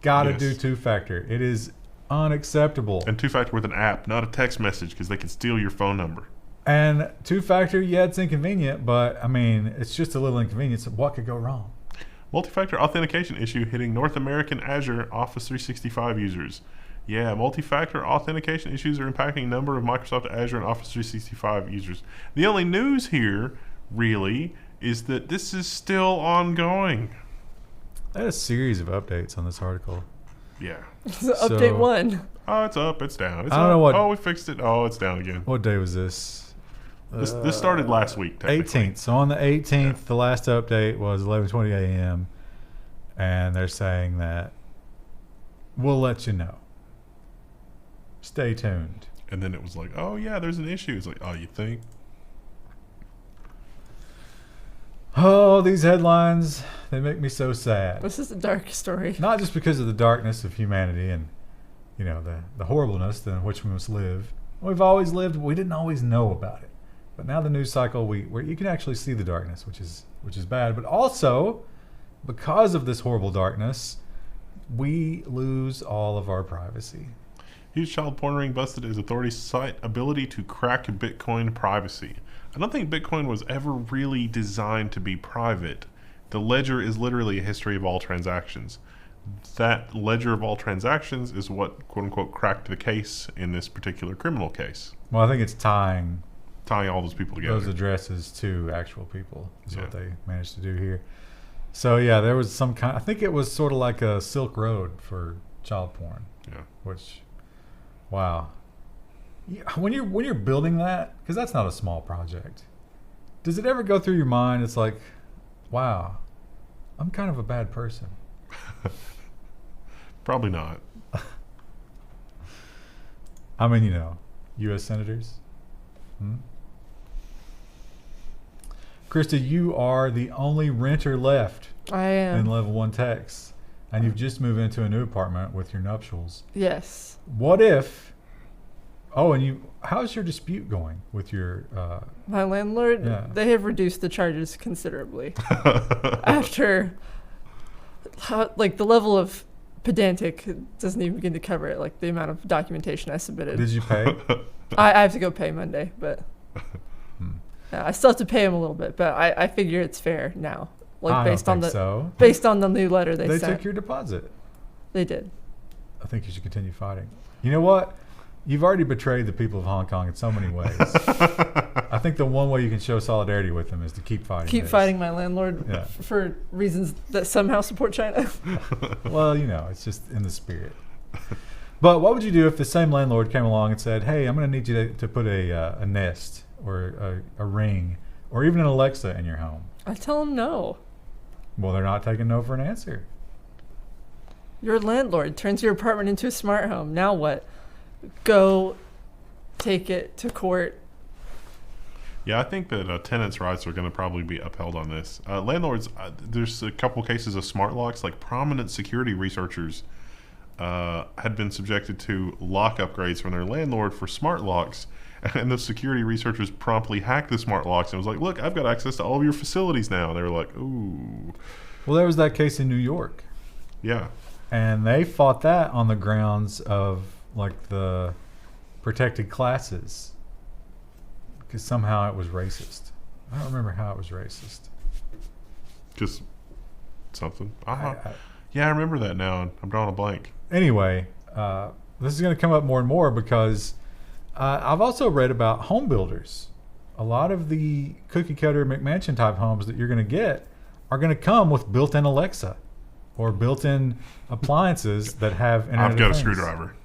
Got to Yes. do two-factor. It is unacceptable. And two-factor with an app, not a text message, because they can steal your phone number. And two-factor, yeah, it's inconvenient, but I mean, it's just a little inconvenience. What could go wrong? Multi-factor authentication issue hitting North American Azure Office 365 users. Yeah, multi-factor authentication issues are impacting a number of Microsoft Azure and Office 365 users. The only news here, really, is that this is still ongoing. They had a series of updates on this article. Yeah. update 1. Oh, it's up, it's down. It's I don't up. know what- Oh, we fixed it. Oh, it's down again. What day was this? This started last week, technically. 18th. So on the 18th, the last update was 11:20 a.m. And they're saying that we'll let you know. Stay tuned. And then it was like, oh, yeah, there's an issue. It's like, oh, you think? Oh, these headlines, they make me so sad. This is a dark story. Not just because of the darkness of humanity and, the horribleness in which we must live. We've always lived, but we didn't always know about it. But now the news cycle, where you can actually see the darkness, which is bad. But also, because of this horrible darkness, we lose all of our privacy. Huge child porn ring busted as authorities cite ability to crack Bitcoin privacy. I don't think Bitcoin was ever really designed to be private. The ledger is literally a history of all transactions. That ledger of all transactions is what, quote unquote, cracked the case in this particular criminal case. Well, I think it's tying All those people together. those addresses to actual people is what Yeah. they managed to do here. So yeah, there was some kind. I think it was sort of like a Silk Road for child porn. Yeah. Which, wow. When you're building that, because that's not a small project. Does it ever go through your mind? It's like, wow, I'm kind of a bad person. Probably not. I mean, U.S. senators. Krista, you are the only renter left I in am. Level 1 Techs, and you've just moved into a new apartment with your nuptials. Yes. What if... Oh, and how's your dispute going with your... My landlord, Yeah. they have reduced the charges considerably. After, like, the level of pedantic doesn't even begin to cover it, like the amount of documentation I submitted. Did you pay? I have to go pay Monday, but I still have to pay him a little bit, but I figure it's fair now. Like I based don't on think the so. based on the new letter They sent. took your deposit. They did. I think you should continue fighting. You know what? You've already betrayed the people of Hong Kong in so many ways. I think the one way you can show solidarity with them is to keep fighting. Keep this. fighting my landlord Yeah. for reasons that somehow support China. Well, you know, it's just in the spirit. But what would you do if the same landlord came along and said, "Hey, I'm going to need you to put a Nest or a Ring or even an Alexa in your home"? I tell him no. Well, they're not taking no for an answer. Your landlord turns your apartment into a smart home. Now what? Go take it to court. Yeah, I think that tenants' rights are going to probably be upheld on this. Landlords, there's a couple cases of smart locks, like prominent security researchers had been subjected to lock upgrades from their landlord for smart locks. And the security researchers promptly hacked the smart locks and was like, "Look, I've got access to all of your facilities now." They were like, "Ooh." Well, there was that case in New York. Yeah. And they fought that on the grounds of like the protected classes, because somehow it was racist. I don't remember how it was racist. Just something. I- Yeah, I remember that now. And I'm drawing a blank. Anyway, this is going to come up more and more because I've also read about home builders. A lot of the cookie cutter McMansion type homes that you're going to get are going to come with built-in Alexa or built-in appliances that have Internet I've got a of Things. screwdriver.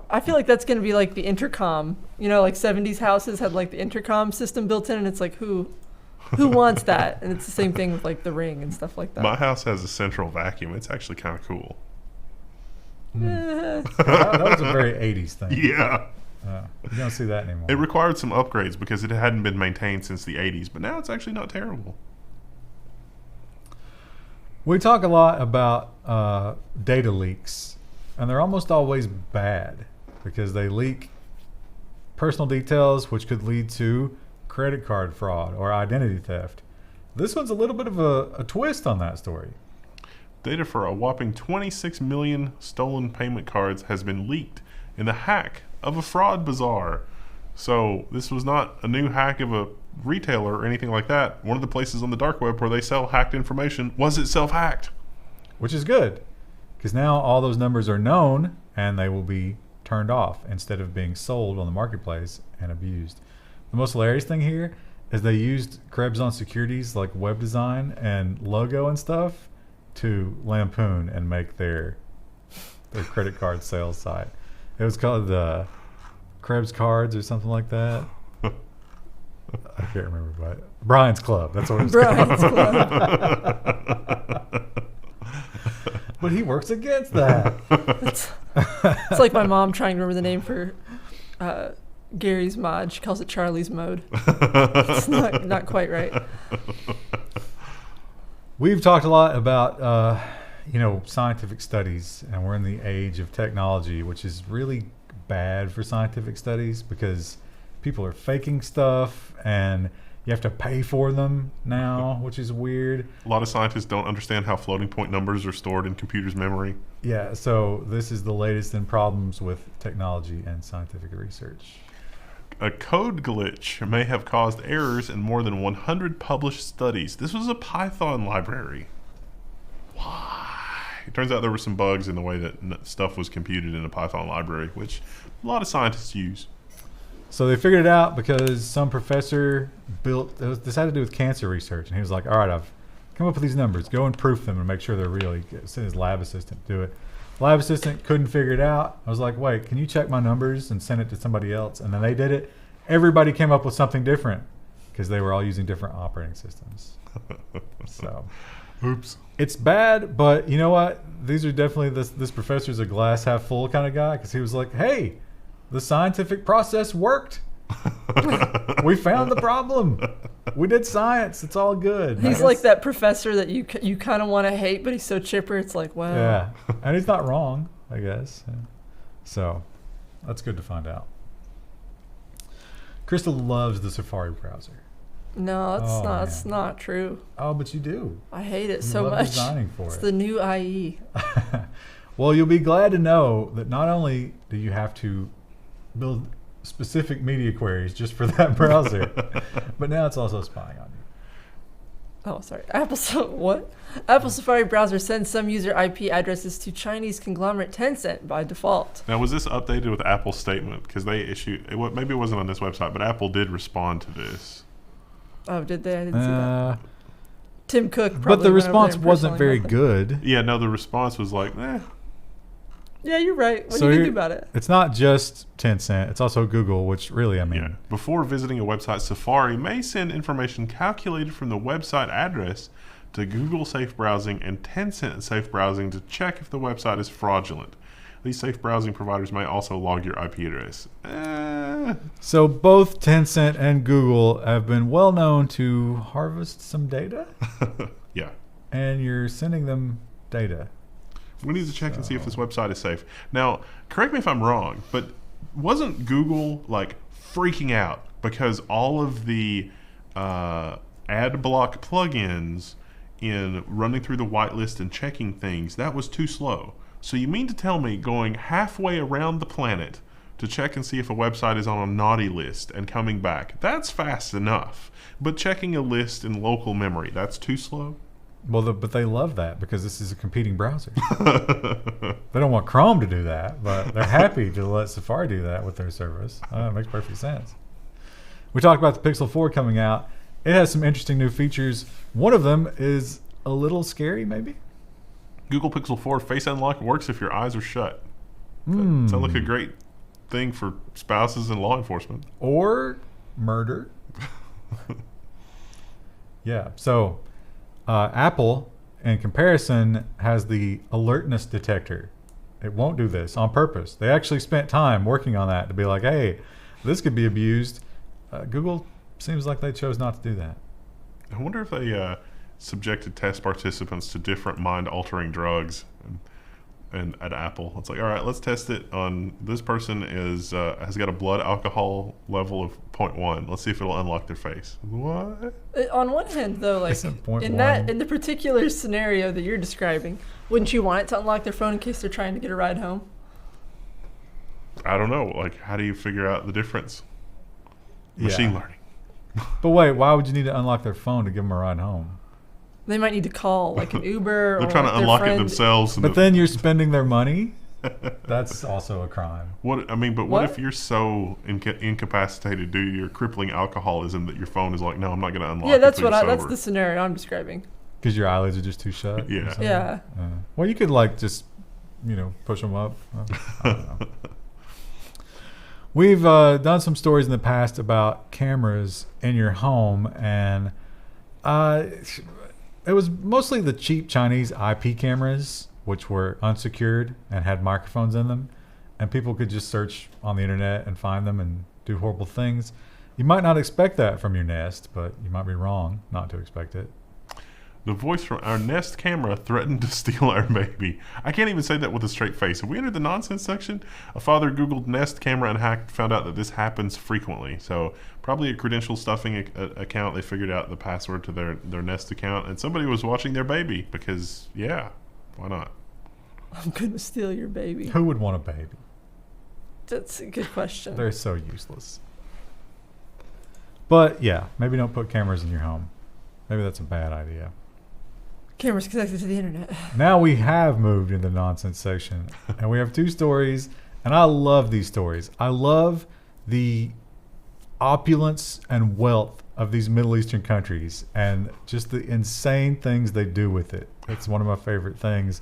I feel like that's going to be like the intercom. You know, like 70s houses had like the intercom system built in, and it's like, who wants that? And it's the same thing with like the Ring and stuff like that. My house has a central vacuum. It's actually kind of cool. That was a very 80s thing. Yeah. You don't see that anymore. It required some upgrades because it hadn't been maintained since the 80s, but now it's actually not terrible. We talk a lot about data leaks, and they're almost always bad because they leak personal details, which could lead to credit card fraud or identity theft. This one's a little bit of a twist on that story. Data for a whopping 26 million stolen payment cards has been leaked in the hack of a fraud bazaar. So this was not a new hack of a retailer or anything like that. One of the places on the dark web where they sell hacked information was itself hacked. Which is good, because now all those numbers are known and they will be turned off instead of being sold on the marketplace and abused. The most hilarious thing here is they used Krebs on Security's like web design and logo and stuff to lampoon and make their credit card sales site. It was called the Krebs Cards or something like that. I can't remember, but Brian's Club. That's what it was Brian's called. Club. But he works against that. It's like my mom trying to remember the name for Gary's mod. She calls it Charlie's Mode. It's not quite right. We've talked a lot about scientific studies, and we're in the age of technology, which is really bad for scientific studies because people are faking stuff and you have to pay for them now, which is weird. A lot of scientists don't understand how floating point numbers are stored in computers' memory. Yeah, so this is the latest in problems with technology and scientific research. A code glitch may have caused errors in more than 100 published studies. This was a Python library. Why? It turns out there were some bugs in the way that stuff was computed in a Python library, which a lot of scientists use. So they figured it out because some professor this had to do with cancer research, and he was like, all right, I've come up with these numbers. Go and proof them and make sure they're real. He sent his lab assistant to do it. Lab assistant couldn't figure it out. I was like, wait, can you check my numbers and send it to somebody else? And then they did it. Everybody came up with something different because they were all using different operating systems. So, Oops. it's bad, but you know what? These are definitely this professor's a glass half full kind of guy because he was like, hey, The scientific process worked. We found the problem. We did science. It's all good. He's like that professor that you kind of want to hate, but he's so chipper. It's like, wow. Yeah, and he's not wrong, I guess. Yeah. So that's good to find out. Crystal loves the Safari browser. No, that's not true. Oh, but you do. I hate it You so love much. designing for It's it. the new IE. Well, you'll be glad to know that not only do you have to build specific media queries just for that browser, but now it's also spying on you. Oh, sorry. Apple Safari browser sends some user IP addresses to Chinese conglomerate Tencent by default. Now, was this updated with Apple's statement? Because they issued, maybe it wasn't on this website, but Apple did respond to this. Oh, did they? I didn't see that. Tim Cook probably But the went over response there and wasn't personally very helped them. good. Yeah, no, the response was like, Yeah, you're right. What So do you here- do about it? It's not just Tencent, it's also Google, which really, I mean, yeah. Before visiting a website, Safari may send information calculated from the website address to Google Safe Browsing and Tencent Safe Browsing to check if the website is fraudulent. These safe browsing providers may also log your IP address. So both Tencent and Google have been well known to harvest some data, Yeah. and you're sending them data. We need to check and see if this website is safe. Now, correct me if I'm wrong, but wasn't Google like freaking out because all of the ad block plugins in running through the whitelist and checking things, that was too slow? So you mean to tell me going halfway around the planet to check and see if a website is on a naughty list and coming back, that's fast enough. But checking a list in local memory, that's too slow? Well, but they love that because this is a competing browser. They don't want Chrome to do that, but they're happy to let Safari do that with their service. It makes perfect sense. We talked about the Pixel 4 coming out. It has some interesting new features. One of them is a little scary, maybe? Google Pixel 4 Face Unlock works if your eyes are shut. Sounds like a great thing for spouses and law enforcement. Or murder. Yeah, so Apple, in comparison, has the alertness detector. It won't do this on purpose. They actually spent time working on that to be like, hey, this could be abused. Google seems like they chose not to do that. I wonder if they subjected test participants to different mind-altering drugs. And at Apple, it's like, all right, let's test it on this person has got a blood alcohol level of 0.1. Let's see if it'll unlock their face. What? On one hand, though, like Isn't 0.1. in the particular scenario that you're describing, wouldn't you want it to unlock their phone in case they're trying to get a ride home? I don't know. Like, how do you figure out the difference? Machine learning. But wait, why would you need to unlock their phone to give them a ride home? They might need to call like an Uber. They're or trying to their unlock friend. it themselves. But then you're spending their money? That's also a crime. What What? if you're so incapacitated due to your crippling alcoholism that your phone is like, no, I'm not going to unlock Yeah, it that's till what you're that's sober. the scenario I'm describing. Because your eyelids are just too shut? Yeah. or something? Yeah. Well, you could like just, push them up. I don't know. We've done some stories in the past about cameras in your home, and it was mostly the cheap Chinese IP cameras, which were unsecured and had microphones in them, and people could just search on the internet and find them and do horrible things. You might not expect that from your Nest, but you might be wrong not to expect it. The voice from our Nest camera threatened to steal our baby. I can't even say that with a straight face. Have we entered the nonsense section? A father Googled Nest camera and found out that this happens frequently. So probably a credential stuffing account. They figured out the password to their Nest account, and somebody was watching their baby because, yeah, why not? I'm gonna steal your baby. Who would want a baby? That's a good question. They're so useless. But yeah, maybe don't put cameras in your home. Maybe that's a bad idea. Cameras connected to the internet. Now we have moved into the nonsense section, and we have two stories, and I love these stories. I love the opulence and wealth of these Middle Eastern countries and just the insane things they do with it. It's one of my favorite things.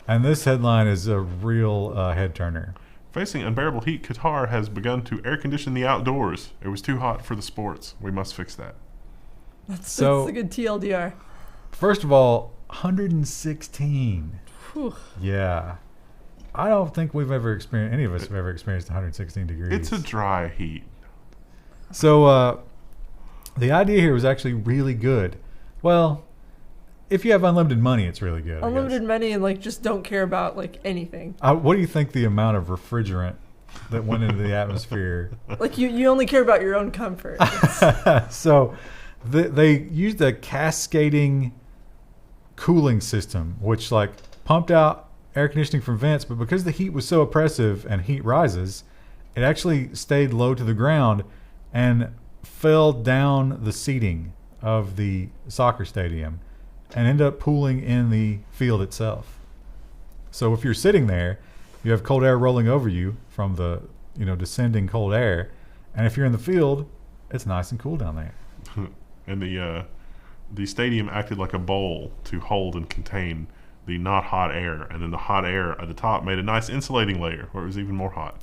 And this headline is a real head turner. Facing unbearable heat, Qatar has begun to air condition the outdoors. It was too hot for the sports. We must fix that. That's So- a good TLDR. First of all, 116. Whew. Yeah. I don't think we've ever experienced, any of us have ever experienced 116 degrees. It's a dry heat. So the idea here was actually really good. Well, if you have unlimited money, it's really good. Unlimited money and like just don't care about like anything. What do you think the amount of refrigerant that went into the atmosphere? Like you only care about your own comfort. So they used a cascading cooling system, which like pumped out air conditioning from vents, but because the heat was so oppressive and heat rises, it actually stayed low to the ground and fell down the seating of the soccer stadium and ended up pooling in the field itself. So if you're sitting there, you have cold air rolling over you from the descending cold air, and if you're in the field, it's nice and cool down there. And the stadium acted like a bowl to hold and contain the not hot air, and then the hot air at the top made a nice insulating layer where it was even more hot.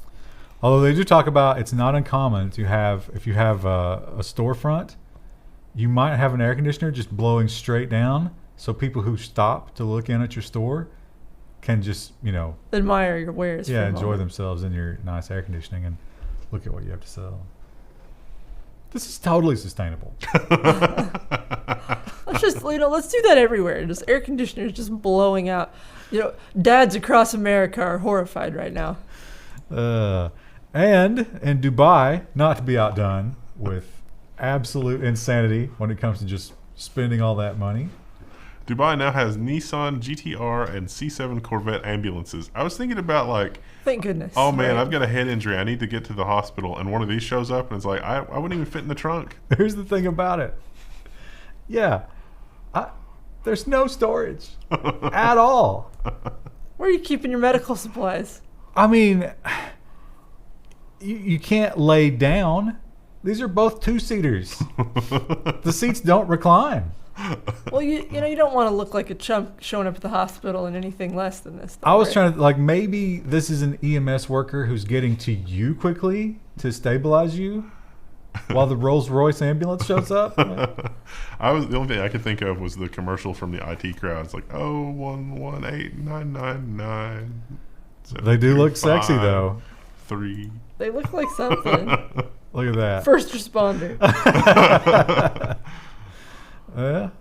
Although they do talk about it's not uncommon to have, if you have a storefront, you might have an air conditioner just blowing straight down, so people who stop to look in at your store can just admire your wares. Yeah, enjoy themselves in your nice air conditioning and look at what you have to sell. This is totally sustainable. Let's do that everywhere. Just air conditioners just blowing out. Dads across America are horrified right now. And in Dubai, not to be outdone with absolute insanity when it comes to just spending all that money. Dubai now has Nissan GTR and C7 Corvette ambulances. I was thinking about thank goodness. Oh man, I've got a head injury. I need to get to the hospital, and one of these shows up, and it's like I wouldn't even fit in the trunk. Here's the thing about it. Yeah, there's no storage at all. Where are you keeping your medical supplies? I mean, you can't lay down. These are both two-seaters. The seats don't recline. Well, you don't want to look like a chump showing up at the hospital in anything less than this. I was trying to, maybe this is an EMS worker who's getting to you quickly to stabilize you while the Rolls-Royce ambulance shows up. The only thing I could think of was the commercial from the IT crowd. It's like, 118-999. They do look sexy, though. 3. They look like something. Look at that. First responder. Yeah.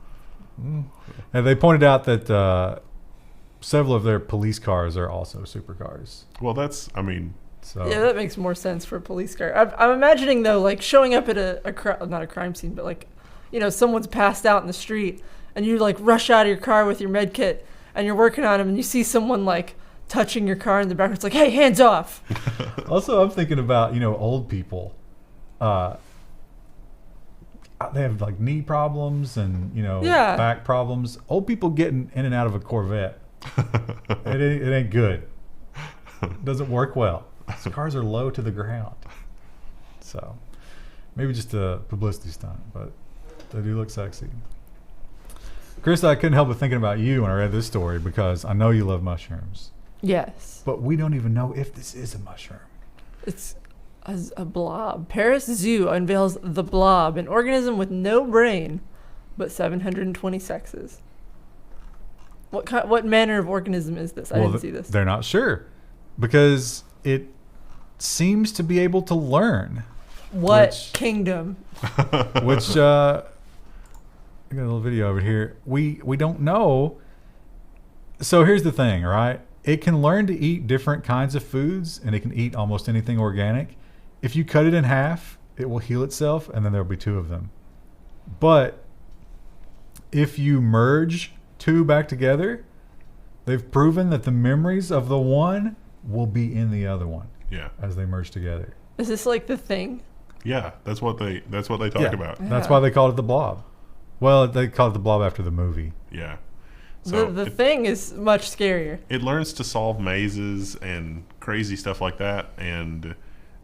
And they pointed out that several of their police cars are also supercars. Well, Yeah, that makes more sense for a police car. I'm imagining, though, showing up at not a crime scene, but someone's passed out in the street, and you rush out of your car with your med kit, and you're working on him, and you see someone touching your car in the back. It's like, hey, hands off. Also, I'm thinking about old people. They have knee problems and back problems. Old people getting in and out of a Corvette, it ain't good. It doesn't work well. These cars are low to the ground, so maybe just a publicity stunt, but they do look sexy. Chris, I couldn't help but thinking about you when I read this story because I know you love mushrooms. Yes, but we don't even know if this is a mushroom. It's a blob. Paris Zoo unveils the blob, an organism with no brain, but 720 sexes. What manner of organism is this? I didn't see this. They're not sure because it seems to be able to learn. What kingdom? Which I got a little video over here. We don't know. So here's the thing, right? It can learn to eat different kinds of foods, and it can eat almost anything organic. If you cut it in half, it will heal itself, and then there'll be 2 of them. But if you merge 2 back together, they've proven that the memories of the one will be in the other one. Yeah. As they merge together. Is this The Thing? Yeah, that's what they talk about. Yeah. That's why they called it the Blob. Well, they called it the Blob after the movie. Yeah. So the Thing is much scarier. It learns to solve mazes and crazy stuff like that, and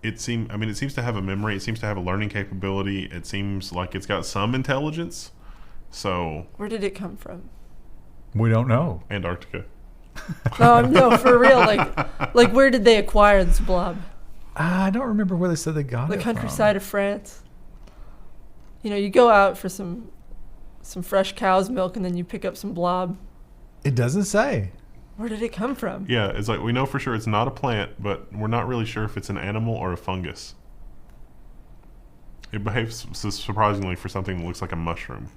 it seems to have a memory. It seems to have a learning capability. It seems like it's got some intelligence. So where did it come from? We don't know. Antarctica. No, for real. Where did they acquire this blob? I don't remember where they said they got it. The countryside of France. You go out for some fresh cow's milk, and then you pick up some blob. It doesn't say. Where did it come from? Yeah, it's like we know for sure it's not a plant, but we're not really sure if it's an animal or a fungus. It behaves surprisingly for something that looks like a mushroom.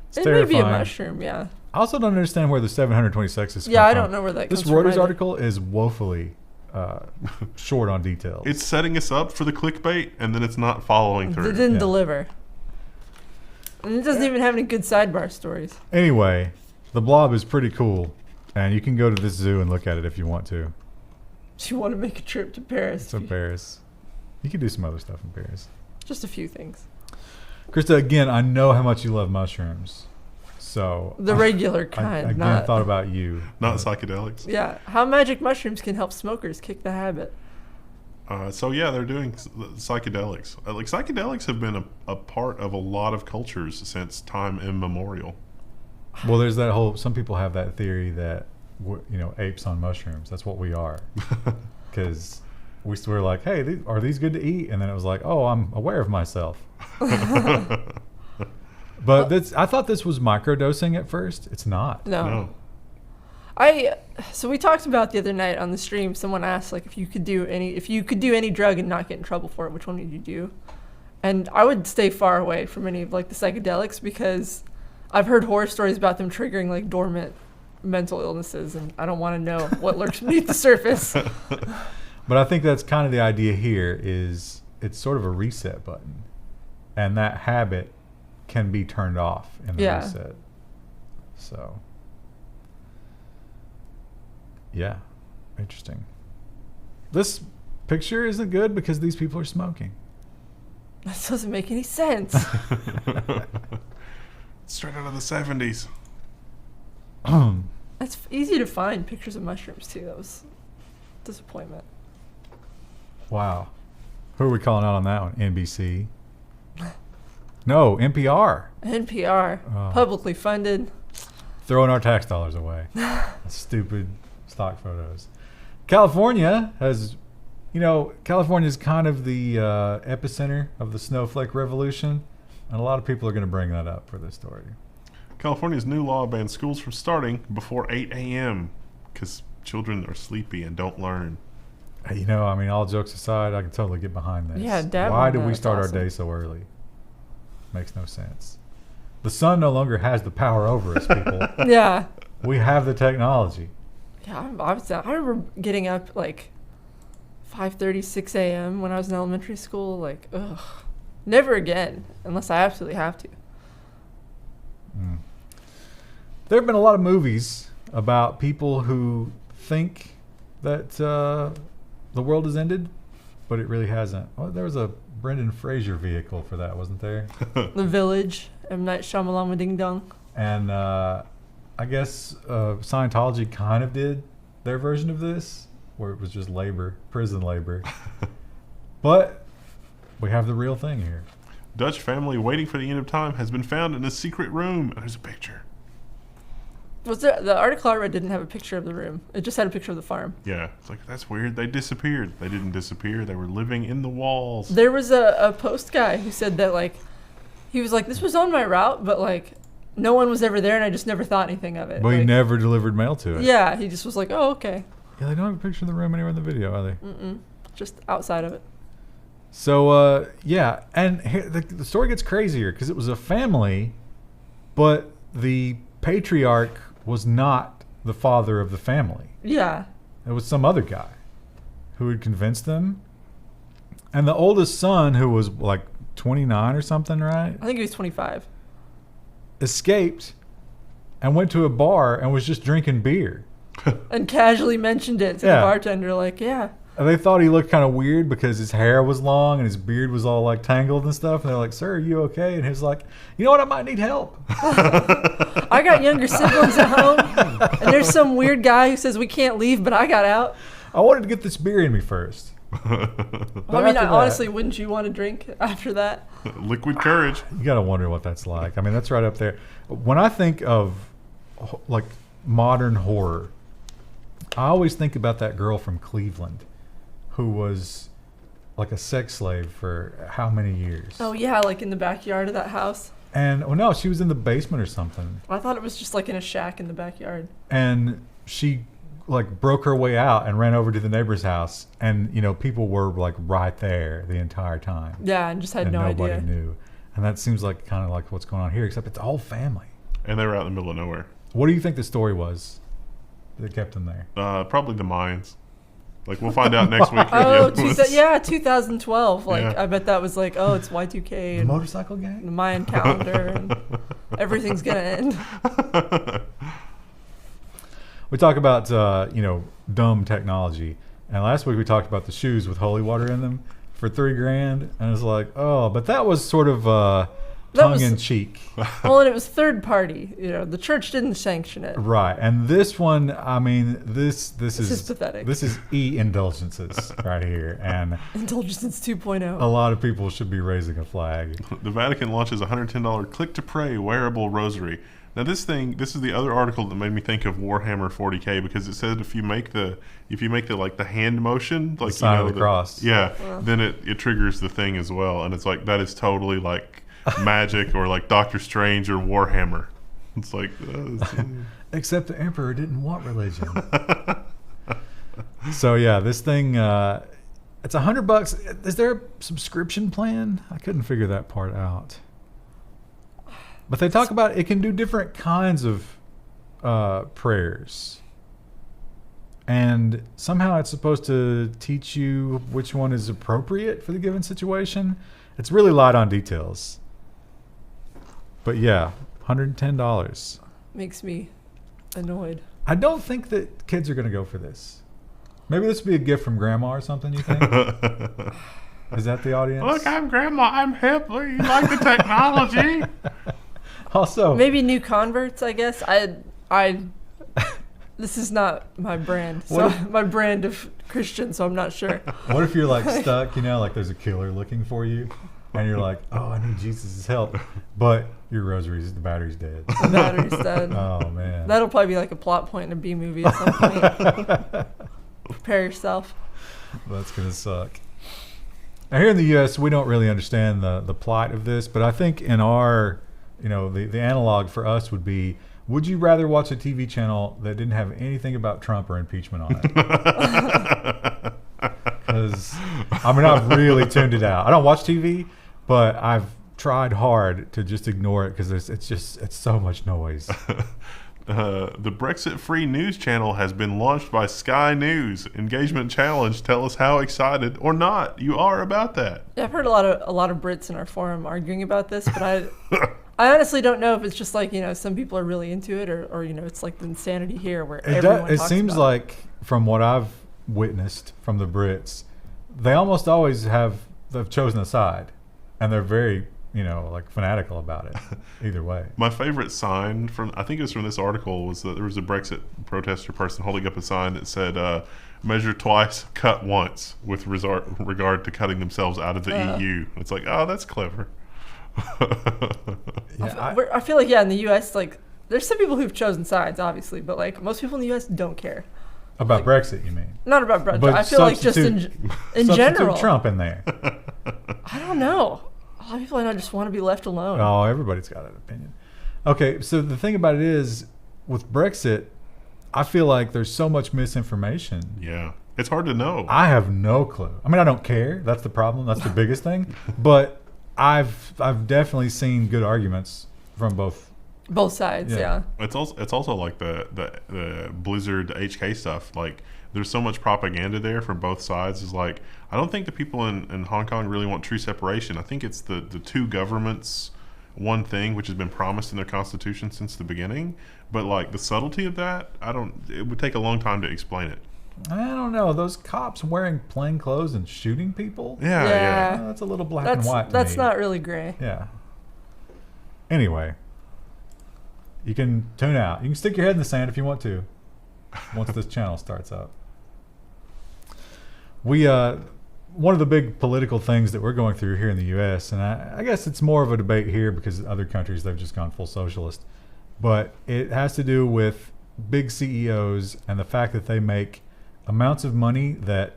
It's It may be a terrifying. mushroom, yeah. I also don't understand where the 726 is. Yeah, I don't know where that This comes from. Reuters either. article is woefully short on details. It's setting us up for the clickbait, and then it's not following It through. didn't Yeah. deliver. And it doesn't even have any good sidebar stories. Anyway, the blob is pretty cool, and you can go to this zoo and look at it if you want to. Do you want to make a trip to Paris? It's in Paris. You can do some other stuff in Paris. Just a few things. Krista, again, I know how much you love mushrooms. So The regular I kind, again not... thought about you. Not psychedelics. Yeah, how magic mushrooms can help smokers kick the habit. So yeah, they're doing psychedelics. Like psychedelics have been a part of a lot of cultures since time immemorial. Well, there's that whole. Some people have that theory that apes on mushrooms. That's what we are, because we were like, hey, are these good to eat? And then it was like, oh, I'm aware of myself. But I thought this was microdosing at first. It's not. No. So we talked about the other night on the stream, someone asked like if you could do any drug and not get in trouble for it, which one would you do? And I would stay far away from any of like the psychedelics, because I've heard horror stories about them triggering like dormant mental illnesses, and I don't want to know what lurks beneath the surface. But I think that's kind of the idea here. Is it's sort of a reset button, and that habit can be turned off in the reset. So yeah, interesting. This picture isn't good because these people are smoking. That doesn't make any sense. Straight out of the 70s. It's easy to find pictures of mushrooms too. That was a disappointment. Wow. Who are we calling out on that one? NBC? No, NPR. NPR, Oh. publicly funded. Throwing our tax dollars away. Stupid stock photos. California has, California is kind of the epicenter of the snowflake revolution. And a lot of people are going to bring that up for this story. California's new law bans schools from starting before 8 a.m. because children are sleepy and don't learn. All jokes aside, I can totally get behind this. Yeah, dab Why on did that. we It's start awesome. our day so early? Makes no sense. The sun no longer has the power over us, people. Yeah. We have the technology. Yeah, I remember getting up like 5:30, 6 a.m. when I was in elementary school. Like, ugh. Never again, unless I absolutely have to. Mm. There have been a lot of movies about people who think that the world has ended, but it really hasn't. Well, there was a Brendan Fraser vehicle for that, wasn't there? The Village, M. Night Shyamalan Ding Dong. And I guess Scientology kind of did their version of this, where it was just prison labor. But we have the real thing here. Dutch family waiting for the end of time has been found in a secret room. There's a picture. The article I read didn't have a picture of the room. It just had a picture of the farm. Yeah, it's like, that's weird. They disappeared. They didn't disappear. They were living in the walls. There was a post guy who said that like he was like, this was on my route, but like no one was ever there, and I just never thought anything of it. But he Like, never delivered mail to it. Yeah, he just was like, oh, okay. Yeah, they don't have a picture of the room anywhere in the video, are they? Mm-mm. Just outside of it. So, yeah, and here, the story gets crazier because it was a family, but the patriarch was not the father of the family. Yeah. It was some other guy who had convinced them. And the oldest son, who was like 29 or something, right? I think he was 25. Escaped and went to a bar and was just drinking beer. And casually mentioned it to Yeah. the bartender, like, yeah. And they thought he looked kind of weird because his hair was long and his beard was all like tangled and stuff. And they're like, sir, are you okay? And he was like, you know what? I might need help. I got younger siblings at home, and there's some weird guy who says we can't leave, but I got out. I wanted to get this beer in me first. Well, I mean, after that- honestly, wouldn't you want to drink after that? Liquid courage. You got to wonder what that's like. I mean, that's right up there. When I think of like modern horror, I always think about that girl from Cleveland who was like a sex slave for how many years? Oh, yeah, like in the backyard of that house. And, no, she was in the basement or something. I thought it was just like in a shack in the backyard. And she like broke her way out and ran over to the neighbor's house, and people were like right there the entire time. Yeah, and just had and no nobody idea. knew. And that seems like kind of like what's going on here, except it's all family. And they were out in the middle of nowhere. What do you think the story was that kept them there? Probably the mines. Like, we'll find out next week. Oh, Yeah. 2012. Like, Yeah. I bet that was like, oh, it's Y2K The and motorcycle gang? the Mayan calendar, and everything's gonna end. We talk about dumb technology, and last week we talked about the shoes with holy water in them for $3,000, and it's like, oh, but that was sort of tongue in cheek, Well, and it was third party. The church didn't sanction it. right? And this one, I mean, this is pathetic. This is indulgences right here, and Indulgence 2.0. a lot of people should be raising a flag. The Vatican launches a $110 click-to-pray wearable rosary. Now this is the other article that made me think of Warhammer 40K, because it said if you make the like the hand motion, like The sign of the cross. then it triggers the thing as well, and it's like that is totally like magic or like Doctor Strange or Warhammer. It's like Except the emperor didn't want religion. So yeah, this thing, it's $100. Is there a subscription plan? I couldn't figure that part out. But they talk about it can do different kinds of prayers. And somehow it's supposed to teach you which one is appropriate for the given situation. It's really light on details. But yeah, $110. Makes me annoyed. I don't think that kids are going to go for this. Maybe this would be a gift from grandma or something, you think? Is that the audience? Look, I'm grandma. I'm hip. Look, you like the technology? Also, Maybe new converts, I guess. This is not my brand. So my brand of Christian, so I'm not sure. what if you're like stuck, like there's a killer looking for you, and you're like, oh, I need Jesus' help, but your the battery's dead. The battery's dead. Oh, man. That'll probably be like a plot point in a B movie at some point. Prepare yourself. That's going to suck. Now, here in the U.S., we don't really understand the plight of this, but I think in our, the analog for us would be, would you rather watch a TV channel that didn't have anything about Trump or impeachment on it? Because, I've really tuned it out. I don't watch TV, but I've tried hard to just ignore it because it's so much noise. The Brexit-free news channel has been launched by Sky News. Engagement challenge. Tell us how excited or not you are about that. Yeah, I've heard a lot of Brits in our forum arguing about this, but I honestly don't know if it's just like some people are really into it, or it's like the insanity here where everyone It talks seems about like from what I've witnessed from the Brits, they almost always they've chosen a side, and they're very like fanatical about it either way. My favorite sign I think it was from this article, was that there was a Brexit protester person holding up a sign that said, measure twice, cut once, with regard to cutting themselves out of the EU. It's like, oh, that's clever. Yeah, I feel like, in the U.S., like, there's some people who've chosen sides, obviously, but, like, most people in the U.S. don't care. about Brexit, you mean? Not about Brexit. But I feel like just in substitute general. Trump in there. I don't know. A lot of people I know just want to be left alone. Oh, everybody's got an opinion. Okay, so the thing about it is, with Brexit, I feel like there's so much misinformation. Yeah. It's hard to know. I have no clue. I don't care. That's the problem. That's the biggest thing. But I've definitely seen good arguments from both sides. Yeah. It's also like the Blizzard HK stuff. Like, there's so much propaganda there from both sides. Is like, I don't think the people in Hong Kong really want true separation. I think it's the two governments, one thing, which has been promised in their constitution since the beginning. But like the subtlety of that, it would take a long time to explain it. I don't know. Those cops wearing plain clothes and shooting people? Yeah. That's a little black and white to That's me. not really gray. Yeah. Anyway, you can tune out. You can stick your head in the sand if you want to once this channel starts up. One of the big political things that we're going through here in the U.S., and I guess it's more of a debate here because in other countries they've just gone full socialist, but it has to do with big CEOs and the fact that they make amounts of money that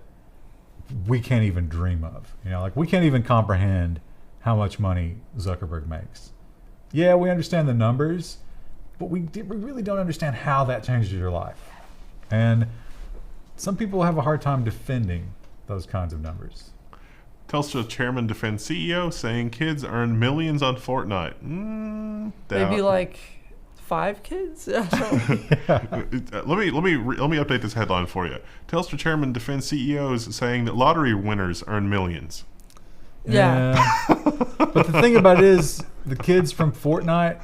we can't even dream of. Like we can't even comprehend how much money Zuckerberg makes. Yeah, we understand the numbers, but we really don't understand how that changes your life. And some people have a hard time defending those kinds of numbers. Telstra chairman defends CEO, saying kids earn millions on Fortnite. Maybe like 5 kids. Let me update this headline for you. Telstra chairman defends CEOs, saying that lottery winners earn millions. Yeah. But the thing about it is, the kids from Fortnite,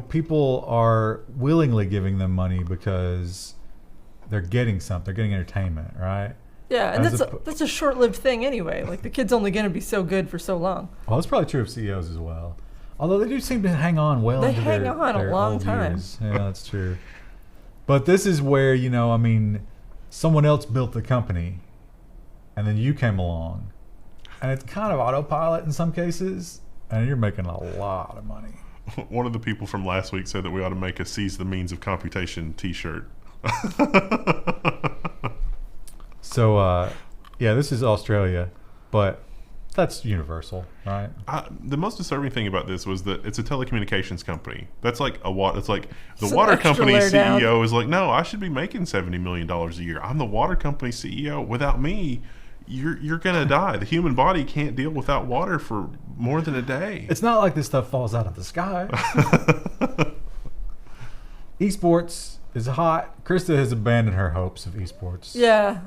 people are willingly giving them money because they're getting something. They're getting entertainment, right? Yeah, and that's a short-lived thing anyway. Like, the kid's only going to be so good for so long. Well, that's probably true of CEOs as well. Although they do seem to hang on well into their a long old time. years. Yeah, that's true. But this is where, someone else built the company, and then you came along. And it's kind of autopilot in some cases, and you're making a lot of money. One of the people from last week said that we ought to make a Seize the Means of Computation t-shirt. So, this is Australia, but that's universal, right? The most disturbing thing about this was that it's a telecommunications company. That's like it's like the It's water an extra company layer CEO down. is like, no, I should be making $70 million a year. I'm the water company CEO. Without me, you're gonna die. The human body can't deal without water for more than a day. It's not like this stuff falls out of the sky. Esports is hot. Krista has abandoned her hopes of esports. Yeah,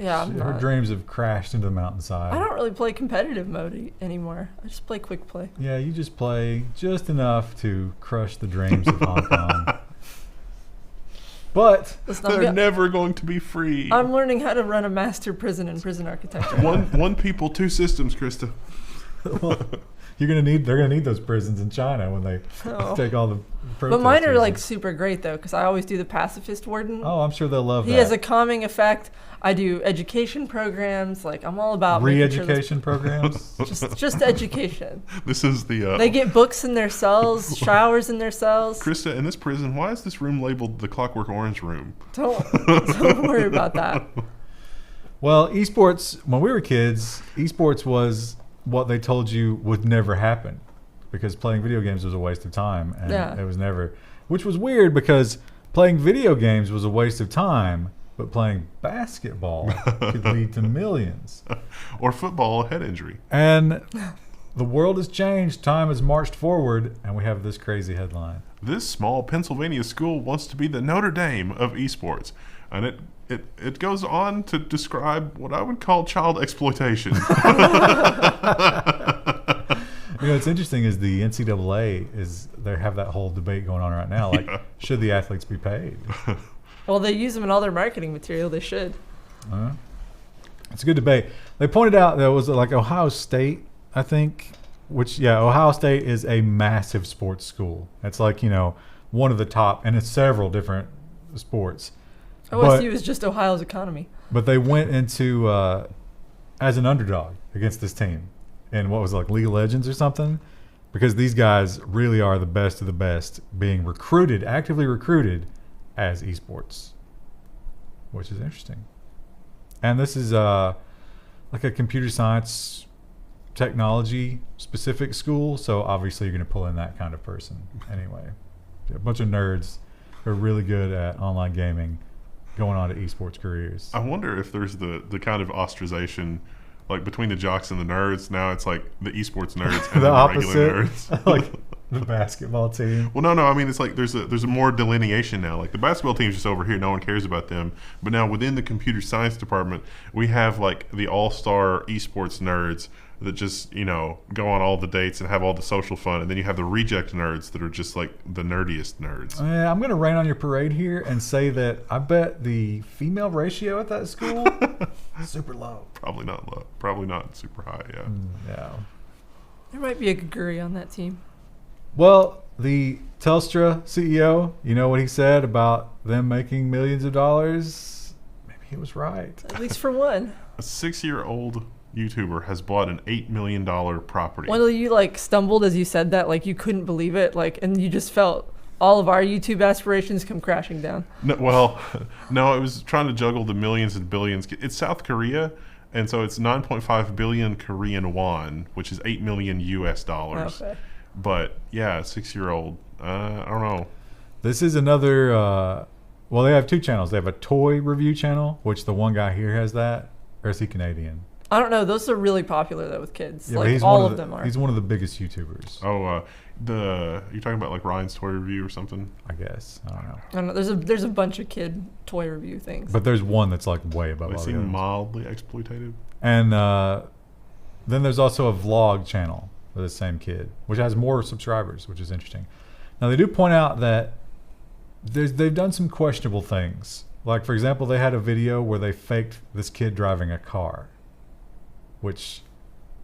I'm Her not. dreams have crashed into the mountainside. I don't really play competitive mode anymore. I just play quick play. Yeah, you just play just enough to crush the dreams of Hong Kong. But They're never going to be free. I'm learning how to run a master prison in prison architecture. One people, 2 systems, Krista. they're gonna need those prisons in China when they take all the protesters. But mine are like super great though, because I always do the pacifist warden. Oh, I'm sure they'll love that. He has a calming effect. I do education programs. Like, I'm all about making sure re-education programs. just education. This is the. They get books in their cells, showers in their cells. Krista, in this prison, why is this room labeled the Clockwork Orange room? Don't worry about that. Well, esports, when we were kids, esports was what they told you would never happen because playing video games was a waste of time. And it was never, which was weird because playing video games was a waste of time, but playing basketball could lead to millions. Or football, a head injury. And the world has changed. Time has marched forward, and we have this crazy headline. This small Pennsylvania school wants to be the Notre Dame of esports. And it goes on to describe what I would call child exploitation. What's interesting is the NCAA they have that whole debate going on right now. Like, should the athletes be paid? Well, they use them in all their marketing material. They should. It's a good debate. They pointed out there was like Ohio State, I think, Ohio State is a massive sports school. It's like, one of the top, and it's several different sports. OSU is just Ohio's economy. But they went into as an underdog against this team in what was like League of Legends or something, because these guys really are the best of the best being actively recruited as esports, which is interesting. And this is like a computer science technology specific school, so obviously you're going to pull in that kind of person anyway. A bunch of nerds who are really good at online gaming going on to esports careers. I wonder if there's the kind of ostracization like between the jocks and the nerds. Now it's like the esports nerds and the the opposite, regular nerds. like the basketball team. Well, no. I mean, it's like there's a more delineation now. Like the basketball team's just over here. No one cares about them. But now within the computer science department, we have like the all-star esports nerds that just, go on all the dates and have all the social fun. And then you have the reject nerds that are just like the nerdiest nerds. Yeah, I'm going to rain on your parade here and say that I bet the female ratio at that school is super low. Probably not low. Probably not super high, yeah. Yeah. There might be a Gaguri on that team. Well, the Telstra CEO, you know what he said about them making millions of dollars? Maybe he was right. At least for one. A 6-year-old YouTuber has bought an $8 million property. Well, you stumbled as you said that, you couldn't believe it, and you just felt all of our YouTube aspirations come crashing down. No, I was trying to juggle the millions and billions. It's South Korea, and so it's 9.5 billion Korean won, which is 8 million US dollars. Okay. But yeah, 6-year-old. I don't know. This is another Well, they have two channels. They have a toy review channel, which the one guy here has that, or is he Canadian? I don't know. Those are really popular though with kids. Yeah, like all of them are. He's one of the biggest YouTubers. Oh, you're talking about like Ryan's Toy Review or something? I guess. I don't know. I don't know. There's a bunch of kid toy review things. But there's one that's like way above They all the seem others. mildly exploitative. And then there's also a vlog channel for the same kid, which has more subscribers, which is interesting. Now, they do point out that they've done some questionable things. Like, for example, they had a video where they faked this kid driving a car, which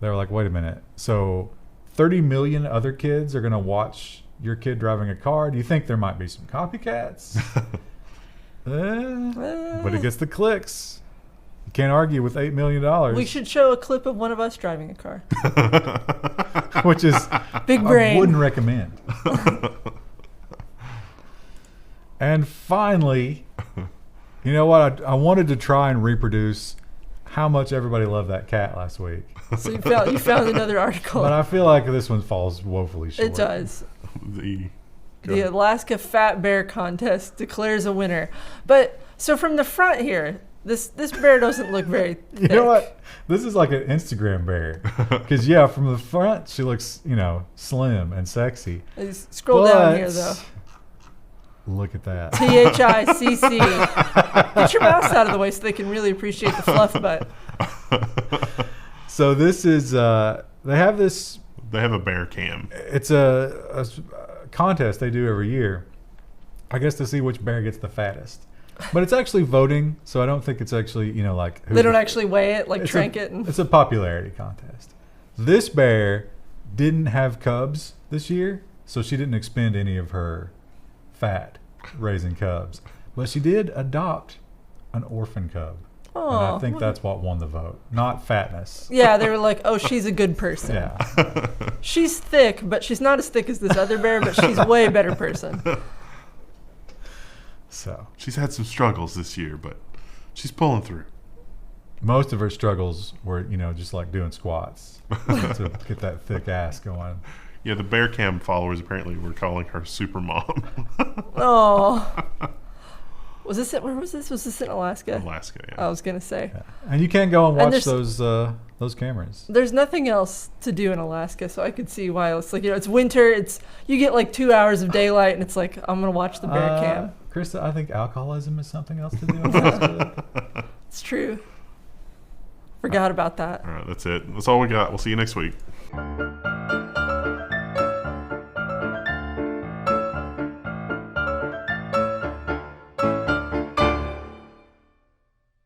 they were like, wait a minute. So 30 million other kids are going to watch your kid driving a car? Do you think there might be some copycats? But it gets the clicks. You can't argue with $8 million. We should show a clip of one of us driving a car. Which is Big brain. I wouldn't recommend. And finally, you know what? I wanted to try and reproduce how much everybody loved that cat last week. So you found another article. But I feel like this one falls woefully short. It does. The Alaska Fat Bear Contest declares a winner. But so from the front here, this bear doesn't look very thick. You know what? This is like an Instagram bear. Because, yeah, from the front, she looks, slim and sexy. Scroll down here, though. Look at that. THICC. Get your mouse out of the way so they can really appreciate the fluff butt. So this is, they have this. They have a bear cam. It's a contest they do every year, I guess, to see which bear gets the fattest. But it's actually voting, so I don't think it's actually, like... They don't actually weigh it, like trank it? It's a popularity contest. This bear didn't have cubs this year, so she didn't expend any of her fat raising cubs. But she did adopt an orphan cub. Oh, and I think that's what won the vote, not fatness. Yeah, they were like, oh, she's a good person. Yeah. She's thick, but she's not as thick as this other bear, but she's a way better person. So she's had some struggles this year, but she's pulling through. most of her struggles were, just like doing squats to get that thick ass going. Yeah, the bear cam followers apparently were calling her super mom. Oh. Was this it? Where was this? Was this in Alaska? Alaska, yeah. I was gonna say. Yeah. And you can go and And watch there's- those cameras. There's nothing else to do in Alaska, so I could see why it's like, it's winter. You get like 2 hours of daylight, and it's like, I'm gonna watch the bear cam. Krista, I think alcoholism is something else to do in Alaska. It's true. Forgot about that. All right, that's it. That's all we got. We'll see you next week.